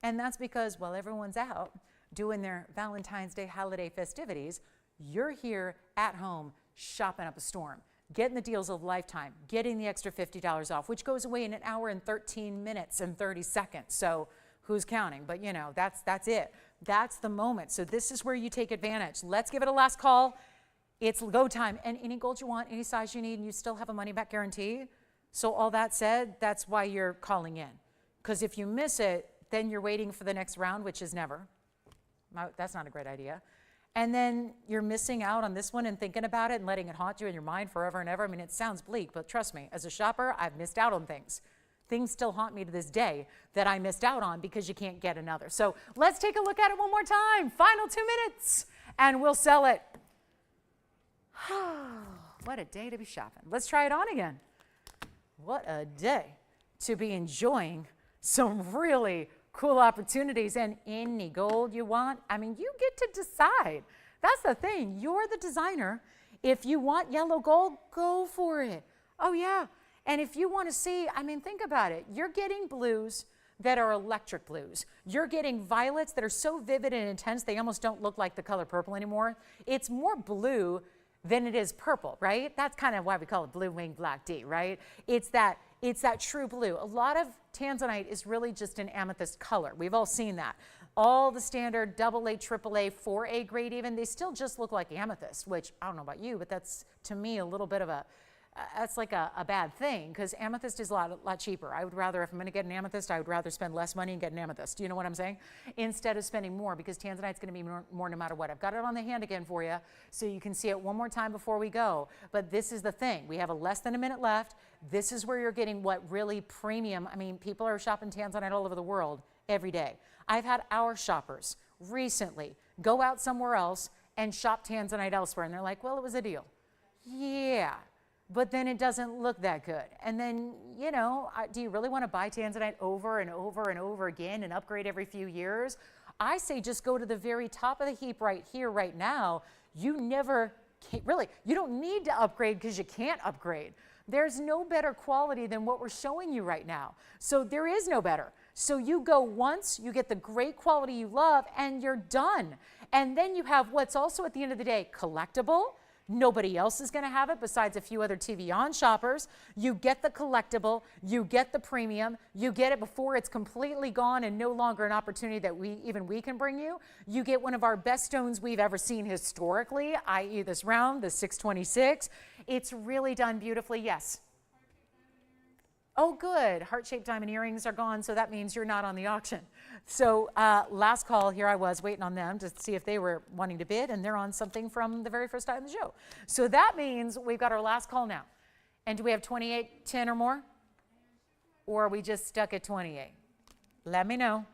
And that's because while everyone's out doing their Valentine's Day holiday festivities, you're here at home shopping up a storm, getting the deals of a lifetime, getting the extra $50 off, which goes away in 1 hour and 13 minutes and 30 seconds. So who's counting? But you know, that's it. That's the moment. So this is where you take advantage. Let's give it a last call. It's go time. And any gold you want, any size you need, and you still have a money back guarantee. So all that said, that's why you're calling in. Because if you miss it, then you're waiting for the next round, which is never. That's not a great idea. And then you're missing out on this one and thinking about it and letting it haunt you in your mind forever and ever. I mean, it sounds bleak, but trust me, as a shopper, I've missed out on things. Things still haunt me to this day that I missed out on because you can't get another. So let's take a look at it one more time. Final 2 minutes, and we'll sell it. What a day to be shopping. Let's try it on again. What a day to be enjoying some really cool opportunities, and any gold you want. I mean, you get to decide. That's the thing. You're the designer. If you want yellow gold, go for it. Oh, yeah. And if you want to see, I mean, think about it. You're getting blues that are electric blues. You're getting violets that are so vivid and intense, they almost don't look like the color purple anymore. It's more blue than it is purple, right? That's kind of why we call it blue wing black D, right? It's that true blue. A lot of tanzanite is really just an amethyst color. We've all seen that. All the standard AA, AAA, 4A grade even, they still just look like amethyst, which I don't know about you, but that's to me a little bit of a, that's like a bad thing, because amethyst is a lot cheaper. I would rather, if I'm going to get an amethyst, I would rather spend less money and get an amethyst. Do you know what I'm saying? Instead of spending more, because tanzanite's going to be more no matter what. I've got it on the hand again for you, so you can see it one more time before we go. But this is the thing. We have a less than a minute left. This is where you're getting what really premium. I mean, people are shopping tanzanite all over the world every day. I've had our shoppers recently go out somewhere else and shop tanzanite elsewhere, and they're like, well, it was a deal. Yeah. But then it doesn't look that good. And then, you know, do you really want to buy tanzanite over and over and over again and upgrade every few years? I say just go to the very top of the heap right here, right now. You never, really, you don't need to upgrade because you can't upgrade. There's no better quality than what we're showing you right now. So there is no better. So you go once, you get the great quality you love, and you're done. And then you have what's also at the end of the day collectible. Nobody else is going to have it besides a few other TVON shoppers. You get the collectible, you get the premium, you get it before it's completely gone and no longer an opportunity that we can bring you. You get one of our best stones we've ever seen historically, i.e. this round, the 626. It's really done beautifully, yes. Oh, good. Heart-shaped diamond earrings are gone, so that means you're not on the auction. So last call, here I was waiting on them to see if they were wanting to bid, and they're on something from the very first time of the show. So that means we've got our last call now. And do we have 28, 10 or more? Or are we just stuck at 28? Let me know,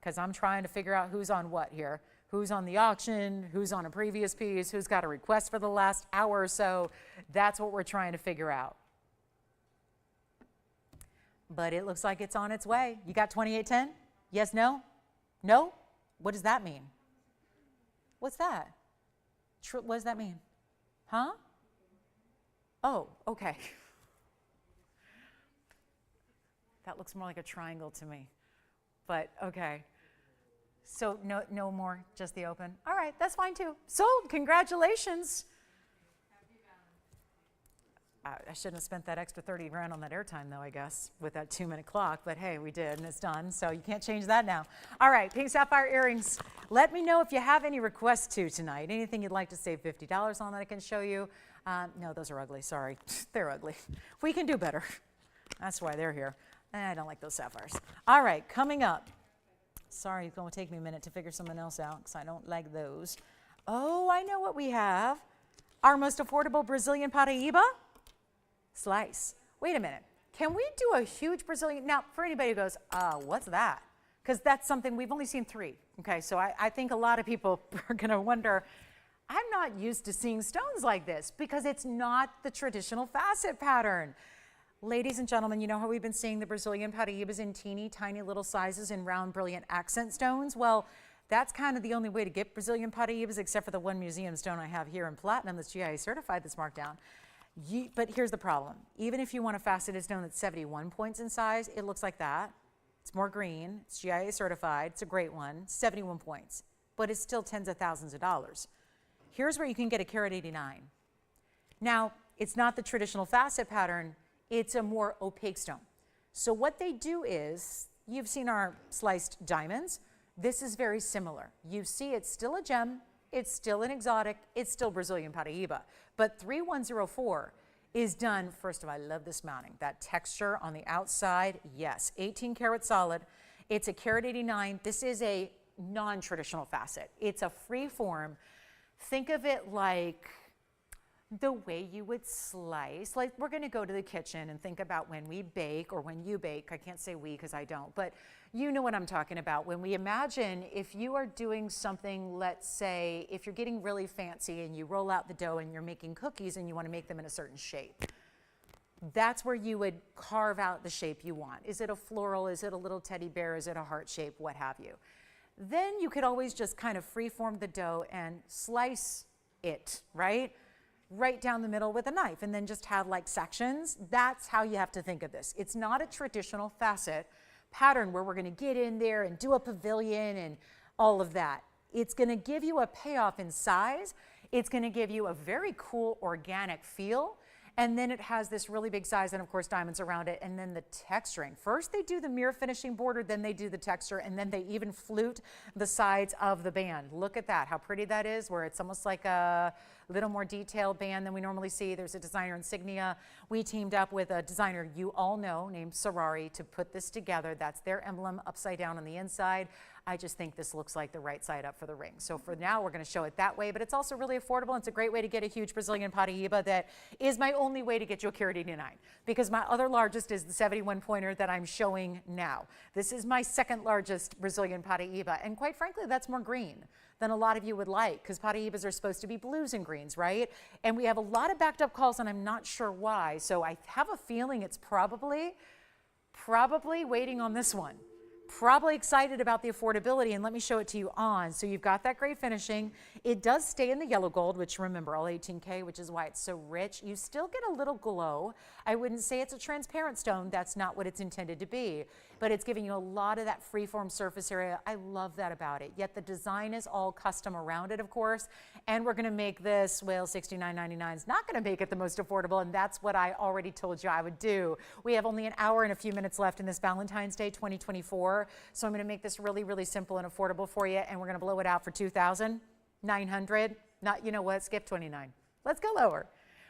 because I'm trying to figure out who's on what here. Who's on the auction, who's on a previous piece, who's got a request for the last hour or so. That's what we're trying to figure out. But it looks like it's on its way. You got 2810? Yes, no? No? What does that mean? What's that? What does that mean? Huh? Oh, okay. That looks more like a triangle to me. But okay. So no more, just the open. All right, that's fine too. Sold, congratulations. I shouldn't have spent that extra 30 grand on that airtime though, I guess, with that 2-minute clock, but hey, we did and it's done, so you can't change that now. All right, pink sapphire earrings. Let me know if you have any requests tonight. Anything you'd like to save $50 on that I can show you. No, those are ugly, sorry. They're ugly. We can do better. That's why they're here. I don't like those sapphires. All right, coming up. Sorry, it's going to take me a minute to figure something else out because I don't like those. Oh, I know what we have. Our most affordable Brazilian Paraíba slice. Wait a minute. Can we do a huge Brazilian? Now, for anybody who goes, what's that? Because that's something, we've only seen 3. Okay, so I think a lot of people are going to wonder, I'm not used to seeing stones like this because it's not the traditional facet pattern. Ladies and gentlemen, you know how we've been seeing the Brazilian Paraíbas in teeny tiny little sizes in round brilliant accent stones? Well, that's kind of the only way to get Brazilian Paraíbas, except for the one museum stone I have here in platinum that's GIA certified that's marked down. But here's the problem. Even if you want a faceted stone that's 71 points in size, it looks like that. It's more green. It's GIA certified. It's a great one. 71 points. But it's still tens of thousands of dollars. Here's where you can get a carat 89. Now, it's not the traditional facet pattern. It's a more opaque stone. So what they do is, you've seen our sliced diamonds. This is very similar. You see it's still a gem. It's still an exotic. It's still Brazilian Paraíba. But 3104 is done, first of all, I love this mounting. That texture on the outside, yes. 18 karat solid. It's a carat 89. This is a non-traditional facet. It's a free form. Think of it like the way you would slice. Like we're going to go to the kitchen and think about when we bake or when you bake. I can't say we because I don't, but you know what I'm talking about. When we imagine if you are doing something, let's say if you're getting really fancy and you roll out the dough and you're making cookies and you want to make them in a certain shape. That's where you would carve out the shape you want. Is it a floral? Is it a little teddy bear? Is it a heart shape? What have you? Then you could always just kind of freeform the dough and slice it, right? Right down the middle with a knife, and then just have like sections. That's how you have to think of this. It's not a traditional facet pattern where we're going to get in there and do a pavilion and all of that. It's going to give you a payoff in size. It's going to give you a very cool organic feel. And then it has this really big size and of course diamonds around it, and then the texturing. First they do the mirror finishing border, then they do the texture, and then they even flute the sides of the band. Look at that, how pretty that is, where it's almost like a little more detailed band than we normally see. There's a designer insignia. We teamed up with a designer you all know named Sarari to put this together. That's their emblem upside down on the inside. I just think this looks like the right side up for the ring. So for now, we're going to show it that way, but it's also really affordable. It's a great way to get a huge Brazilian Paraíba that is my only way to get you a carat 89, because my other largest is the 71 pointer that I'm showing now. This is my second largest Brazilian Paraíba, and quite frankly, that's more green than a lot of you would like, because Paraíbas are supposed to be blues and greens, right? And we have a lot of backed up calls, and I'm not sure why. So I have a feeling it's probably waiting on this one. Probably excited about the affordability, and let me show it to you on. So you've got that great finishing. It does stay in the yellow gold, which remember, all 18K, which is why it's so rich. You still get a little glow. I wouldn't say it's a transparent stone. That's not what it's intended to be, but it's giving you a lot of that freeform surface area. I love that about it. Yet the design is all custom around it, of course, and we're gonna make this, well, $69.99 is not gonna make it the most affordable, and that's what I already told you I would do. We have only an hour and a few minutes left in this Valentine's Day 2024. So I'm going to make this really, really simple and affordable for you, and we're going to blow it out for $2,900. Not, you know what, skip 29. Let's go lower.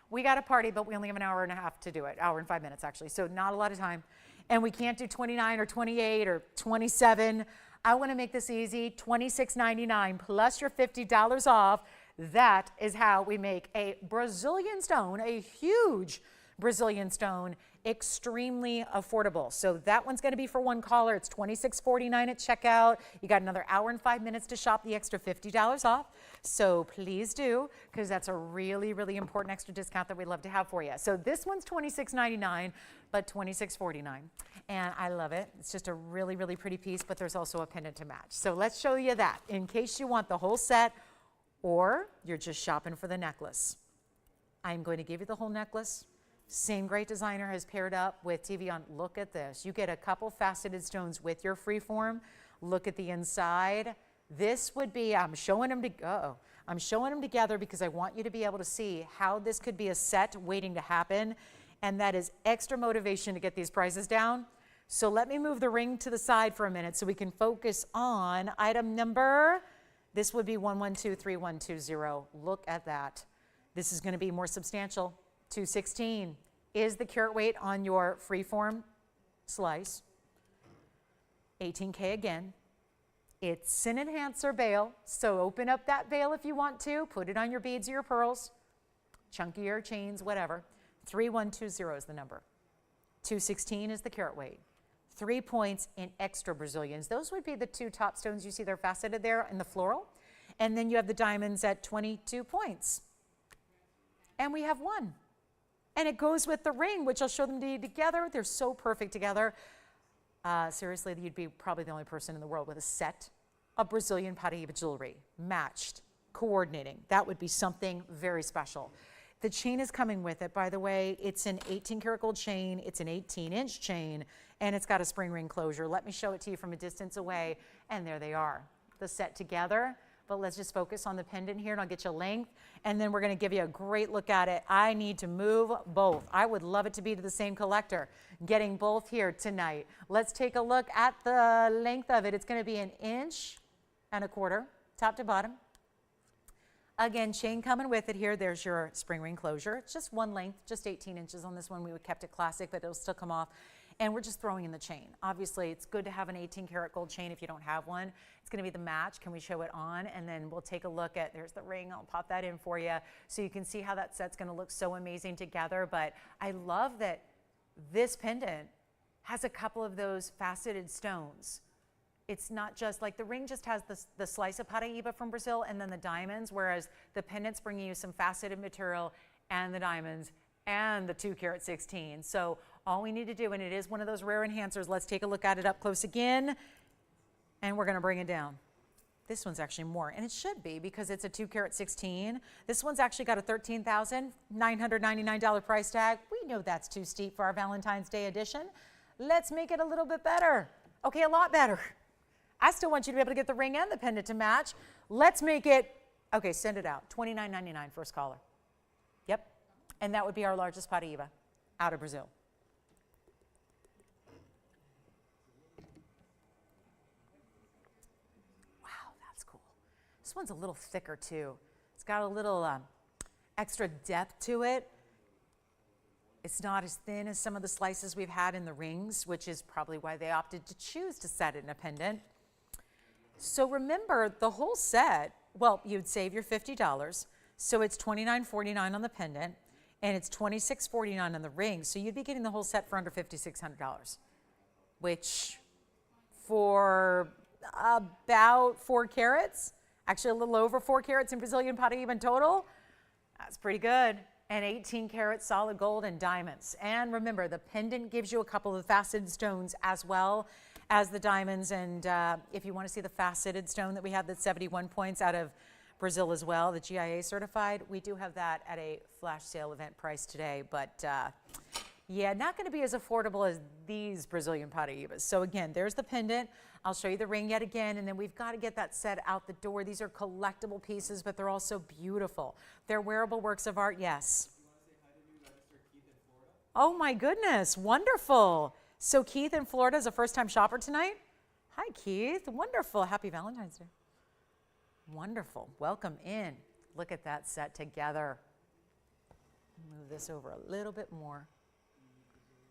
We got a party, but we only have an hour and a half to do it, hour and 5 minutes actually, so not a lot of time. And we can't do 29 or 28 or 27. I want to make this easy, $26.99 plus your $50 off. That is how we make a Brazilian stone, a huge Brazilian stone, extremely affordable. So that one's going to be for one caller. It's $26.49 at checkout. You got another hour and 5 minutes to shop the extra $50 off. So please do, because that's a really, really important extra discount that we'd love to have for you. So this one's $26.99, but $26.49. And I love it. It's just a really, really pretty piece, but there's also a pendant to match. So let's show you that in case you want the whole set or you're just shopping for the necklace. I'm going to give you the whole necklace. Same great designer has paired up with TVON. Look at this. You get a couple faceted stones with your freeform. Look at the inside. This would be, I'm showing them together because I want you to be able to see how this could be a set waiting to happen. And that is extra motivation to get these prices down. So let me move the ring to the side for a minute so we can focus on item number. This would be 112320. Look at that. This is going to be more substantial. 216 is the carat weight on your freeform slice. 18K again. It's an enhancer bail, so open up that bail if you want to. Put it on your beads or your pearls, chunkier chains, whatever. 3120 is the number. 216 is the carat weight. 3 points in extra Brazilians. Those would be the two top stones you see they're faceted there in the floral. And then you have the diamonds at 22 points. And we have one. And it goes with the ring, which I'll show them to you together. They're so perfect together. Seriously, you'd be probably the only person in the world with a set of Brazilian Paraíba jewelry, matched, coordinating. That would be something very special. The chain is coming with it, by the way. It's an 18 karat gold chain. It's an 18-inch chain, and it's got a spring ring closure. Let me show it to you from a distance away, and there they are, the set together. But let's just focus on the pendant here, and I'll get you a length, and then we're going to give you a great look at it. I need to move both. I would love it to be to the same collector, getting both here tonight. Let's take a look at the length of it. It's going to be 1.25 inches, top to bottom. Again, chain coming with it here. There's your spring ring closure. It's just one length, just 18 inches on this one. We would kept it classic, but it'll still come off. And we're just throwing in the chain. Obviously, it's good to have an 18 karat gold chain if you don't have one. It's gonna be the match. Can we show it on? And then we'll take a look at, there's the ring. I'll pop that in for you so you can see how that set's gonna look so amazing together. But I love that this pendant has a couple of those faceted stones. It's not just like the ring just has the slice of Paraíba from Brazil and then the diamonds, whereas the pendant's bringing you some faceted material and the diamonds and the 2 karat 16. So all we need to do, and it is one of those rare enhancers, let's take a look at it up close again, and we're gonna bring it down. This one's actually more, and it should be because it's a 2 carat 16. This one's actually got a $13,999 price tag. We know that's too steep for our Valentine's Day edition. Let's make it a little bit better. Okay, a lot better. I still want you to be able to get the ring and the pendant to match. Let's make it, okay, send it out. $29.99 first caller. Yep, and that would be our largest Paraíba out of Brazil. This one's a little thicker too. It's got a little extra depth to it. It's not as thin as some of the slices we've had in the rings, which is probably why they opted to choose to set it in a pendant. So remember, the whole set, well, you'd save your $50. So it's $29.49 on the pendant, and it's $26.49 on the ring. So you'd be getting the whole set for under $5,600, which for about 4 carats, actually a little over 4 carats in Brazilian Paraíba in total. That's pretty good. And 18 karat solid gold and diamonds. And remember, the pendant gives you a couple of faceted stones as well as the diamonds. And if you want to see the faceted stone that we have that's 71 points out of Brazil as well, the GIA certified, we do have that at a flash sale event price today. But yeah, not going to be as affordable as these Brazilian Paraíbas. So again, there's the pendant. I'll show you the ring yet again, and then we've got to get that set out the door. These are collectible pieces, but they're also beautiful. They're wearable works of art, yes. Oh my goodness, wonderful. So Keith in Florida is a first-time shopper tonight? Hi, Keith, wonderful. Happy Valentine's Day. Wonderful, welcome in. Look at that set together. Move this over a little bit more.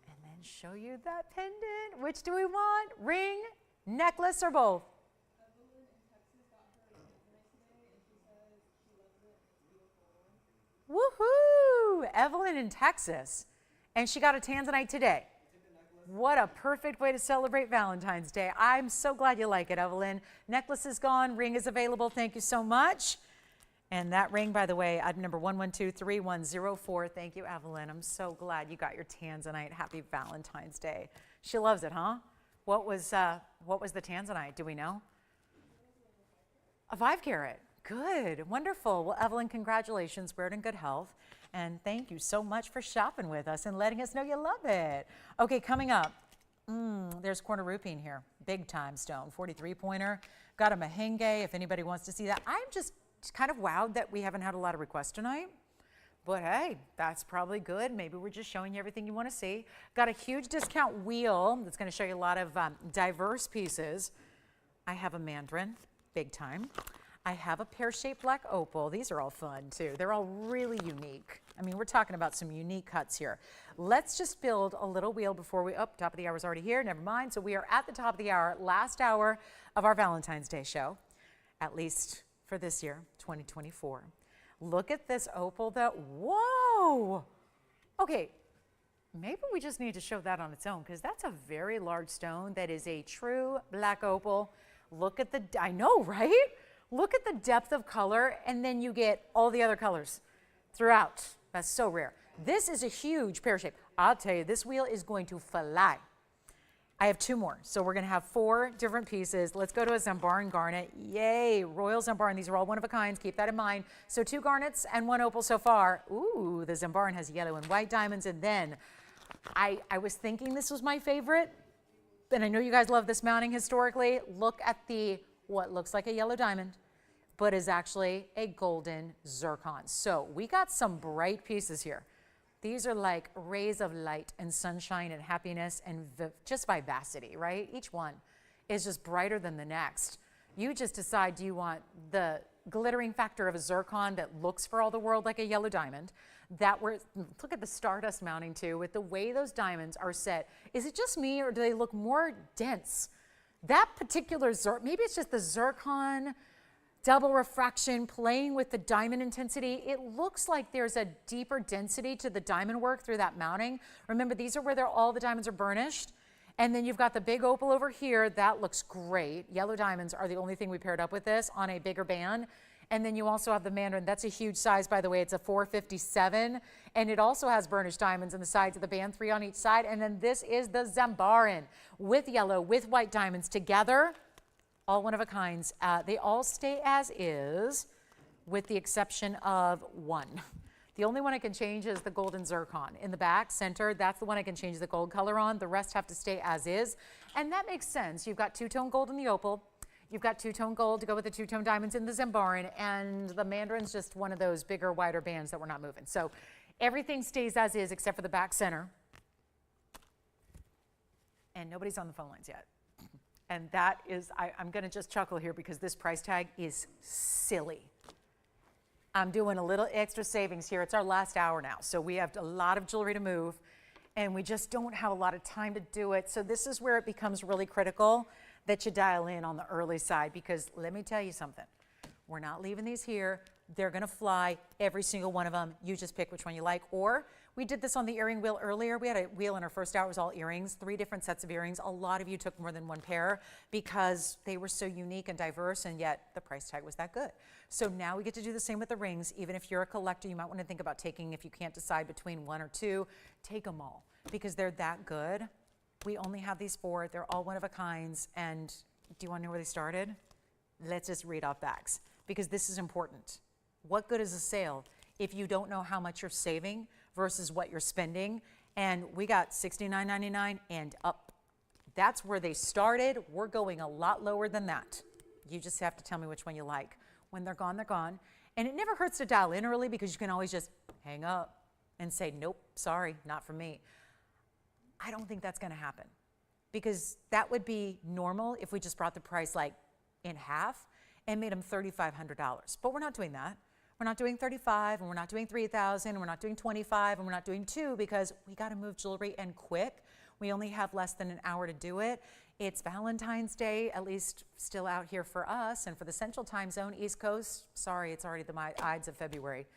And then show you that pendant. Which do we want? Ring, necklace, or both? Woohoo! Evelyn in Texas. And she got a tanzanite today. What a perfect way to celebrate Valentine's Day. I'm so glad you like it, Evelyn. Necklace is gone. Ring is available. Thank you so much. And that ring, by the way, item number 1123104. Thank you, Evelyn. I'm so glad you got your tanzanite. Happy Valentine's Day. She loves it, huh? What was the tanzanite? Do we know? A 5 carat. Good. Wonderful. Well, Evelyn, congratulations. Wear it in good health. And thank you so much for shopping with us and letting us know you love it. Okay, coming up, there's corner rupine here. Big time stone. 43-pointer. Got a merengue if anybody wants to see that. I'm just kind of wowed that we haven't had a lot of requests tonight. But hey, that's probably good. Maybe we're just showing you everything you want to see. Got a huge discount wheel that's going to show you a lot of diverse pieces. I have a mandarin, big time. I have a pear-shaped black opal. These are all fun too. They're all really unique. I mean, we're talking about some unique cuts here. Let's just build a little wheel before we, top of the hour is already here, never mind. So we are at the top of the hour, last hour of our Valentine's Day show, at least for this year, 2024. Look at this opal though. Whoa! Okay, maybe we just need to show that on its own because that's a very large stone that is a true black opal. Look at the, I know, right? Look at the depth of color, and then you get all the other colors throughout. That's so rare. This is a huge pear shape. I'll tell you, this wheel is going to fly. I have 2 more, so we're going to have 4 different pieces. Let's go to a Zambaran garnet. Yay, Royal Zambaran. These are all one-of-a-kinds. Keep that in mind. So 2 garnets and 1 opal so far. Ooh, the Zambaran has yellow and white diamonds, and then I was thinking this was my favorite, and I know you guys love this mounting historically. Look at the what looks like a yellow diamond, but is actually a golden zircon. So we got some bright pieces here. These are like rays of light and sunshine and happiness and just vivacity, right? Each one is just brighter than the next. You just decide, do you want the glittering factor of a zircon that looks for all the world like a yellow diamond? Look at the stardust mounting too, with the way those diamonds are set. Is it just me or do they look more dense? That particular maybe it's just the zircon double refraction playing with the diamond intensity. It looks like there's a deeper density to the diamond work through that mounting. Remember, these are where all the diamonds are burnished. And then you've got the big opal over here. That looks great. Yellow diamonds are the only thing we paired up with this on a bigger band. And then you also have the mandarin. That's a huge size, by the way. It's a 457. And it also has burnished diamonds on the sides of the band, 3 on each side. And then this is the Zambaran with yellow, with white diamonds together. all one of a kinds. They all stay as is, with the exception of one. The only one I can change is the golden zircon. In the back, center, that's the one I can change the gold color on. The rest have to stay as is. And that makes sense. You've got two-tone gold in the opal. You've got two-tone gold to go with the two-tone diamonds in the Zembarin. And the mandarin's just one of those bigger, wider bands that we're not moving. So everything stays as is except for the back center. And nobody's on the phone lines yet. And that is, I'm going to just chuckle here because this price tag is silly. I'm doing a little extra savings here. It's our last hour now, so we have a lot of jewelry to move, and we just don't have a lot of time to do it. So this is where it becomes really critical that you dial in on the early side, because let me tell you something. We're not leaving these here. They're going to fly, every single one of them. You just pick which one you like. Or we did this on the earring wheel earlier. We had a wheel in our first hour. It was all earrings, 3 different sets of earrings. A lot of you took more than one pair because they were so unique and diverse, and yet the price tag was that good. So now we get to do the same with the rings. Even if you're a collector, you might want to think about taking, if you can't decide between 1 or 2, take them all because they're that good. We only have these 4. They're all one of a kinds. And do you want to know where they started? Let's just read off backs because this is important. What good is a sale if you don't know how much you're saving versus what you're spending? And we got $69.99 and up. That's where they started. We're going a lot lower than that. You just have to tell me which one you like. When they're gone, they're gone. And it never hurts to dial in early because you can always just hang up and say, nope, sorry, not for me. I don't think that's going to happen because that would be normal if we just brought the price like in half and made them $3,500. But we're not doing that. We're not doing 35, and we're not doing 3,000, and we're not doing 25, and we're not doing 2 because we got to move jewelry and quick. We only have less than an hour to do it. It's Valentine's Day, at least still out here for us, and for the Central Time Zone, East Coast, sorry, it's already the Ides of February.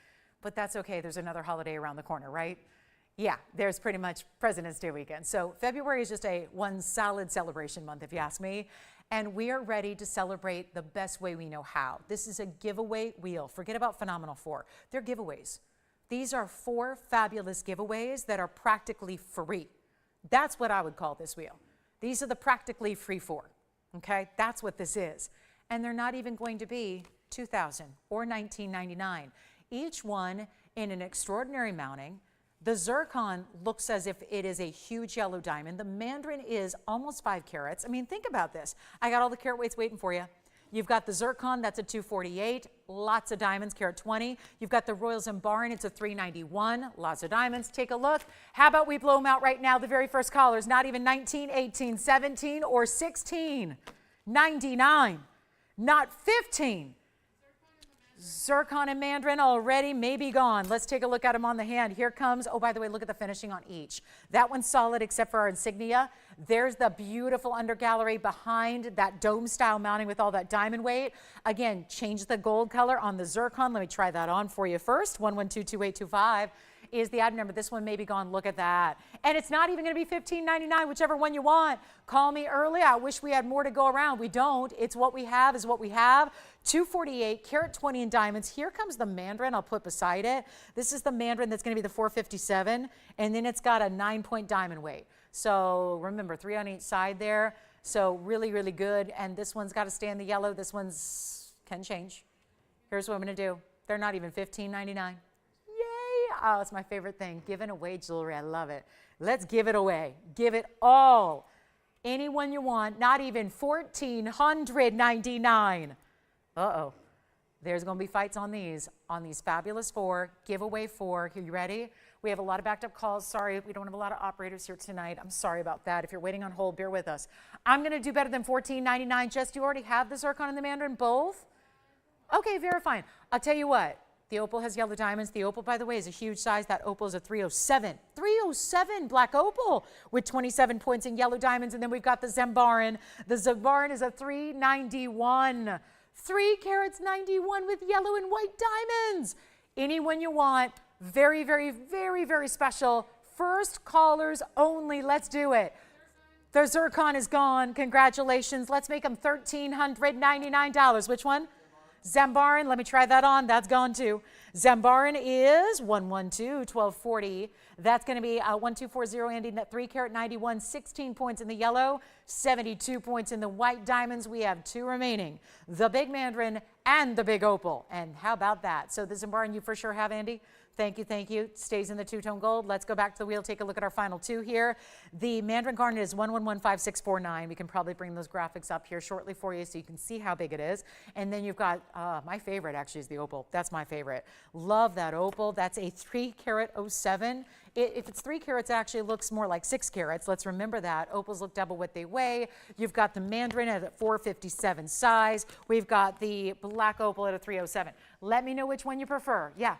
But that's okay, there's another holiday around the corner, right? Yeah, there's pretty much President's Day weekend. So February is just one solid celebration month, if you ask me. And we are ready to celebrate the best way we know how. This is a giveaway wheel. Forget about Phenomenal 4. They're giveaways. These are 4 fabulous giveaways that are practically free. That's what I would call this wheel. These are the practically free 4. Okay, that's what this is. And they're not even going to be $2,000 or $19.99. Each one in an extraordinary mounting. The zircon looks as if it is a huge yellow diamond. The mandarin is almost 5 carats. I mean, think about this. I got all the carat weights waiting for you. You've got the zircon, that's a 248, lots of diamonds, carat 20. You've got the royal Zembarin, it's a 391, lots of diamonds. Take a look. How about we blow them out right now? The very first callers, not even 19, 18, 17, or 16. 99, not 15. Zircon and mandarin already may be gone. Let's take a look at them on the hand. Here comes, oh, by the way, look at the finishing on each. That one's solid except for our insignia. There's the beautiful undergallery behind that dome style mounting with all that diamond weight. Again, change the gold color on the zircon. Let me try that on for you first. 1122825 is the item number. This one may be gone. Look at that. And it's not even going to be $15.99, whichever one you want. Call me early. I wish we had more to go around. We don't. It's what we have is what we have. 248, carat 20 in diamonds. Here comes the mandarin I'll put beside it. This is the mandarin that's going to be the 457, and then it's got a 9-point diamond weight. So remember, 3 on each side there. So really, really good. And this one's got to stay in the yellow. This one's can change. Here's what I'm going to do. They're not even $15.99. Oh, it's my favorite thing. Giving away jewelry. I love it. Let's give it away. Give it all. Anyone you want. Not even $1,499. Uh-oh. There's going to be fights on these fabulous 4. Giveaway 4. Are you ready? We have a lot of backed up calls. Sorry, we don't have a lot of operators here tonight. I'm sorry about that. If you're waiting on hold, bear with us. I'm going to do better than $14.99. Jess, do you already have the zircon and the mandarin both? Okay, very fine. I'll tell you what. The opal has yellow diamonds. The opal, by the way, is a huge size. That opal is a 307. 307 black opal with 27 points in yellow diamonds. And then we've got the Zembarin. The Zembarin is a 391. 3 carats 91 with yellow and white diamonds. Anyone you want. Very, very, very, very special. First callers only. Let's do it. The zircon is gone. Congratulations. Let's make them $1,399. Which one? Zambaran, let me try that on. That's gone too. Zambaran is 112, 1240. That's going to be 1240, Andy. 3 carat 91, 16 points in the yellow, 72 points in the white diamonds. We have 2 remaining, the big mandarin and the big opal. And how about that? So the Zambaran you for sure have, Andy. Thank you, thank you. Stays in the two-tone gold. Let's go back to the wheel, take a look at our final 2 here. The mandarin garnet is 1115,649. We can probably bring those graphics up here shortly for you so you can see how big it is. And then you've got, my favorite actually is the opal. That's my favorite. Love that opal. That's a 3 carat 07. If it's 3 carats, it actually looks more like 6 carats. Let's remember that. Opals look double what they weigh. You've got the mandarin at a 457 size. We've got the black opal at a 307. Let me know which one you prefer. Yeah.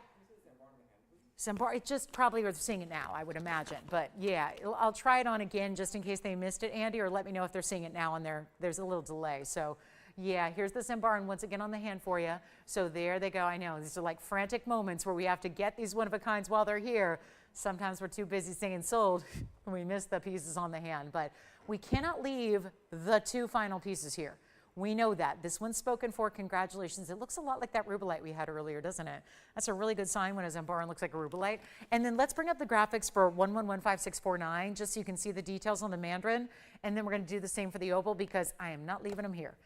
It's just probably worth seeing it now, I would imagine. But yeah, I'll try it on again just in case they missed it, Andy, or let me know if they're seeing it now and there's a little delay. So yeah, here's the Zambaran once again on the hand for you. So there they go. I know these are like frantic moments where we have to get these one-of-a-kinds while they're here. Sometimes we're too busy saying sold and we miss the pieces on the hand. But we cannot leave the 2 final pieces here. We know that. This one's spoken for. Congratulations. It looks a lot like that Rubite we had earlier, doesn't it? That's a really good sign when a Zambaran looks like a Rubite. And then let's bring up the graphics for 1115,649 just so you can see the details on the mandarin. And then we're going to do the same for the opal because I am not leaving them here.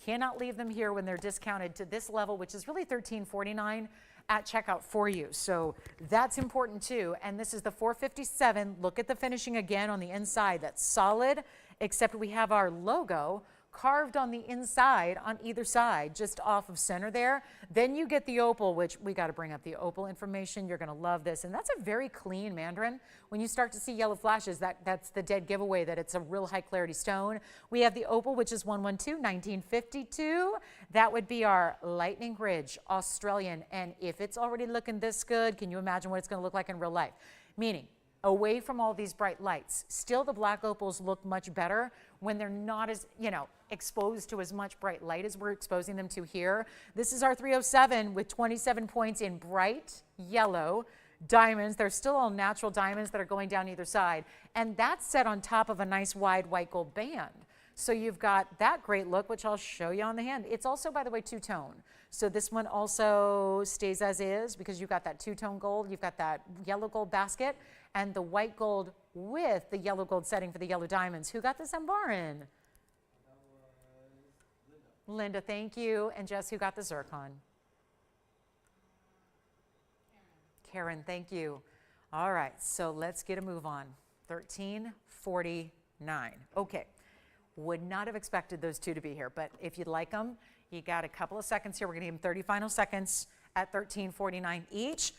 Cannot leave them here when they're discounted to this level, which is really $13.49 at checkout for you. So that's important too. And this is the 457. Look at the finishing again on the inside. That's solid, except we have our logo carved on the inside on either side, just off of center there. Then you get the opal, which we got to bring up the opal information. You're going to love this. And that's a very clean mandarin. When you start to see yellow flashes, that's the dead giveaway that it's a real high clarity stone. We have the opal, which is 112, 1952. That would be our Lightning Ridge Australian. And if it's already looking this good, can you imagine what it's going to look like in real life? Meaning, away from all these bright lights, still the black opals look much better when they're not as, exposed to as much bright light as we're exposing them to here. This is our 307 with 27 points in bright yellow diamonds. They're still all natural diamonds that are going down either side. And that's set on top of a nice wide white gold band. So you've got that great look, which I'll show you on the hand. It's also, by the way, two-tone. So this one also stays as is because you've got that two-tone gold. You've got that yellow gold basket and the white gold with the yellow gold setting for the yellow diamonds. Who got the Zambaran? Linda, thank you. And Jess, who got the zircon? Karen, thank you. All right, so let's get a move on. 1349. Okay. Would not have expected those 2 to be here, but if you'd like them, you got a couple of seconds here. We're going to give them 30 final seconds at $13.49 each.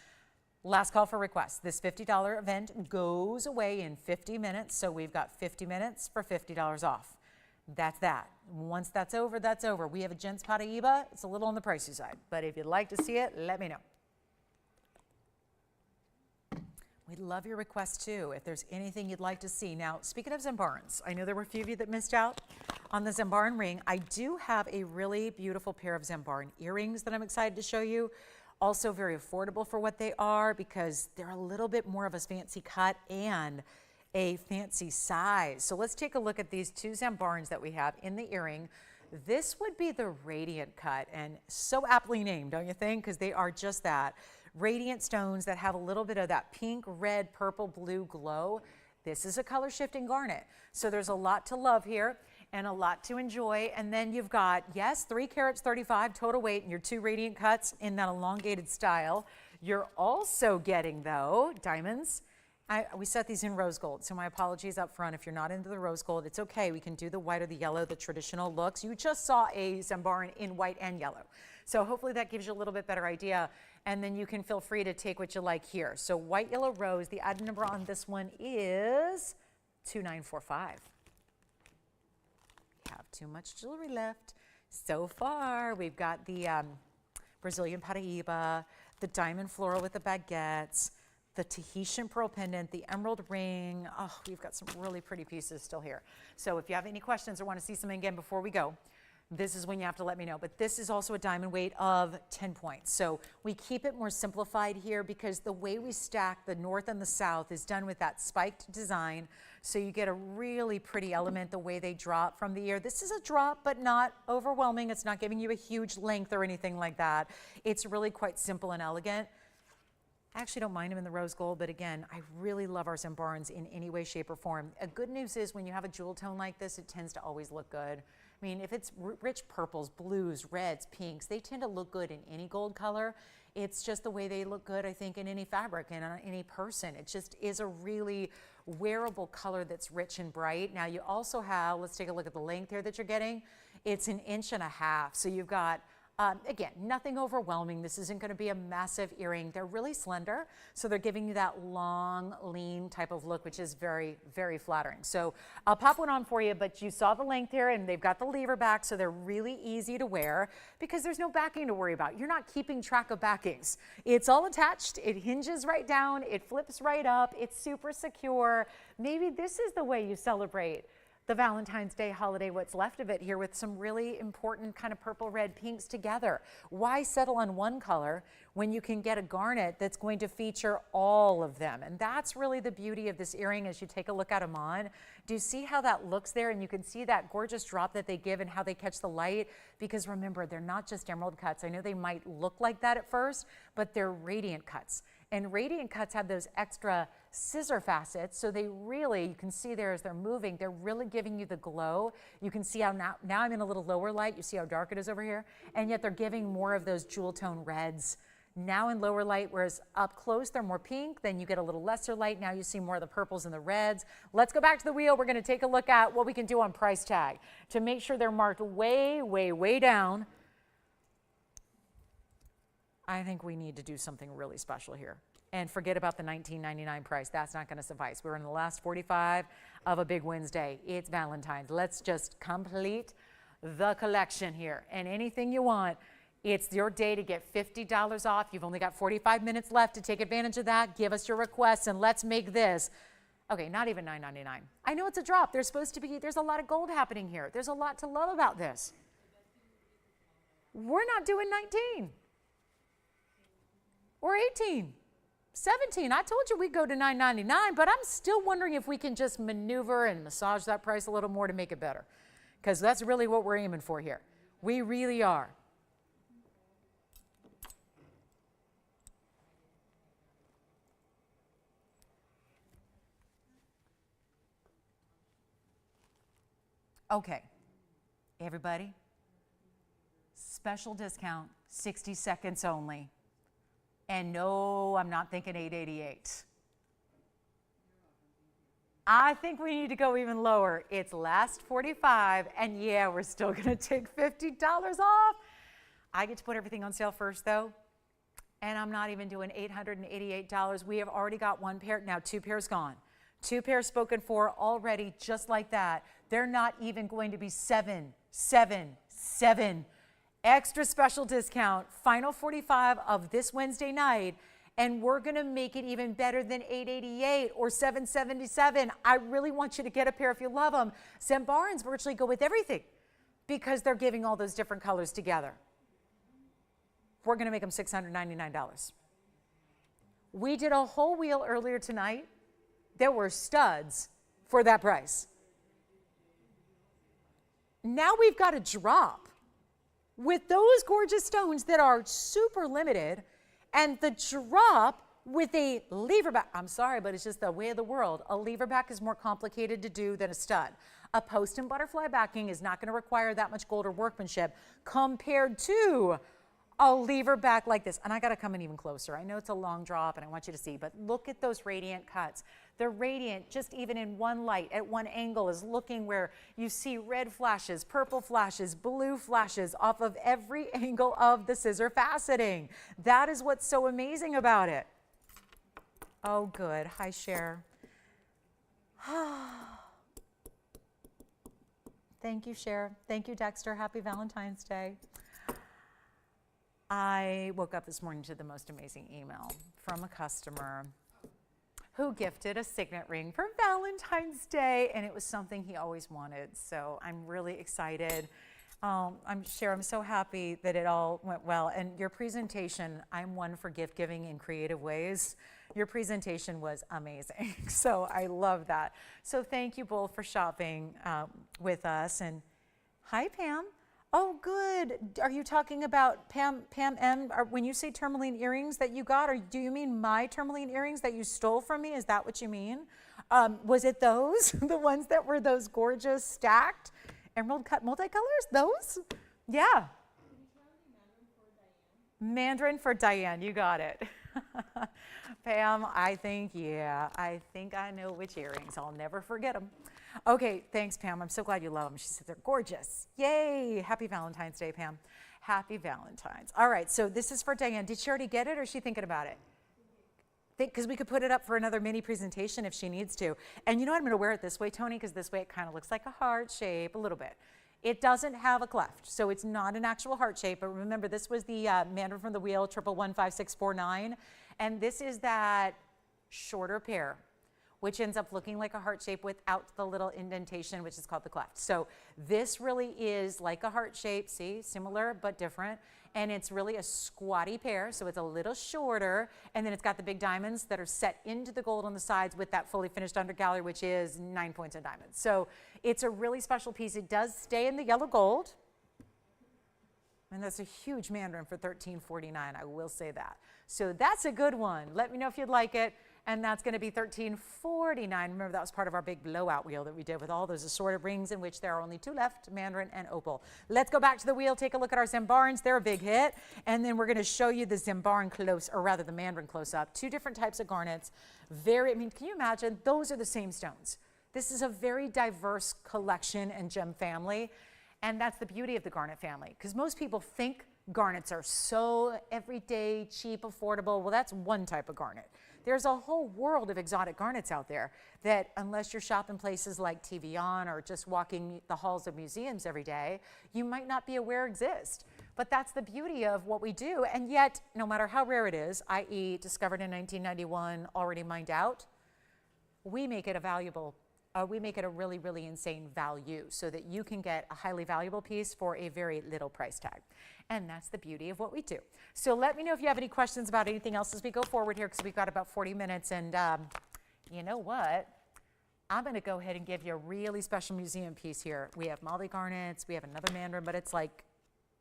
Last call for requests. This $50 event goes away in 50 minutes, so we've got 50 minutes for $50 off. That's that. Once that's over, that's over. We have a Gents Paraíba. It's a little on the pricey side, but if you'd like to see it, let me know. We'd love your requests too, if there's anything you'd like to see. Now, speaking of Zambarans, I know there were a few of you that missed out on the Zambaran ring. I do have a really beautiful pair of Zambaran earrings that I'm excited to show you. Also very affordable for what they are because they're a little bit more of a fancy cut and a fancy size. So let's take a look at these 2 Zambarans that we have in the earring. This would be the radiant cut, and so aptly named, don't you think? Because they are just that. Radiant stones that have a little bit of that pink, red, purple, blue glow. This is a color shifting garnet. So there's a lot to love here and a lot to enjoy. And then you've got, yes, 3 carats 35 total weight and your 2 radiant cuts in that elongated style. You're also getting, though, diamonds. We set these in rose gold, so my apologies up front. If you're not into the rose gold, it's okay. We can do the white or the yellow, the traditional looks. You just saw a Zambaran in white and yellow. So hopefully that gives you a little bit better idea. And then you can feel free to take what you like here. So white, yellow, rose. The item number on this one is 2945. We have too much jewelry left. So far, we've got the Brazilian Paraíba, the diamond floral with the baguettes, the Tahitian pearl pendant, the emerald ring. Oh, we've got some really pretty pieces still here. So if you have any questions or want to see something again before we go, this is when you have to let me know. But this is also a diamond weight of 10 points. So we keep it more simplified here because the way we stack the north and the south is done with that spiked design. So you get a really pretty element the way they drop from the ear. This is a drop, but not overwhelming. It's not giving you a huge length or anything like that. It's really quite simple and elegant. I actually don't mind them in the rose gold, but again, I really love our St. Barnes in any way, shape, or form. A good news is when you have a jewel tone like this, it tends to always look good. I mean, if it's rich purples, blues, reds, pinks, they tend to look good in any gold color. It's just the way they look good, I think, in any fabric and on any person. It just is a really wearable color that's rich and bright. Now you also have, let's take a look at the length here that you're getting. It's 1.5 inches. So you've got, again, nothing overwhelming. This isn't going to be a massive earring. They're really slender, so they're giving you that long, lean type of look, which is very, very flattering. So I'll pop one on for you, but you saw the length here, and they've got the lever back, so they're really easy to wear because there's no backing to worry about. You're not keeping track of backings. It's all attached. It hinges right down. It flips right up. It's super secure. Maybe this is the way you celebrate the Valentine's Day holiday, what's left of it here, with some really important kind of purple, red, pinks together. Why settle on one color when you can get a garnet that's going to feature all of them? And that's really the beauty of this earring as you take a look at them on. Do you see how that looks there? And you can see that gorgeous drop that they give and how they catch the light. Because remember, they're not just emerald cuts. I know they might look like that at first, but they're radiant cuts. And radiant cuts have those extra scissor facets, so they really, you can see there as they're moving, they're really giving you the glow. You can see how now I'm in a little lower light. You see how dark it is over here? And yet they're giving more of those jewel tone reds now in lower light, whereas up close they're more pink. Then you get a little lesser light. Now you see more of the purples and the reds. Let's go back to the wheel. We're going to take a look at what we can do on price tag to make sure they're marked way, way, way down. I think we need to do something really special here. And forget about the $19.99 price. That's not going to suffice. We're in the last 45 of a big Wednesday. It's Valentine's. Let's just complete the collection here. And anything you want, it's your day to get $50 off. You've only got 45 minutes left to take advantage of that. Give us your requests and let's make this. Okay, not even $9.99. I know it's a drop. There's supposed to be, there's a lot of gold happening here. There's a lot to love about this. We're not doing 19 or 18. 17. I told you we'd go to $9.99, but I'm still wondering if we can just maneuver and massage that price a little more to make it better, because that's really what we're aiming for here. We really are. Okay, everybody, special discount, 60 seconds only. And no, I'm not thinking $888. I think we need to go even lower. It's last 45, and yeah, we're still gonna take $50 off. I get to put everything on sale first though, and I'm not even doing $888. We have already got one pair, now 2 pairs gone. 2 pairs spoken for already, just like that. They're not even going to be $777. Extra special discount, final 45 of this Wednesday night, and we're gonna make it even better than $888 or $777. I really want you to get a pair if you love them. St. Barnes virtually go with everything because they're giving all those different colors together. We're gonna make them $699. We did a whole wheel earlier tonight. There were studs for that price. Now we've got a drop with those gorgeous stones that are super limited, and the drop with a lever back. I'm sorry, but it's just the way of the world. A lever back is more complicated to do than a stud. A post and butterfly backing is not going to require that much gold or workmanship compared to a lever back like this. And I got to come in even closer. I know it's a long drop and I want you to see, but look at those radiant cuts. They're radiant just even in one light at one angle is looking where you see red flashes, purple flashes, blue flashes off of every angle of the scissor faceting. That is what's so amazing about it. Oh, good. Hi, Cher. Thank you, Cher. Thank you, Dexter. Happy Valentine's Day. I woke up this morning to the most amazing email from a customer who gifted a signet ring for Valentine's Day, and it was something he always wanted. So I'm really excited. I'm so happy that it all went well. And your presentation, I'm one for gift giving in creative ways. Your presentation was amazing. So I love that. So thank you both for shopping with us. And hi, Pam. Oh, good. Are you talking about Pam M? When you say tourmaline earrings that you got, or do you mean my tourmaline earrings that you stole from me? Is that what you mean? Was it those? The ones that were those gorgeous stacked emerald cut multicolors? Those? Yeah. Mandarin for Diane. You got it. Pam, I think I know which earrings. I'll never forget them. Okay, thanks, Pam. I'm so glad you love them. She said they're gorgeous. Yay. Happy Valentine's Day, Pam. Happy Valentine's. All right, so this is for Diane. Did she already get it, or is she thinking about it? Because we could put it up for another mini presentation if she needs to. And you know what? I'm going to wear it this way, Tony, because this way it kind of looks like a heart shape a little bit. It doesn't have a cleft, so it's not an actual heart shape. But remember, this was the Mandarin from the Wheel 1115649, and this is that shorter pair, which ends up looking like a heart shape without the little indentation, which is called the cleft. So this really is like a heart shape, see, similar but different. And it's really a squatty pair, so it's a little shorter. And then it's got the big diamonds that are set into the gold on the sides with that fully finished undergallery, which is 9 points of diamonds. So it's a really special piece. It does stay in the yellow gold. And that's a huge Mandarin for $13.49, I will say that. So that's a good one. Let me know if you'd like it. And that's going to be $13.49. Remember, that was part of our big blowout wheel that we did with all those assorted rings, in which there are only 2 left, Mandarin and Opal. Let's go back to the wheel, take a look at our Zimbarans. They're a big hit. And then we're going to show you the Zimbaran close, or rather the Mandarin close up. 2 different types of garnets. Can you imagine? Those are the same stones. This is a very diverse collection and gem family. And that's the beauty of the garnet family, because most people think garnets are so everyday, cheap, affordable. Well, that's one type of garnet. There's a whole world of exotic garnets out there that, unless you're shopping places like TVON or just walking the halls of museums every day, you might not be aware exist. But that's the beauty of what we do. And yet, no matter how rare it is, i.e. discovered in 1991, already mined out, we make it a really, really insane value so that you can get a highly valuable piece for a very little price tag. And that's the beauty of what we do. So let me know if you have any questions about anything else as we go forward here, because we've got about 40 minutes. And you know what? I'm going to go ahead and give you a really special museum piece here. We have Molly garnets. We have another Mandarin, but it's like,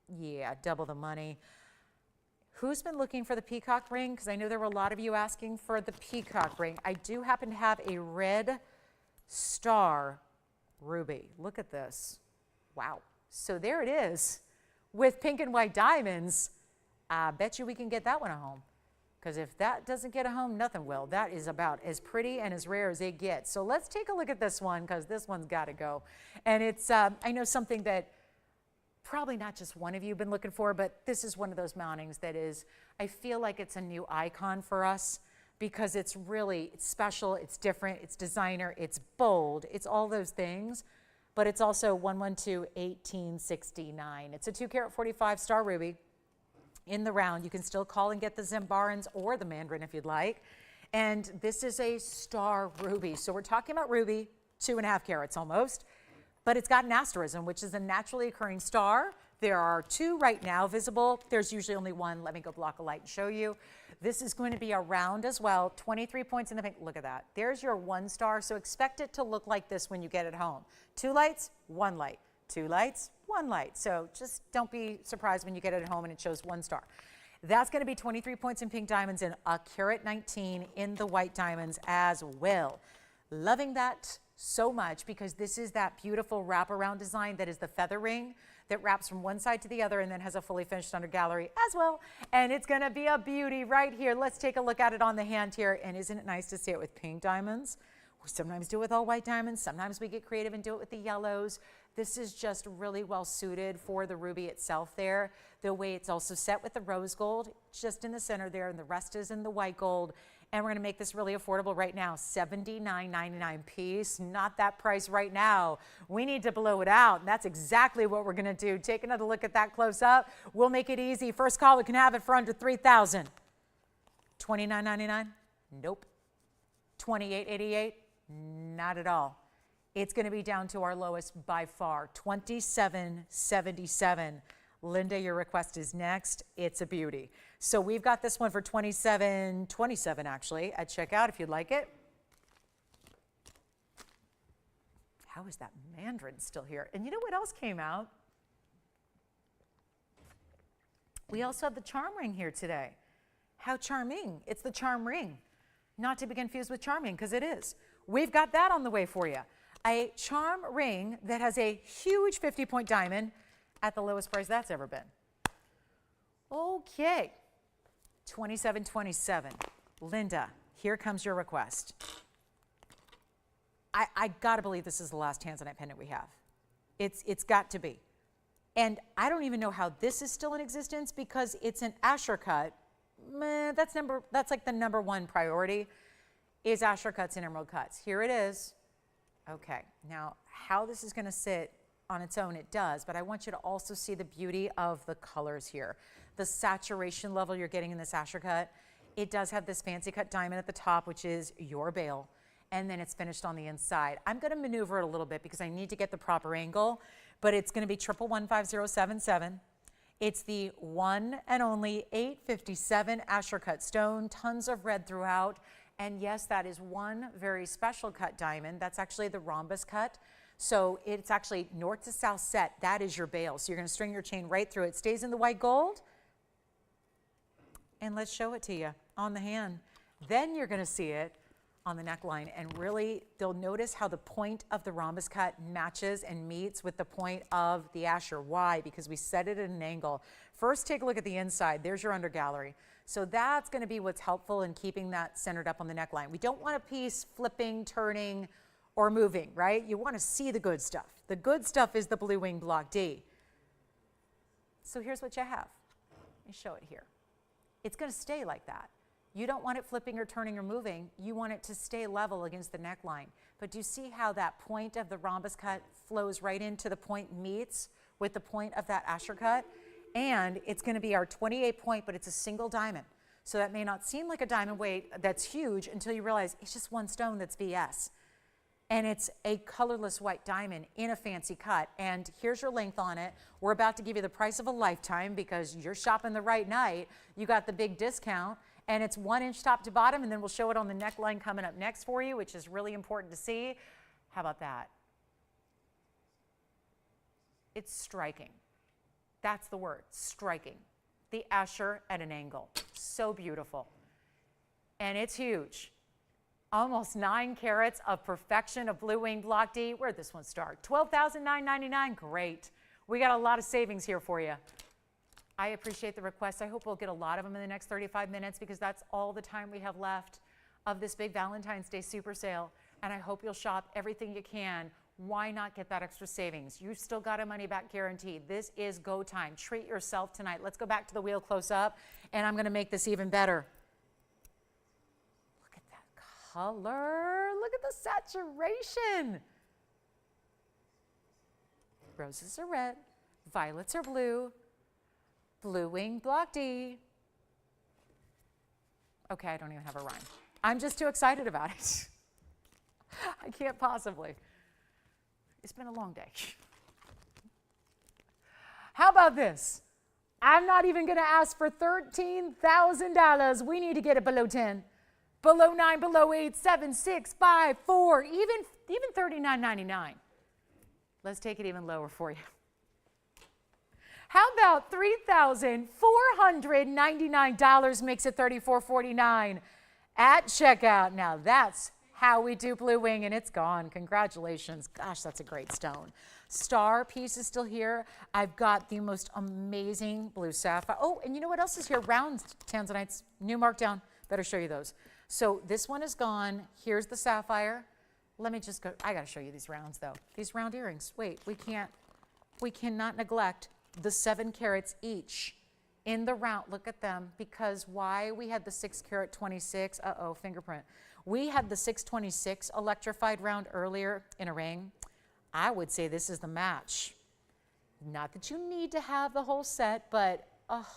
yeah, double the money. Who's been looking for the peacock ring? Because I know there were a lot of you asking for the peacock ring. I do happen to have a red star ruby. Look at this. Wow. So there it is with pink and white diamonds. I bet you we can get that one a home, because if that doesn't get a home, nothing will. That is about as pretty and as rare as it gets. So let's take a look at this one, because this one's got to go. And it's I know something that probably not just one of you have been looking for, but this is one of those mountings that is, I feel like it's a new icon for us, because it's special, it's different, it's designer, it's bold, it's all those things, but it's also 112-1869. It's a 2-carat 45 star ruby in the round. You can still call and get the Zimbarans or the Mandarin if you'd like. And this is a star ruby. So we're talking about ruby, 2.5 carats almost, but it's got an asterism, which is a naturally occurring star. There are 2 right now visible. There's usually only 1. Let me go block a light and show you. This is going to be a round as well. 23 points in the pink. Look at that. There's your 1 star. So expect it to look like this when you get it home. 2 lights, 1 light. 2 lights, 1 light. So just don't be surprised when you get it at home and it shows 1 star. That's going to be 23 points in pink diamonds and a carat 19 in the white diamonds as well. Loving that so much, because this is that beautiful wraparound design that is the feather ring that wraps from one side to the other and then has a fully finished undergallery as well. And it's going to be a beauty right here. Let's take a look at it on the hand here. And isn't it nice to see it with pink diamonds? We sometimes do it with all white diamonds. Sometimes we get creative and do it with the yellows. This is just really well suited for the ruby itself there. The way it's also set with the rose gold just in the center there, and the rest is in the white gold. And we're going to make this really affordable right now, $79.99 piece. Not that price right now. We need to blow it out. And that's exactly what we're going to do. Take another look at that close up. We'll make it easy. First caller can have it for under $3,000. $29.99? Nope. $28.88? Not at all. It's going to be down to our lowest by far, $27.77. Linda, your request is next. It's a beauty. So we've got this one for $27.27 actually at checkout if you'd like it. How is that mandarin still here? And you know what else came out? We also have the charm ring here today. How charming. It's the charm ring. Not to be confused with charming, because it is. We've got that on the way for you. A charm ring that has a huge 50-point diamond at the lowest price that's ever been. Okay, $27.27. Linda, here comes your request. I gotta believe this is the last tanzanite pendant we have. It's got to be. And I don't even know how this is still in existence because it's an Asher cut. That's like the number one priority is Asher cuts and emerald cuts. Here it is. Okay, now how this is gonna sit on its own, it does, but I want you to also see the beauty of the colors here. The saturation level you're getting in this Asher cut. It does have this fancy cut diamond at the top, which is your bail, and then it's finished on the inside. I'm gonna maneuver it a little bit because I need to get the proper angle, but it's gonna be 1115077. It's the one and only 857 Asher cut stone, tons of red throughout. And yes, that is one very special cut diamond. That's actually the rhombus cut. So it's actually north to south set. That is your bail. So you're gonna string your chain right through it. Stays in the white gold. And let's show it to you on the hand. Then you're gonna see it on the neckline, and really they'll notice how the point of the rhombus cut matches and meets with the point of the Asher. Why? Because we set it at an angle. First, take a look at the inside. There's your under gallery. So that's going to be what's helpful in keeping that centered up on the neckline. We don't want a piece flipping, turning, or moving, right? You want to see the good stuff. The good stuff is the Blue Wing Block D. So here's what you have. Let me show it here. It's going to stay like that. You don't want it flipping or turning or moving. You want it to stay level against the neckline. But do you see how that point of the rhombus cut flows right into the point, meets with the point of that Asher cut? And it's going to be our 28 point, but it's a single diamond. So that may not seem like a diamond weight that's huge until you realize it's just one stone that's VS. And it's a colorless white diamond in a fancy cut. And here's your length on it. We're about to give you the price of a lifetime because you're shopping the right night. You got the big discount. And it's 1 inch top to bottom, and then we'll show it on the neckline coming up next for you, which is really important to see. How about that? It's striking. That's the word, striking. The Asher at an angle. So beautiful. And it's huge. Almost 9 carats of perfection of Blue Wing Block D. Where'd this one start? $12,999. Great. We got a lot of savings here for you. I appreciate the request. I hope we'll get a lot of them in the next 35 minutes because that's all the time we have left of this big Valentine's Day super sale. And I hope you'll shop everything you can. Why not get that extra savings? You've still got a money back guarantee. This is go time. Treat yourself tonight. Let's go back to the wheel close up, and I'm gonna make this even better. Look at that color. Look at the saturation. Roses are red, violets are blue, Blue Wing Block D. Okay, I don't even have a rhyme. I'm just too excited about it. I can't possibly. It's been a long day. How about this? I'm not even gonna ask for $13,000. We need to get it below 10, below 9, below 8, 7, 6, 5, 4, even $39.99. Let's take it even lower for you. How about $3,499 makes it $34.49 at checkout? Now that's how we do Blue Wing, and it's gone. Congratulations. Gosh, that's a great stone. Star piece is still here. I've got the most amazing blue sapphire. Oh, and you know what else is here? Round tanzanites, new markdown. Better show you those. So this one is gone. Here's the sapphire. Let me just go. I got to show you these rounds, though. These round earrings. Wait, we cannot neglect the 7 carats each in the round. Look at them, because why? We had the 6 carat 26. Uh-oh, fingerprint. We had the 626 electrified round earlier in a ring. I would say this is the match. Not that you need to have the whole set, but oh,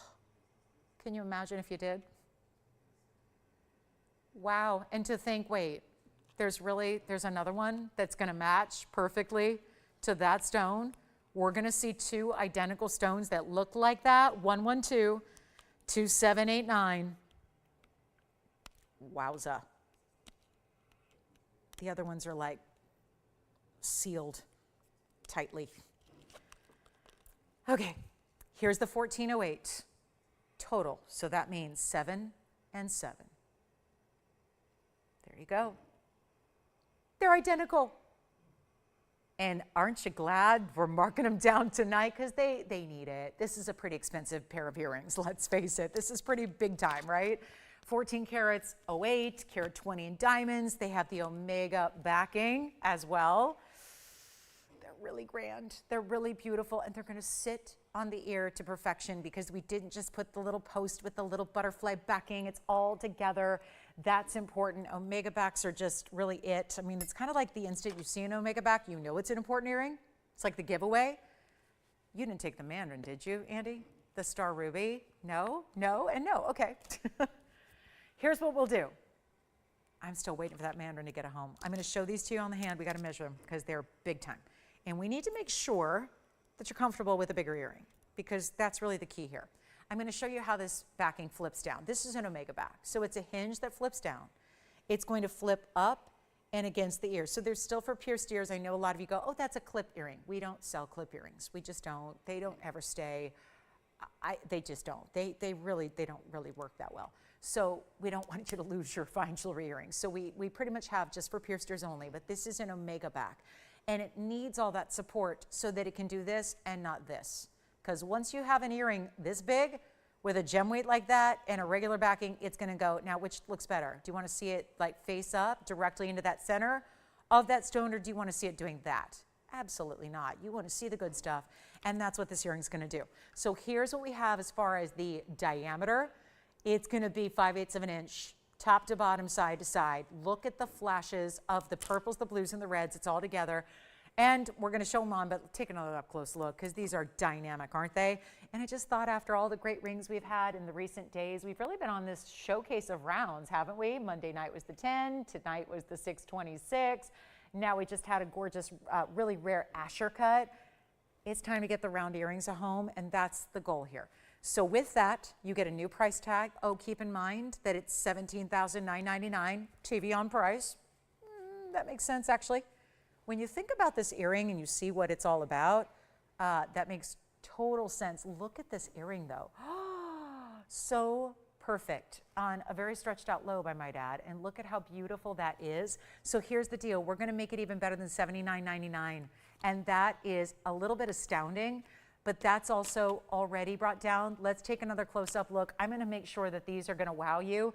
can you imagine if you did? Wow, and to think, wait, There's another one that's going to match perfectly to that stone. We're going to see two identical stones that look like that. 112, 2789. Wowza. The other ones are like sealed tightly. Okay, here's the 1408 total. So that means 7 and 7. There you go. They're identical. And aren't you glad we're marking them down tonight? Because they need it. This is a pretty expensive pair of earrings, let's face it. This is pretty big time, right? 14 carats, 08, carat 20 in diamonds. They have the omega backing as well. They're really grand. They're really beautiful, and they're going to sit on the ear to perfection because we didn't just put the little post with the little butterfly backing. It's all together. That's important. Omega backs are just really it. I mean, it's kind of like the instant you see an omega back, you know it's an important earring. It's like the giveaway. You didn't take the mandarin, did you, Andy? The star ruby? No, no, and no. Okay. Here's what we'll do. I'm still waiting for that mandarin to get home. I'm going to show these to you on the hand. We got to measure them because they're big time. And we need to make sure that you're comfortable with a bigger earring because that's really the key here. I'm going to show you how this backing flips down. This is an omega back. So it's a hinge that flips down. It's going to flip up and against the ear. So there's still for pierced ears. I know a lot of you go, oh, that's a clip earring. We don't sell clip earrings. We just don't. They don't ever stay. They just don't. They don't really work that well. So we don't want you to lose your fine jewelry earrings. So we pretty much have just for pierced ears only, but this is an omega back. And it needs all that support so that it can do this and not this. Because once you have an earring this big with a gem weight like that and a regular backing, it's going to go. Now, which looks better? Do you want to see it like face up directly into that center of that stone, or do you want to see it doing that? Absolutely not. You want to see the good stuff, and that's what this earring is going to do. So here's what we have as far as the diameter. It's going to be 5/8 of an inch, top to bottom, side to side. Look at the flashes of the purples, the blues, and the reds. It's all together. And we're going to show them on, but take another up close look because these are dynamic, aren't they? And I just thought after all the great rings we've had in the recent days, we've really been on this showcase of rounds, haven't we? Monday night was the 10, tonight was the 626. Now we just had a gorgeous, really rare Asher cut. It's time to get the round earrings at home, and that's the goal here. So with that, you get a new price tag. Oh, keep in mind that it's $17,999 TVON price. That makes sense, actually. When you think about this earring and you see what it's all about, that makes total sense. Look at this earring, though. So perfect on a very stretched out lobe, I might add. And look at how beautiful that is. So here's the deal. We're going to make it even better than $79.99. And that is a little bit astounding, but that's also already brought down. Let's take another close-up look. I'm going to make sure that these are going to wow you.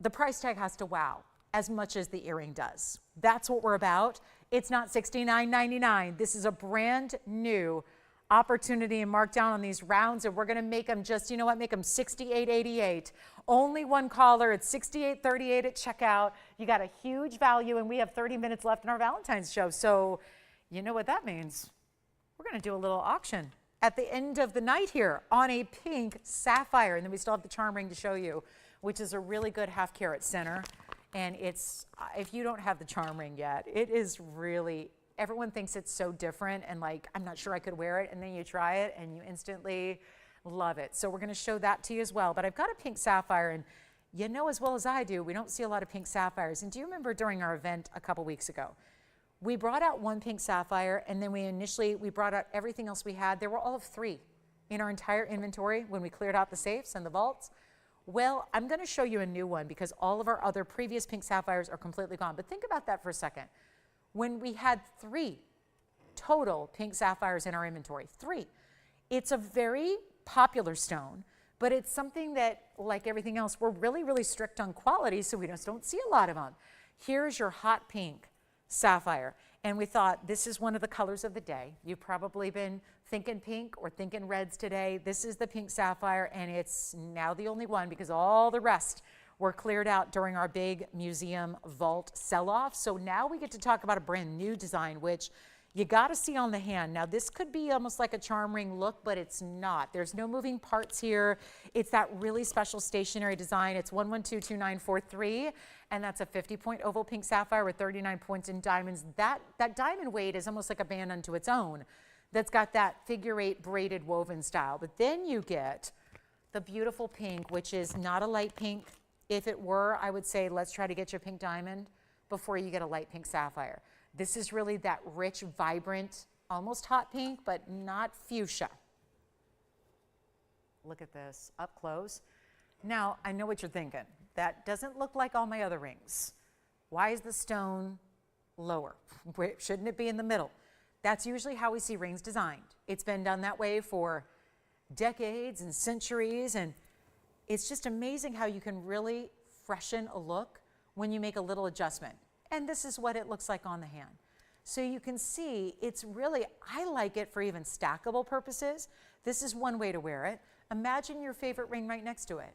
The price tag has to wow as much as the earring does. That's what we're about. It's not $69.99. This is a brand new opportunity and markdown on these rounds, and we're going to make them just, you know what, make them $68.88. Only one caller. It's $68.38 at checkout. You got a huge value, and we have 30 minutes left in our Valentine's show. So you know what that means. We're going to do a little auction at the end of the night here on a pink sapphire, and then we still have the charm ring to show you, which is a really good half-carat center. And it's, if you don't have the charm ring yet, it is really, everyone thinks it's so different and like, I'm not sure I could wear it. And then you try it and you instantly love it. So we're going to show that to you as well. But I've got a pink sapphire, and you know as well as I do, we don't see a lot of pink sapphires. And do you remember during our event a couple weeks ago, we brought out one pink sapphire, and then we brought out everything else we had. There were all of 3 in our entire inventory when we cleared out the safes and the vaults. Well, I'm going to show you a new one because all of our other previous pink sapphires are completely gone. But think about that for a second. When we had 3 total pink sapphires in our inventory, 3. It's a very popular stone, but it's something that, like everything else, we're really, really strict on quality, so we just don't see a lot of them. Here's your hot pink sapphire. And we thought this is one of the colors of the day. You've probably been thinking pink or thinking reds today. This is the pink sapphire, and it's now the only one because all the rest were cleared out during our big museum vault sell-off. So now we get to talk about a brand new design, which You got to see on the hand. Now, this could be almost like a charm ring look, but it's not. There's no moving parts here. It's that really special stationary design. It's 1122943, and that's a 50-point oval pink sapphire with 39 points in diamonds. That diamond weight is almost like a band unto its own that's got that figure 8 braided woven style. But then you get the beautiful pink, which is not a light pink. If it were, I would say let's try to get you a pink diamond before you get a light pink sapphire. This is really that rich, vibrant, almost hot pink, but not fuchsia. Look at this up close. Now, I know what you're thinking. That doesn't look like all my other rings. Why is the stone lower? Shouldn't it be in the middle? That's usually how we see rings designed. It's been done that way for decades and centuries, and it's just amazing how you can really freshen a look when you make a little adjustment. And this is what it looks like on the hand. So you can see it's really, I like it for even stackable purposes. This is one way to wear it. Imagine your favorite ring right next to it.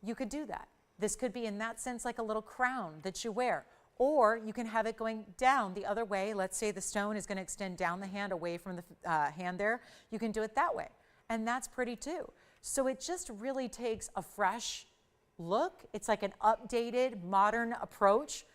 You could do that. This could be in that sense like a little crown that you wear. Or you can have it going down the other way. Let's say the stone is going to extend down the hand away from the hand there. You can do it that way. And that's pretty too. So it just really takes a fresh look. It's like an updated, modern approach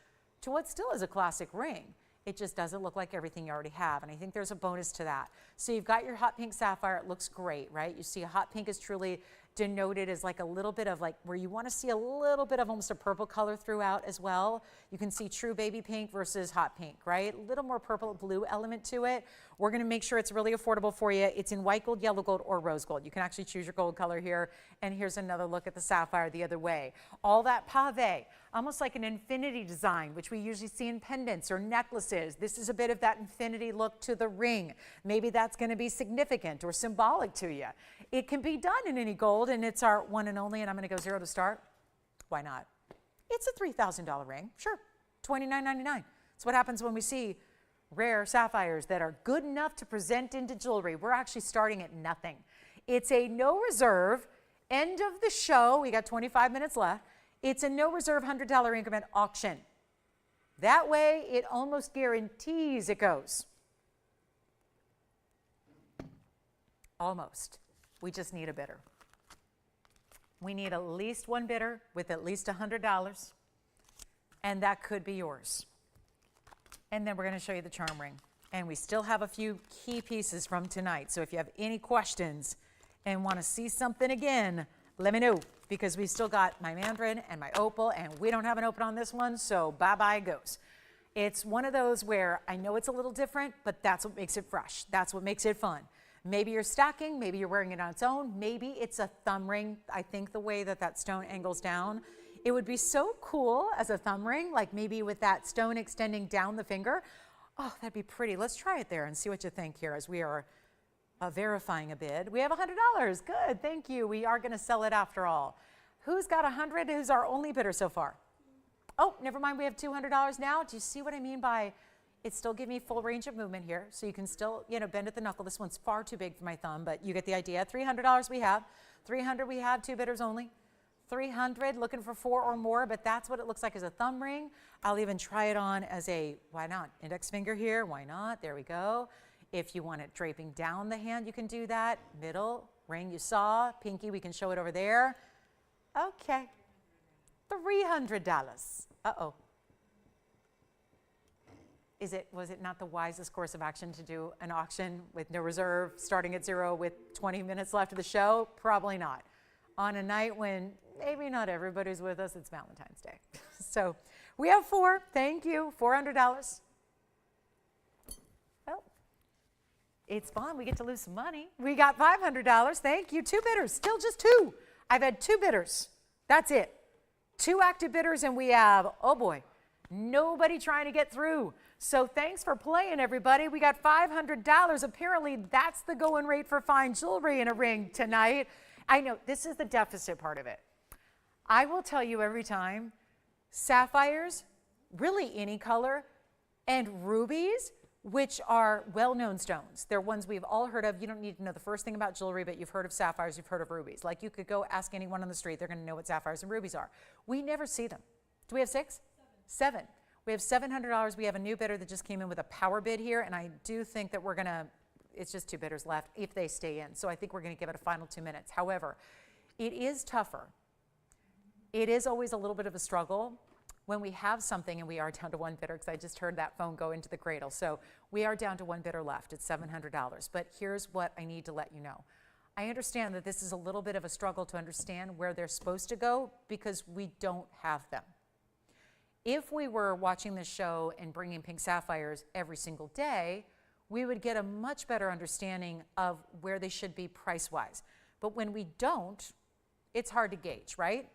to what still is a classic ring. It just doesn't look like everything you already have, and I think there's a bonus to that. So you've got your hot pink sapphire. It looks great, right? You see a hot pink is truly denoted as like a little bit of like where you want to see a little bit of almost a purple color throughout as well. You can see true baby pink versus hot pink, right? A little more purple blue element to it. We're going to make sure it's really affordable for you. It's in white gold, yellow gold, or rose gold. You can actually choose your gold color here. And here's another look at the sapphire the other way. All that pave, almost like an infinity design, which we usually see in pendants or necklaces. This is a bit of that infinity look to the ring. Maybe that's going to be significant or symbolic to you. It can be done in any gold, and it's our one and only, and I'm going to go 0 to start. Why not? It's a $3,000 ring. Sure, $29.99. It's what happens when we see rare sapphires that are good enough to present into jewelry. We're actually starting at nothing. It's a no reserve, end of the show. We got 25 minutes left. It's a no reserve $100 increment auction. That way, it almost guarantees it goes. Almost. We just need a bidder. We need at least one bidder with at least $100, and that could be yours. And then we're going to show you the charm ring. And we still have a few key pieces from tonight. So if you have any questions and want to see something again, let me know, because we still got my mandarin and my opal, and we don't have an open on this one, so bye-bye goes. It's one of those where I know it's a little different, but that's what makes it fresh. That's what makes it fun. Maybe you're stacking, maybe you're wearing it on its own, maybe it's a thumb ring. I think the way that that stone angles down, it would be so cool as a thumb ring, like maybe with that stone extending down the finger. Oh, that'd be pretty. Let's try it there and see what you think here as we are verifying a bid. We have $100. Good, thank you. We are going to sell it after all. Who's got 100? Who's our only bidder so far? Oh, never mind. We have $200 now. Do you see what I mean by it still give me full range of movement here? So you can still, bend at the knuckle. This one's far too big for my thumb, but you get the idea. $300 we have. $300 we have. Two bidders only. $300, looking for 4 or more, but that's what it looks like as a thumb ring. I'll even try it on as a, why not, index finger here, why not? There we go. If you want it draping down the hand, you can do that. Middle, ring you saw, pinky, we can show it over there. Okay, $300. Uh-oh. Was it not the wisest course of action to do an auction with no reserve, starting at 0 with 20 minutes left of the show? Probably not. On a night when maybe not everybody's with us, it's Valentine's Day. So we have 4, thank you, $400. Well, it's fun, we get to lose some money. We got $500, thank you, 2 bidders, still just 2. I've had 2 bidders, that's it. 2 active bidders and we have, oh boy, nobody trying to get through. So thanks for playing, everybody. We got $500. Apparently that's the going rate for fine jewelry in a ring tonight. I know, this is the deficit part of it. I will tell you every time, sapphires, really any color, and rubies, which are well-known stones. They're ones we've all heard of. You don't need to know the first thing about jewelry, but you've heard of sapphires, you've heard of rubies. Like you could go ask anyone on the street, they're going to know what sapphires and rubies are. We never see them. Do we have 6? 7. We have $700. We have a new bidder that just came in with a power bid here, and I do think that we're going to, it's just 2 bidders left if they stay in. So I think we're going to give it a final 2 minutes. However, it is tougher. It is always a little bit of a struggle when we have something and we are down to 1 bidder, because I just heard that phone go into the cradle. So we are down to 1 bidder left. It's $700. But here's what I need to let you know. I understand that this is a little bit of a struggle to understand where they're supposed to go because we don't have them. If we were watching this show and bringing pink sapphires every single day, we would get a much better understanding of where they should be price-wise. But when we don't, it's hard to gauge, right?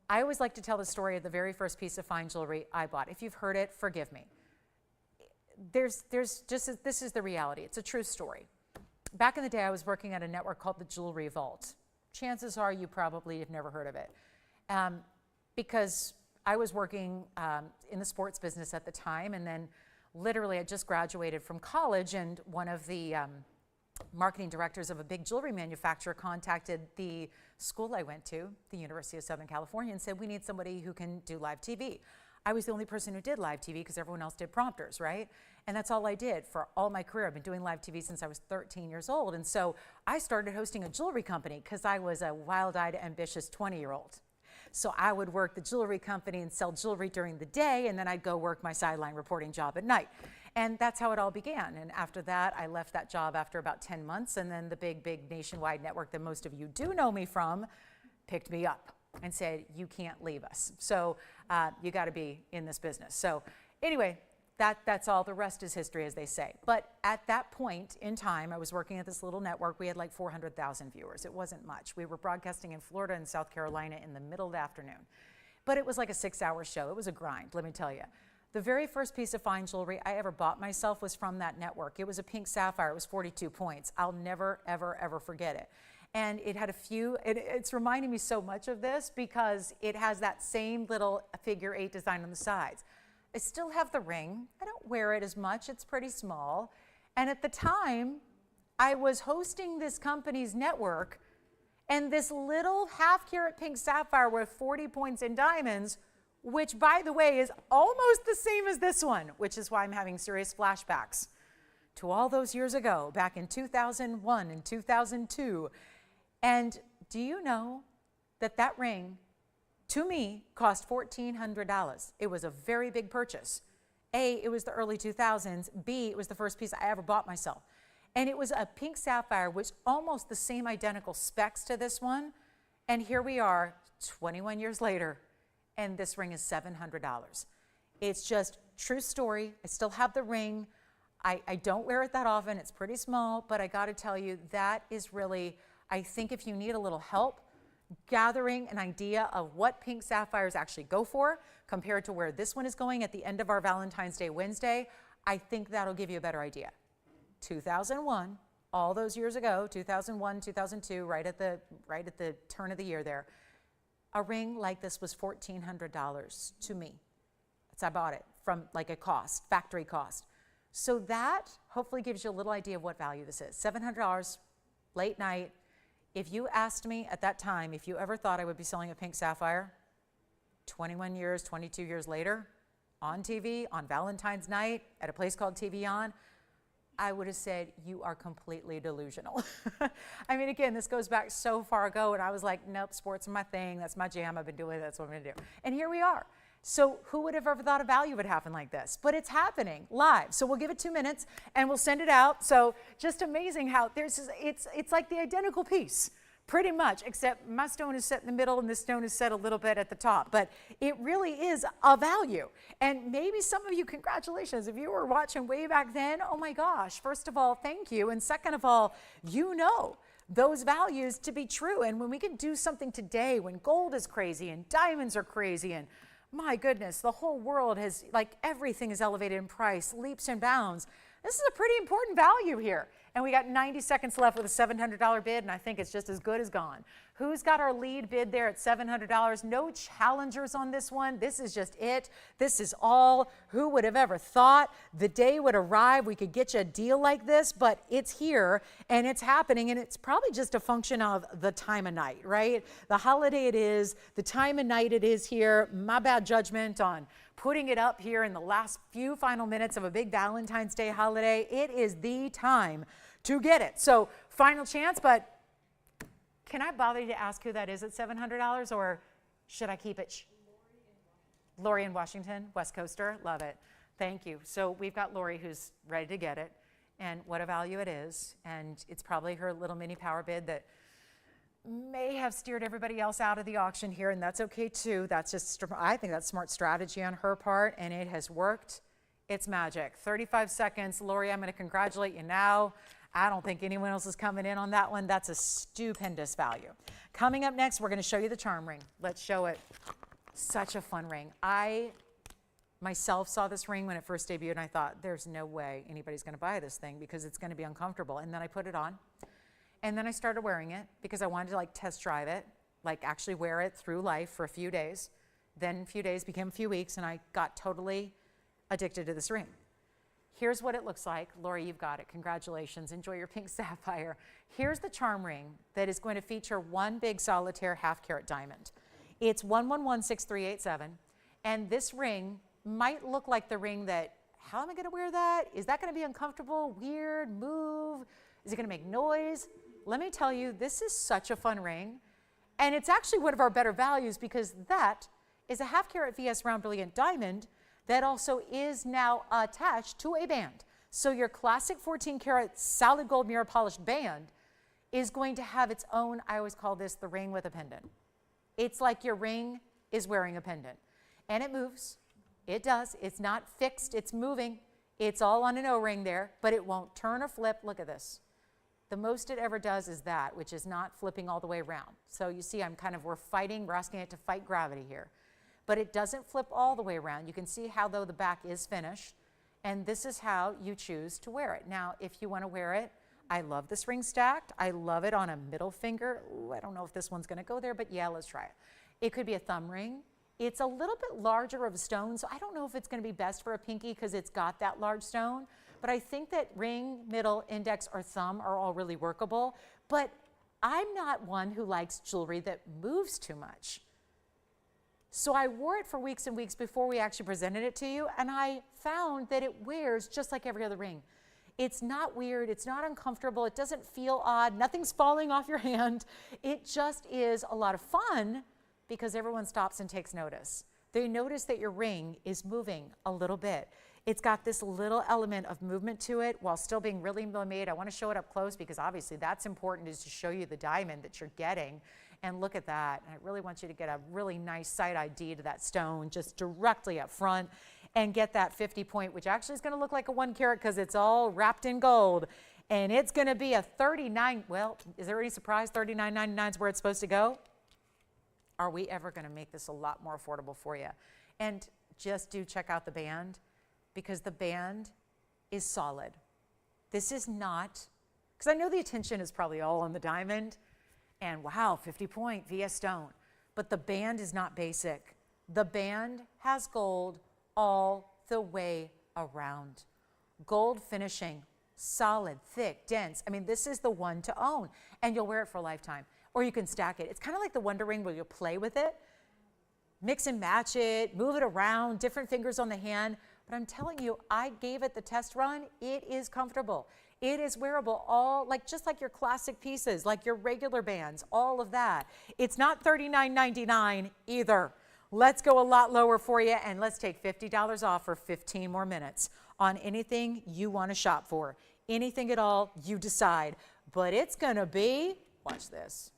I always like to tell the story of the very first piece of fine jewelry I bought. If you've heard it, forgive me. This is the reality. It's a true story. Back in the day, I was working at a network called the Jewelry Vault. Chances are you probably have never heard of it. Because I was working in the sports business at the time, and then literally I just graduated from college, and one of the marketing directors of a big jewelry manufacturer contacted the school I went to, the University of Southern California, and said, we need somebody who can do live TV. I was the only person who did live TV because everyone else did prompters, right? And that's all I did for all my career. I've been doing live TV since I was 13 years old. And so I started hosting a jewelry company because I was a wild-eyed, ambitious 20-year-old. So I would work the jewelry company and sell jewelry during the day, and then I'd go work my sideline reporting job at night. And that's how it all began. And after that, I left that job after about 10 months, and then the big nationwide network that most of you do know me from picked me up and said, you can't leave us. So you got to be in this business. So anyway, that's all. The rest is history, as they say. But at that point in time, I was working at this little network. We had like 400,000 viewers. It wasn't much. We were broadcasting in Florida and South Carolina in the middle of the afternoon. But it was like a 6-hour show. It was a grind, let me tell you. The very first piece of fine jewelry I ever bought myself was from that network. It was a pink sapphire. It was 42 points. I'll never, ever, ever forget it. And it had a few, it's reminding me so much of this because it has that same little figure 8 design on the sides. I still have the ring. I don't wear it as much. It's pretty small. And at the time, I was hosting this company's network, and this little half-carat pink sapphire with 40 points in diamonds, which, by the way, is almost the same as this one, which is why I'm having serious flashbacks to all those years ago, back in 2001 and 2002. And do you know that that ring, to me, cost $1,400. It was a very big purchase. A, it was the early 2000s. B, it was the first piece I ever bought myself. And it was a pink sapphire, which almost the same identical specs to this one. And here we are, 21 years later, and this ring is $700. It's just true story. I still have the ring. I don't wear it that often. It's pretty small, but I got to tell you, that is really, I think if you need a little help gathering an idea of what pink sapphires actually go for compared to where this one is going at the end of our Valentine's Day Wednesday, I think that'll give you a better idea. 2001, all those years ago, 2001, 2002, right at the turn of the year there, a ring like this was $1,400 to me. I bought it from like a cost, factory cost. So that hopefully gives you a little idea of what value this is. $700, late night. If you asked me at that time if you ever thought I would be selling a pink sapphire 21 years, 22 years later on TV, on Valentine's night, at a place called TVON, I would have said, you are completely delusional. I mean, again, this goes back so far ago, and I was like, nope, sports are my thing. That's my jam. I've been doing it. That's what I'm going to do. And here we are. So who would have ever thought a value would happen like this? But it's happening live. So we'll give it 2 minutes, and we'll send it out. So just amazing how it's like the identical piece. Pretty much, except my stone is set in the middle and this stone is set a little bit at the top. But it really is a value. And maybe some of you, congratulations, if you were watching way back then, oh my gosh, first of all, thank you. And second of all, you know those values to be true. And when we can do something today, when gold is crazy and diamonds are crazy and my goodness, the whole world has, like everything is elevated in price, leaps and bounds. This is a pretty important value here. And we got 90 seconds left with a $700 bid, and I think it's just as good as gone. Who's got our lead bid there at $700? No challengers on this one. This is just it. This is all. Who would have ever thought the day would arrive we could get you a deal like this? But it's here, and it's happening, and it's probably just a function of the time of night, right? The holiday it is, the time of night it is here. My bad judgment on putting it up here in the last few final minutes of a big Valentine's Day holiday, it is the time to get it. So final chance, but can I bother you to ask who that is at $700, or should I keep it? Lori in Washington, West Coaster, love it. Thank you. So we've got Lori who's ready to get it, and what a value it is. And it's probably her little mini power bid that may have steered everybody else out of the auction here, and that's okay too. That's just, I think that's smart strategy on her part, and it has worked. It's magic. 35 seconds. Lori, I'm going to congratulate you now. I don't think anyone else is coming in on that one. That's a stupendous value. Coming up next, we're going to show you the charm ring. Let's show it. Such a fun ring. I myself saw this ring when it first debuted, and I thought, there's no way anybody's going to buy this thing because it's going to be uncomfortable. And then I put it on, and then I started wearing it because I wanted to like test drive it, like actually wear it through life for a few days. Then a few days became a few weeks, and I got totally addicted to this ring. Here's what it looks like. Lori, you've got it. Congratulations. Enjoy your pink sapphire. Here's the charm ring that is going to feature one big solitaire half-carat diamond. It's 1116387, and this ring might look like the ring that, how am I going to wear that? Is that going to be uncomfortable, weird, move? Is it going to make noise? Let me tell you, this is such a fun ring, and it's actually one of our better values because that is a half-carat VS round brilliant diamond that also is now attached to a band. So your classic 14-karat solid gold mirror polished band is going to have its own, I always call this the ring with a pendant. It's like your ring is wearing a pendant. And it moves. It does. It's not fixed. It's moving. It's all on an O-ring there, but it won't turn or flip. Look at this. The most it ever does is that, which is not flipping all the way around. So you see, we're asking it to fight gravity here. But it doesn't flip all the way around. You can see how, though, the back is finished, and this is how you choose to wear it. Now, if you want to wear it, I love this ring stacked. I love it on a middle finger. Ooh, I don't know if this one's going to go there, but yeah, let's try it. It could be a thumb ring. It's a little bit larger of a stone, so I don't know if it's going to be best for a pinky because it's got that large stone, but I think that ring, middle, index, or thumb are all really workable, but I'm not one who likes jewelry that moves too much. So I wore it for weeks and weeks before we actually presented it to you, and I found that it wears just like every other ring. It's not weird, it's not uncomfortable, it doesn't feel odd, nothing's falling off your hand. It just is a lot of fun because everyone stops and takes notice. They notice that your ring is moving a little bit. It's got this little element of movement to it while still being really made. I want to show it up close because obviously that's important, is to show you the diamond that you're getting. And look at that. I really want you to get a really nice sight ID to that stone just directly up front and get that 50 point, which actually is going to look like a 1 carat because it's all wrapped in gold. And it's going to be a 39, well, is there any surprise? $39.99 is where it's supposed to go. Are we ever going to make this a lot more affordable for you? And just do check out the band because the band is solid. This is not, because I know the attention is probably all on the diamond. And wow, 50 point VS stone. But the band is not basic. The band has gold all the way around. Gold finishing, solid, thick, dense. I mean, this is the one to own. And you'll wear it for a lifetime. Or you can stack it. It's kind of like the Wonder Ring where you'll play with it, mix and match it, move it around, different fingers on the hand. But I'm telling you, I gave it the test run. It is comfortable. It is wearable, all just like your classic pieces, like your regular bands, all of that. It's not $39.99 either. Let's go a lot lower for you, and let's take $50 off for 15 more minutes on anything you want to shop for. Anything at all, you decide. But it's going to be, watch this.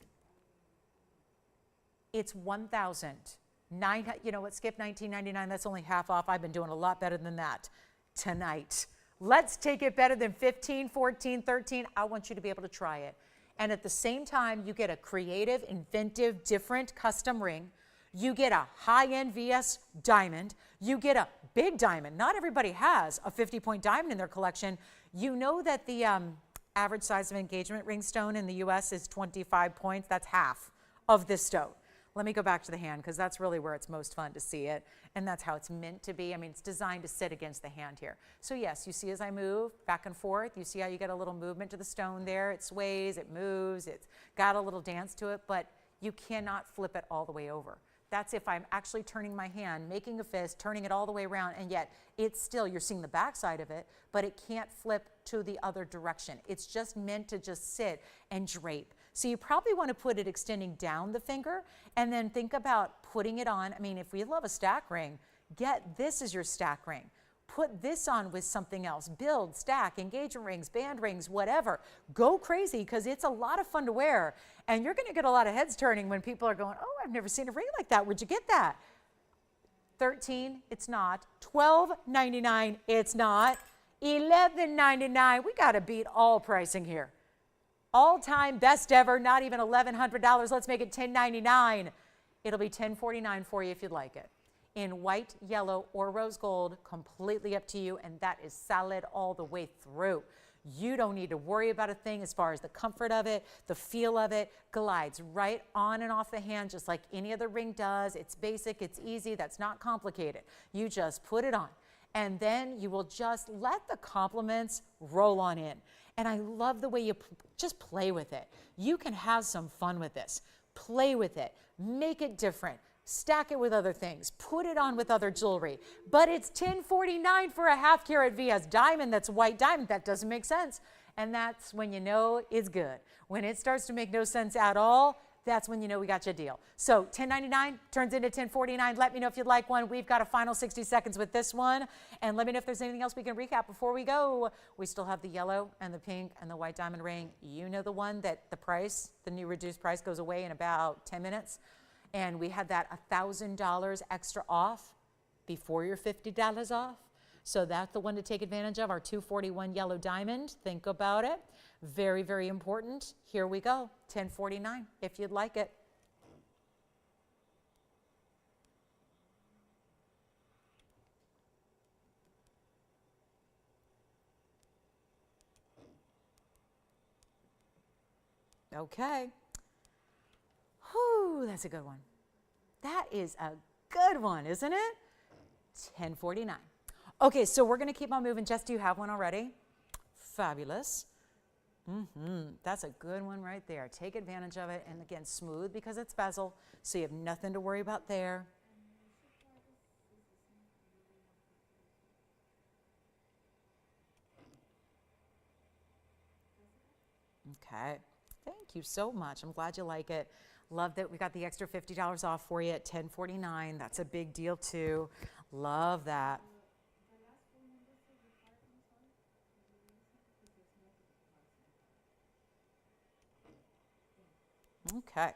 It's $1,009. You know what, skip $19.99. That's only half off. I've been doing a lot better than that tonight. Let's take it better than 15, 14, 13. I want you to be able to try it. And at the same time, you get a creative, inventive, different custom ring. You get a high-end VS diamond. You get a big diamond. Not everybody has a 50-point diamond in their collection. You know that the average size of engagement ring stone in the U.S. is 25 points. That's half of this stone. Let me go back to the hand because that's really where it's most fun to see it. And that's how it's meant to be. I mean, it's designed to sit against the hand here. So yes, you see as I move back and forth, you see how you get a little movement to the stone there. It sways, it moves, it's got a little dance to it, but you cannot flip it all the way over. That's if I'm actually turning my hand, making a fist, turning it all the way around, and yet it's still, you're seeing the back side of it, but it can't flip to the other direction. It's just meant to just sit and drape. So you probably want to put it extending down the finger, and then think about putting it on. I mean, if we love a stack ring, get this as your stack ring. Put this on with something else. Build, stack, engagement rings, band rings, whatever. Go crazy, because it's a lot of fun to wear. And you're going to get a lot of heads turning when people are going, oh, I've never seen a ring like that. Where'd you get that? $13, it's not. $12.99, it's not. $11.99, we got to beat all pricing here. All-time best ever, not even $1,100. Let's make it $10.99. It'll be $10.49 for you if you'd like it. In white, yellow, or rose gold, completely up to you, and that is solid all the way through. You don't need to worry about a thing as far as the comfort of it, the feel of it. Glides right on and off the hand just like any other ring does. It's basic, it's easy, that's not complicated. You just put it on, and then you will just let the compliments roll on in. And I love the way you just play with it. You can have some fun with this. Play with it, make it different. Stack it with other things, put it on with other jewelry, but it's $10.49 for a 1/2 carat VS diamond that's white diamond. That doesn't make sense. And that's when you know it's good. When it starts to make no sense at all, that's when you know we got you a deal. So $10.99 turns into $10.49. Let me know if you'd like one. We've got a final 60 seconds with this one. And let me know if there's anything else we can recap before we go. We still have the yellow and the pink and the white diamond ring. You know the one that the price, the new reduced price, goes away in about 10 minutes. And we had that $1,000 extra off before your $50 off. So that's the one to take advantage of, our 241 yellow diamond. Think about it. Very, very important. Here we go, $10.49 if you'd like it. Okay. Whew, that's a good one. That is a good one, isn't it? $10.49. Okay, so we're going to keep on moving. Jess, do you have one already? Fabulous. That's a good one right there. Take advantage of it. And again, smooth because it's bezel, so you have nothing to worry about there. Okay. Thank you so much. I'm glad you like it. Love that we got the extra $50 off for you at $10.49. That's a big deal too. Love that. Okay.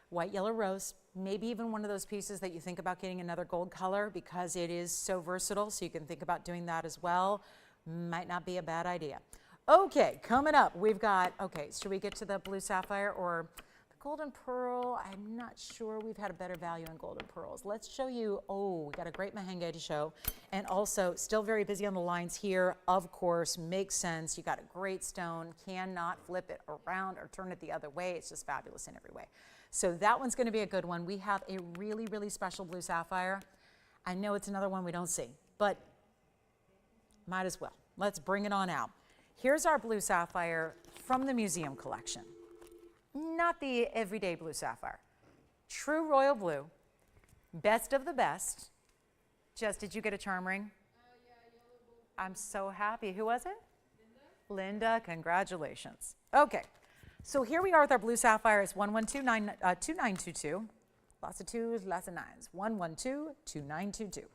White, yellow, rose. Maybe even one of those pieces that you think about getting another gold color, because it is so versatile, so you can think about doing that as well. Might not be a bad idea. Okay, coming up, we've got, okay, should we get to the blue sapphire or the golden pearl? I'm not sure. We've had a better value on golden pearls. Let's show you, oh, we got a great mahenge to show. And also, still very busy on the lines here. Of course, makes sense. You got a great stone. Cannot flip it around or turn it the other way. It's just fabulous in every way. So that one's going to be a good one. We have a really, really special blue sapphire. I know it's another one we don't see, but might as well. Let's bring it on out. Here's our blue sapphire from the museum collection. Not the everyday blue sapphire. True royal blue. Best of the best. Jess, did you get a charm ring? Yeah, yellow gold. I'm so happy. Who was it? Linda? Linda, congratulations. Okay, so here we are with our blue sapphire. It's 112-2922. Lots of twos, lots of nines. 112-2922.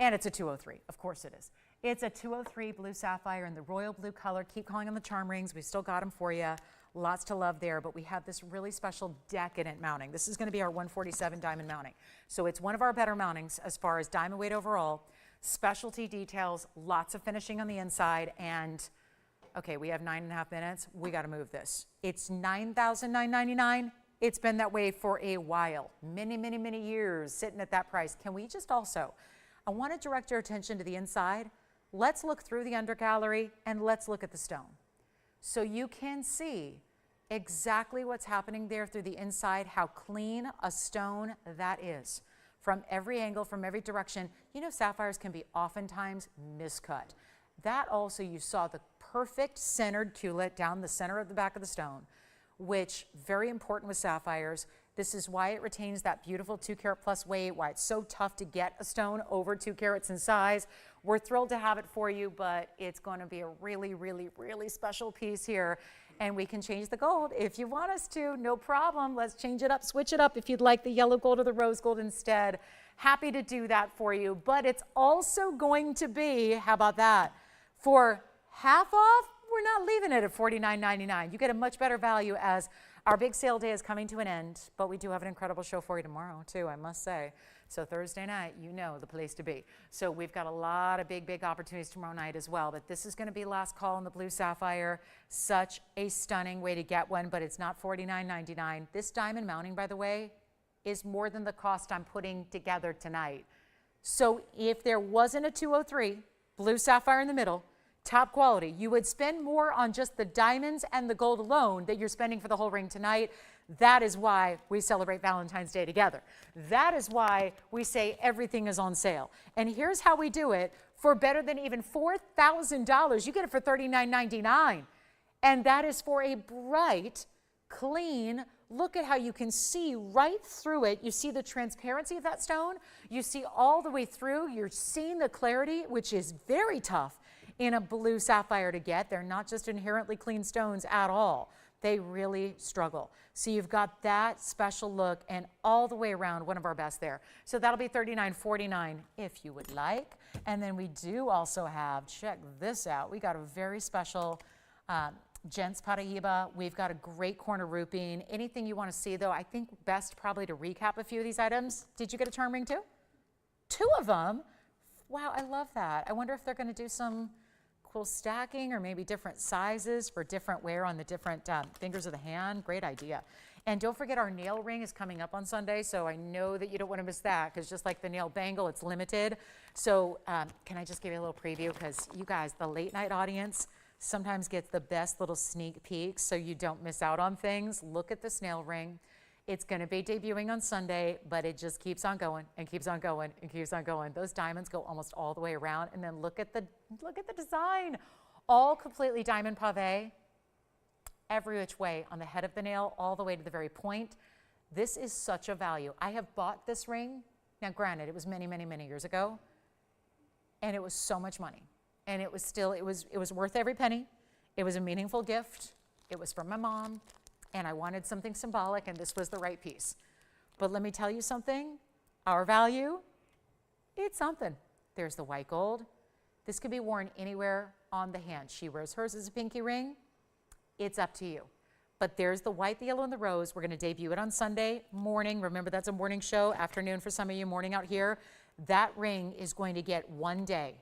And it's a 203. Of course it is. It's a 203 blue sapphire in the royal blue color. Keep calling on the charm rings. We've still got them for you. Lots to love there, but we have this really special decadent mounting. This is going to be our 147 diamond mounting. So it's one of our better mountings as far as diamond weight overall. Specialty details, lots of finishing on the inside, and okay, we have 9.5 minutes. We got to move this. It's $9,999. It's been that way for a while, many, many, many years, sitting at that price. Can we just also, I want to direct your attention to the inside. Let's look through the undergallery and let's look at the stone. So you can see exactly what's happening there through the inside, how clean a stone that is. From every angle, from every direction. You know, sapphires can be oftentimes miscut. That also, you saw the perfect centered culet down the center of the back of the stone, which very important with sapphires. This is why it retains that beautiful 2 carat plus weight, why it's so tough to get a stone over 2 carats in size. We're thrilled to have it for you, but it's going to be a really, really, really special piece here. And we can change the gold if you want us to, no problem. Let's change it up, switch it up if you'd like the yellow gold or the rose gold instead. Happy to do that for you, but it's also going to be, how about that? For half off, we're not leaving it at $49.99. You get a much better value as our big sale day is coming to an end, but we do have an incredible show for you tomorrow too, I must say. So Thursday night, you know the place to be. So we've got a lot of big, big opportunities tomorrow night as well, but this is going to be last call on the blue sapphire. Such a stunning way to get one, but it's not $49.99. This diamond mounting, by the way, is more than the cost I'm putting together tonight. So if there wasn't a 203, blue sapphire in the middle, top quality, you would spend more on just the diamonds and the gold alone that you're spending for the whole ring tonight. That is why we celebrate Valentine's Day together. That is why we say everything is on sale. And here's how we do it. For better than even $4,000, you get it for $39.99. And that is for a bright, clean, look at how you can see right through it. You see the transparency of that stone. You see all the way through. You're seeing the clarity, which is very tough in a blue sapphire to get. They're not just inherently clean stones at all. They really struggle. So you've got that special look and all the way around, one of our best there. So that'll be $39.49 if you would like. And then we do also have, check this out, we got a very special gents Paraíba. We've got a great corner rupine. Anything you want to see though, I think best probably to recap a few of these items. Did you get a charm ring too? 2 of them? Wow, I love that. I wonder if they're going to do some cool stacking or maybe different sizes for different wear on the different fingers of the hand. Great idea. And don't forget our nail ring is coming up on Sunday, so I know that you don't want to miss that because just like the nail bangle, it's limited. So can I just give you a little preview because you guys, the late night audience, sometimes gets the best little sneak peeks so you don't miss out on things. Look at this nail ring. It's going to be debuting on Sunday, but it just keeps on going and keeps on going and keeps on going. Those diamonds go almost all the way around, and then look at the design, all completely diamond pave, every which way on the head of the nail, all the way to the very point. This is such a value. I have bought this ring. Now, granted, it was many, many, many years ago, and it was so much money, and it was still it was worth every penny. It was a meaningful gift. It was from my mom. And I wanted something symbolic, and this was the right piece. But let me tell you something, our value, it's something. There's the white gold. This could be worn anywhere on the hand. She wears hers as a pinky ring. It's up to you. But there's the white, the yellow, and the rose. We're going to debut it on Sunday morning. Remember, that's a morning show, afternoon for some of you, morning out here. That ring is going to get 1 day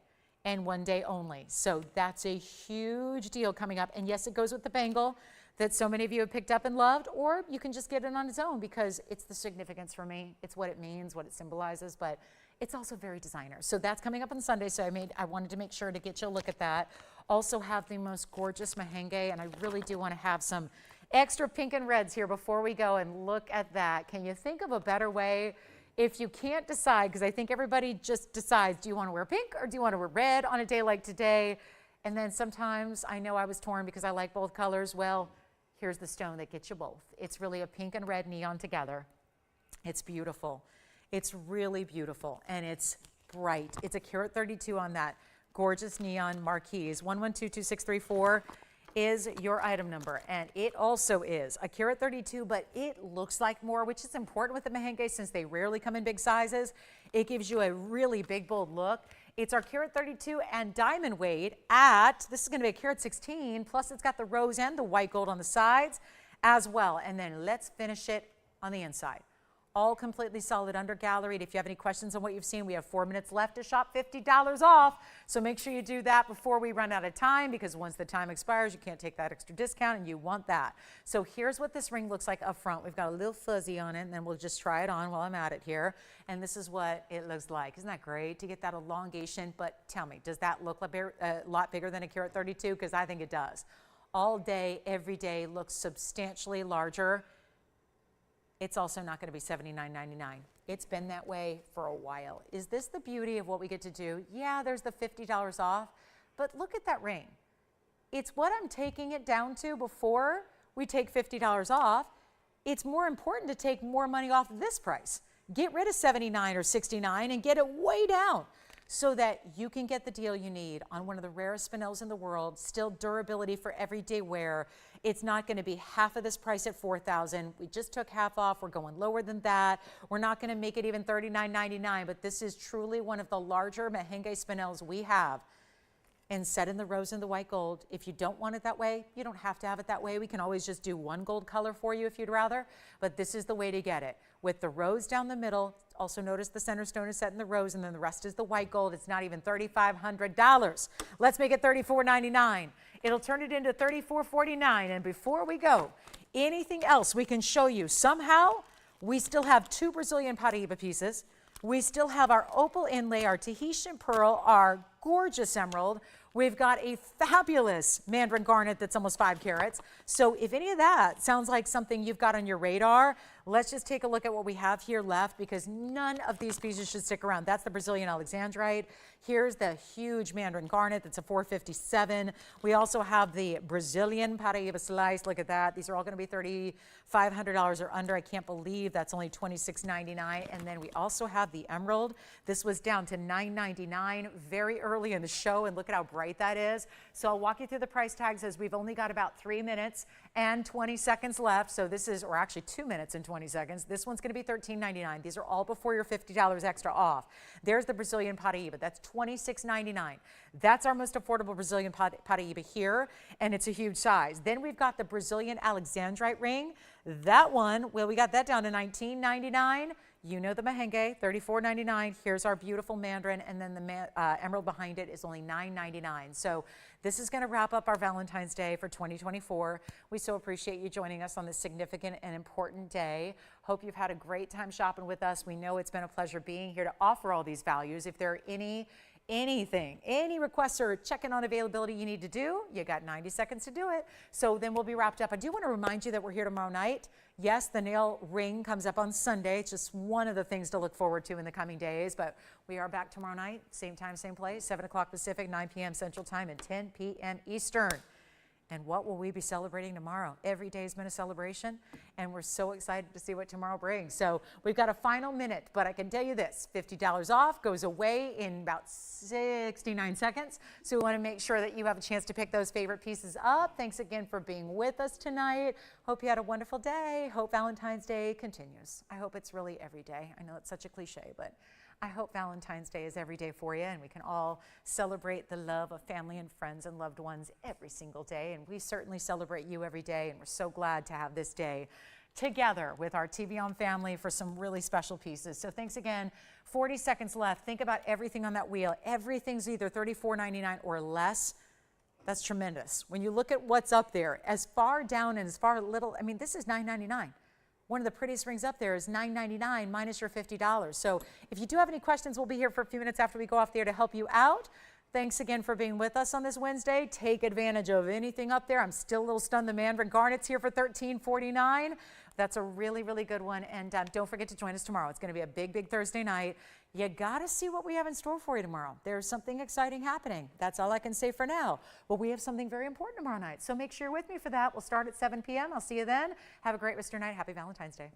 and 1 day only. So that's a huge deal coming up. And yes, it goes with the bangle that so many of you have picked up and loved, or you can just get it on its own because it's the significance for me. It's what it means, what it symbolizes, but it's also very designer. So that's coming up on Sunday, so I wanted to make sure to get you a look at that. Also have the most gorgeous merengue, and I really do want to have some extra pink and reds here before we go, and look at that. Can you think of a better way? If you can't decide, because I think everybody just decides, do you want to wear pink or do you want to wear red on a day like today? And then sometimes I know I was torn because I like both colors. Well, here's the stone that gets you both. It's really a pink and red neon together. It's beautiful. It's really beautiful, and it's bright. It's a carat 32 on that gorgeous neon marquise. 112264 is your item number, and it also is a carat 32, but it looks like more, which is important with the merengue since they rarely come in big sizes. It gives you a really big, bold look. It's our carat 32 and diamond weight at, this is going to be a carat 16, plus it's got the rose and the white gold on the sides as well. And then let's finish it on the inside. All completely solid undergalleried. If you have any questions on what you've seen, we have 4 minutes left to shop $50 off. So make sure you do that before we run out of time, because once the time expires, you can't take that extra discount, and you want that. So here's what this ring looks like up front. We've got a little fuzzy on it, and then we'll just try it on while I'm at it here. And this is what it looks like. Isn't that great to get that elongation? But tell me, does that look a lot bigger than a carat 32? Because I think it does. All day, every day looks substantially larger. It's also not going to be $79.99. It's been that way for a while. Is this the beauty of what we get to do? Yeah, there's the $50 off, but look at that ring. It's what I'm taking it down to before we take $50 off. it's more important to take more money off of this price. Get rid of $79 or $69 and get it way down so that you can get the deal you need on one of the rarest spinels in the world, still durability for everyday wear. It's not going to be half of this price at $4,000. We just took half off. We're going lower than that. We're not going to make it even $39.99, but this is truly one of the larger merengue spinels we have. And set in the rose and the white gold. If you don't want it that way, you don't have to have it that way. We can always just do one gold color for you if you'd rather, but this is the way to get it. With the rose down the middle, also notice the center stone is set in the rose and then the rest is the white gold. It's not even $3,500. Let's make it $34.99. It'll turn it into $34.49. And before we go, anything else we can show you? Somehow, we still have 2 Brazilian Paraíba pieces. We still have our Opal Inlay, our Tahitian Pearl, our gorgeous emerald. We've got a fabulous mandarin garnet that's almost 5 carats. So if any of that sounds like something you've got on your radar, let's just take a look at what we have here left, because none of these pieces should stick around. That's the Brazilian Alexandrite. Here's the huge mandarin garnet. That's a 457. We also have the Brazilian Paraíba slice. Look at that. These are all going to be $3,500 or under. I can't believe that's only $26.99. And then we also have the emerald. This was down to $9.99 very early in the show, and look at how bright that is. So I'll walk you through the price tags as we've only got about 3 minutes and 20 seconds left. So this is, or actually 2 minutes and 20 seconds. This one's going to be $13.99. These are all before your $50 extra off. There's the Brazilian Paraíba. That's $26.99. That's our most affordable Brazilian Paraíba here, and it's a huge size. Then we've got the Brazilian Alexandrite ring. That one, well, we got that down to $19.99. You know the merengue, $34.99. Here's our beautiful mandarin, and then the emerald behind it is only $9.99. So this is going to wrap up our Valentine's Day for 2024. We so appreciate you joining us on this significant and important day. Hope you've had a great time shopping with us. We know it's been a pleasure being here to offer all these values. If there are any requests or checking on availability you need to do, you got 90 seconds to do it. So then we'll be wrapped up. I do want to remind you that we're here tomorrow night. Yes, the nail ring comes up on Sunday. It's just one of the things to look forward to in the coming days, but we are back tomorrow night, same time, same place, 7 o'clock Pacific, 9 p.m. Central Time, and 10 p.m. Eastern. And what will we be celebrating tomorrow? Every day has been a celebration, and we're so excited to see what tomorrow brings. So we've got a final minute, but I can tell you this, $50 off goes away in about 69 seconds. So we want to make sure that you have a chance to pick those favorite pieces up. Thanks again for being with us tonight. Hope you had a wonderful day. Hope Valentine's Day continues. I hope it's really every day. I know it's such a cliche, but I hope Valentine's Day is every day for you, and we can all celebrate the love of family and friends and loved ones every single day. And we certainly celebrate you every day, and we're so glad to have this day together with our TVON family for some really special pieces. So thanks again. 40 seconds left. Think about everything on that wheel. Everything's either $34.99 or less. That's tremendous. When you look at what's up there, as far down and as far little, I mean, this is $9.99. One of the prettiest rings up there is $9.99 minus your $50. So if you do have any questions, we'll be here for a few minutes after we go off the air to help you out. Thanks again for being with us on this Wednesday. Take advantage of anything up there. I'm still a little stunned. The mandarin garnet's here for $13.49. That's a really, really good one. And don't forget to join us tomorrow. It's going to be a big, big Thursday night. You got to see what we have in store for you tomorrow. There's something exciting happening. That's all I can say for now. Well, we have something very important tomorrow night. So make sure you're with me for that. We'll start at 7 p.m. I'll see you then. Have a great rest of your night. Happy Valentine's Day.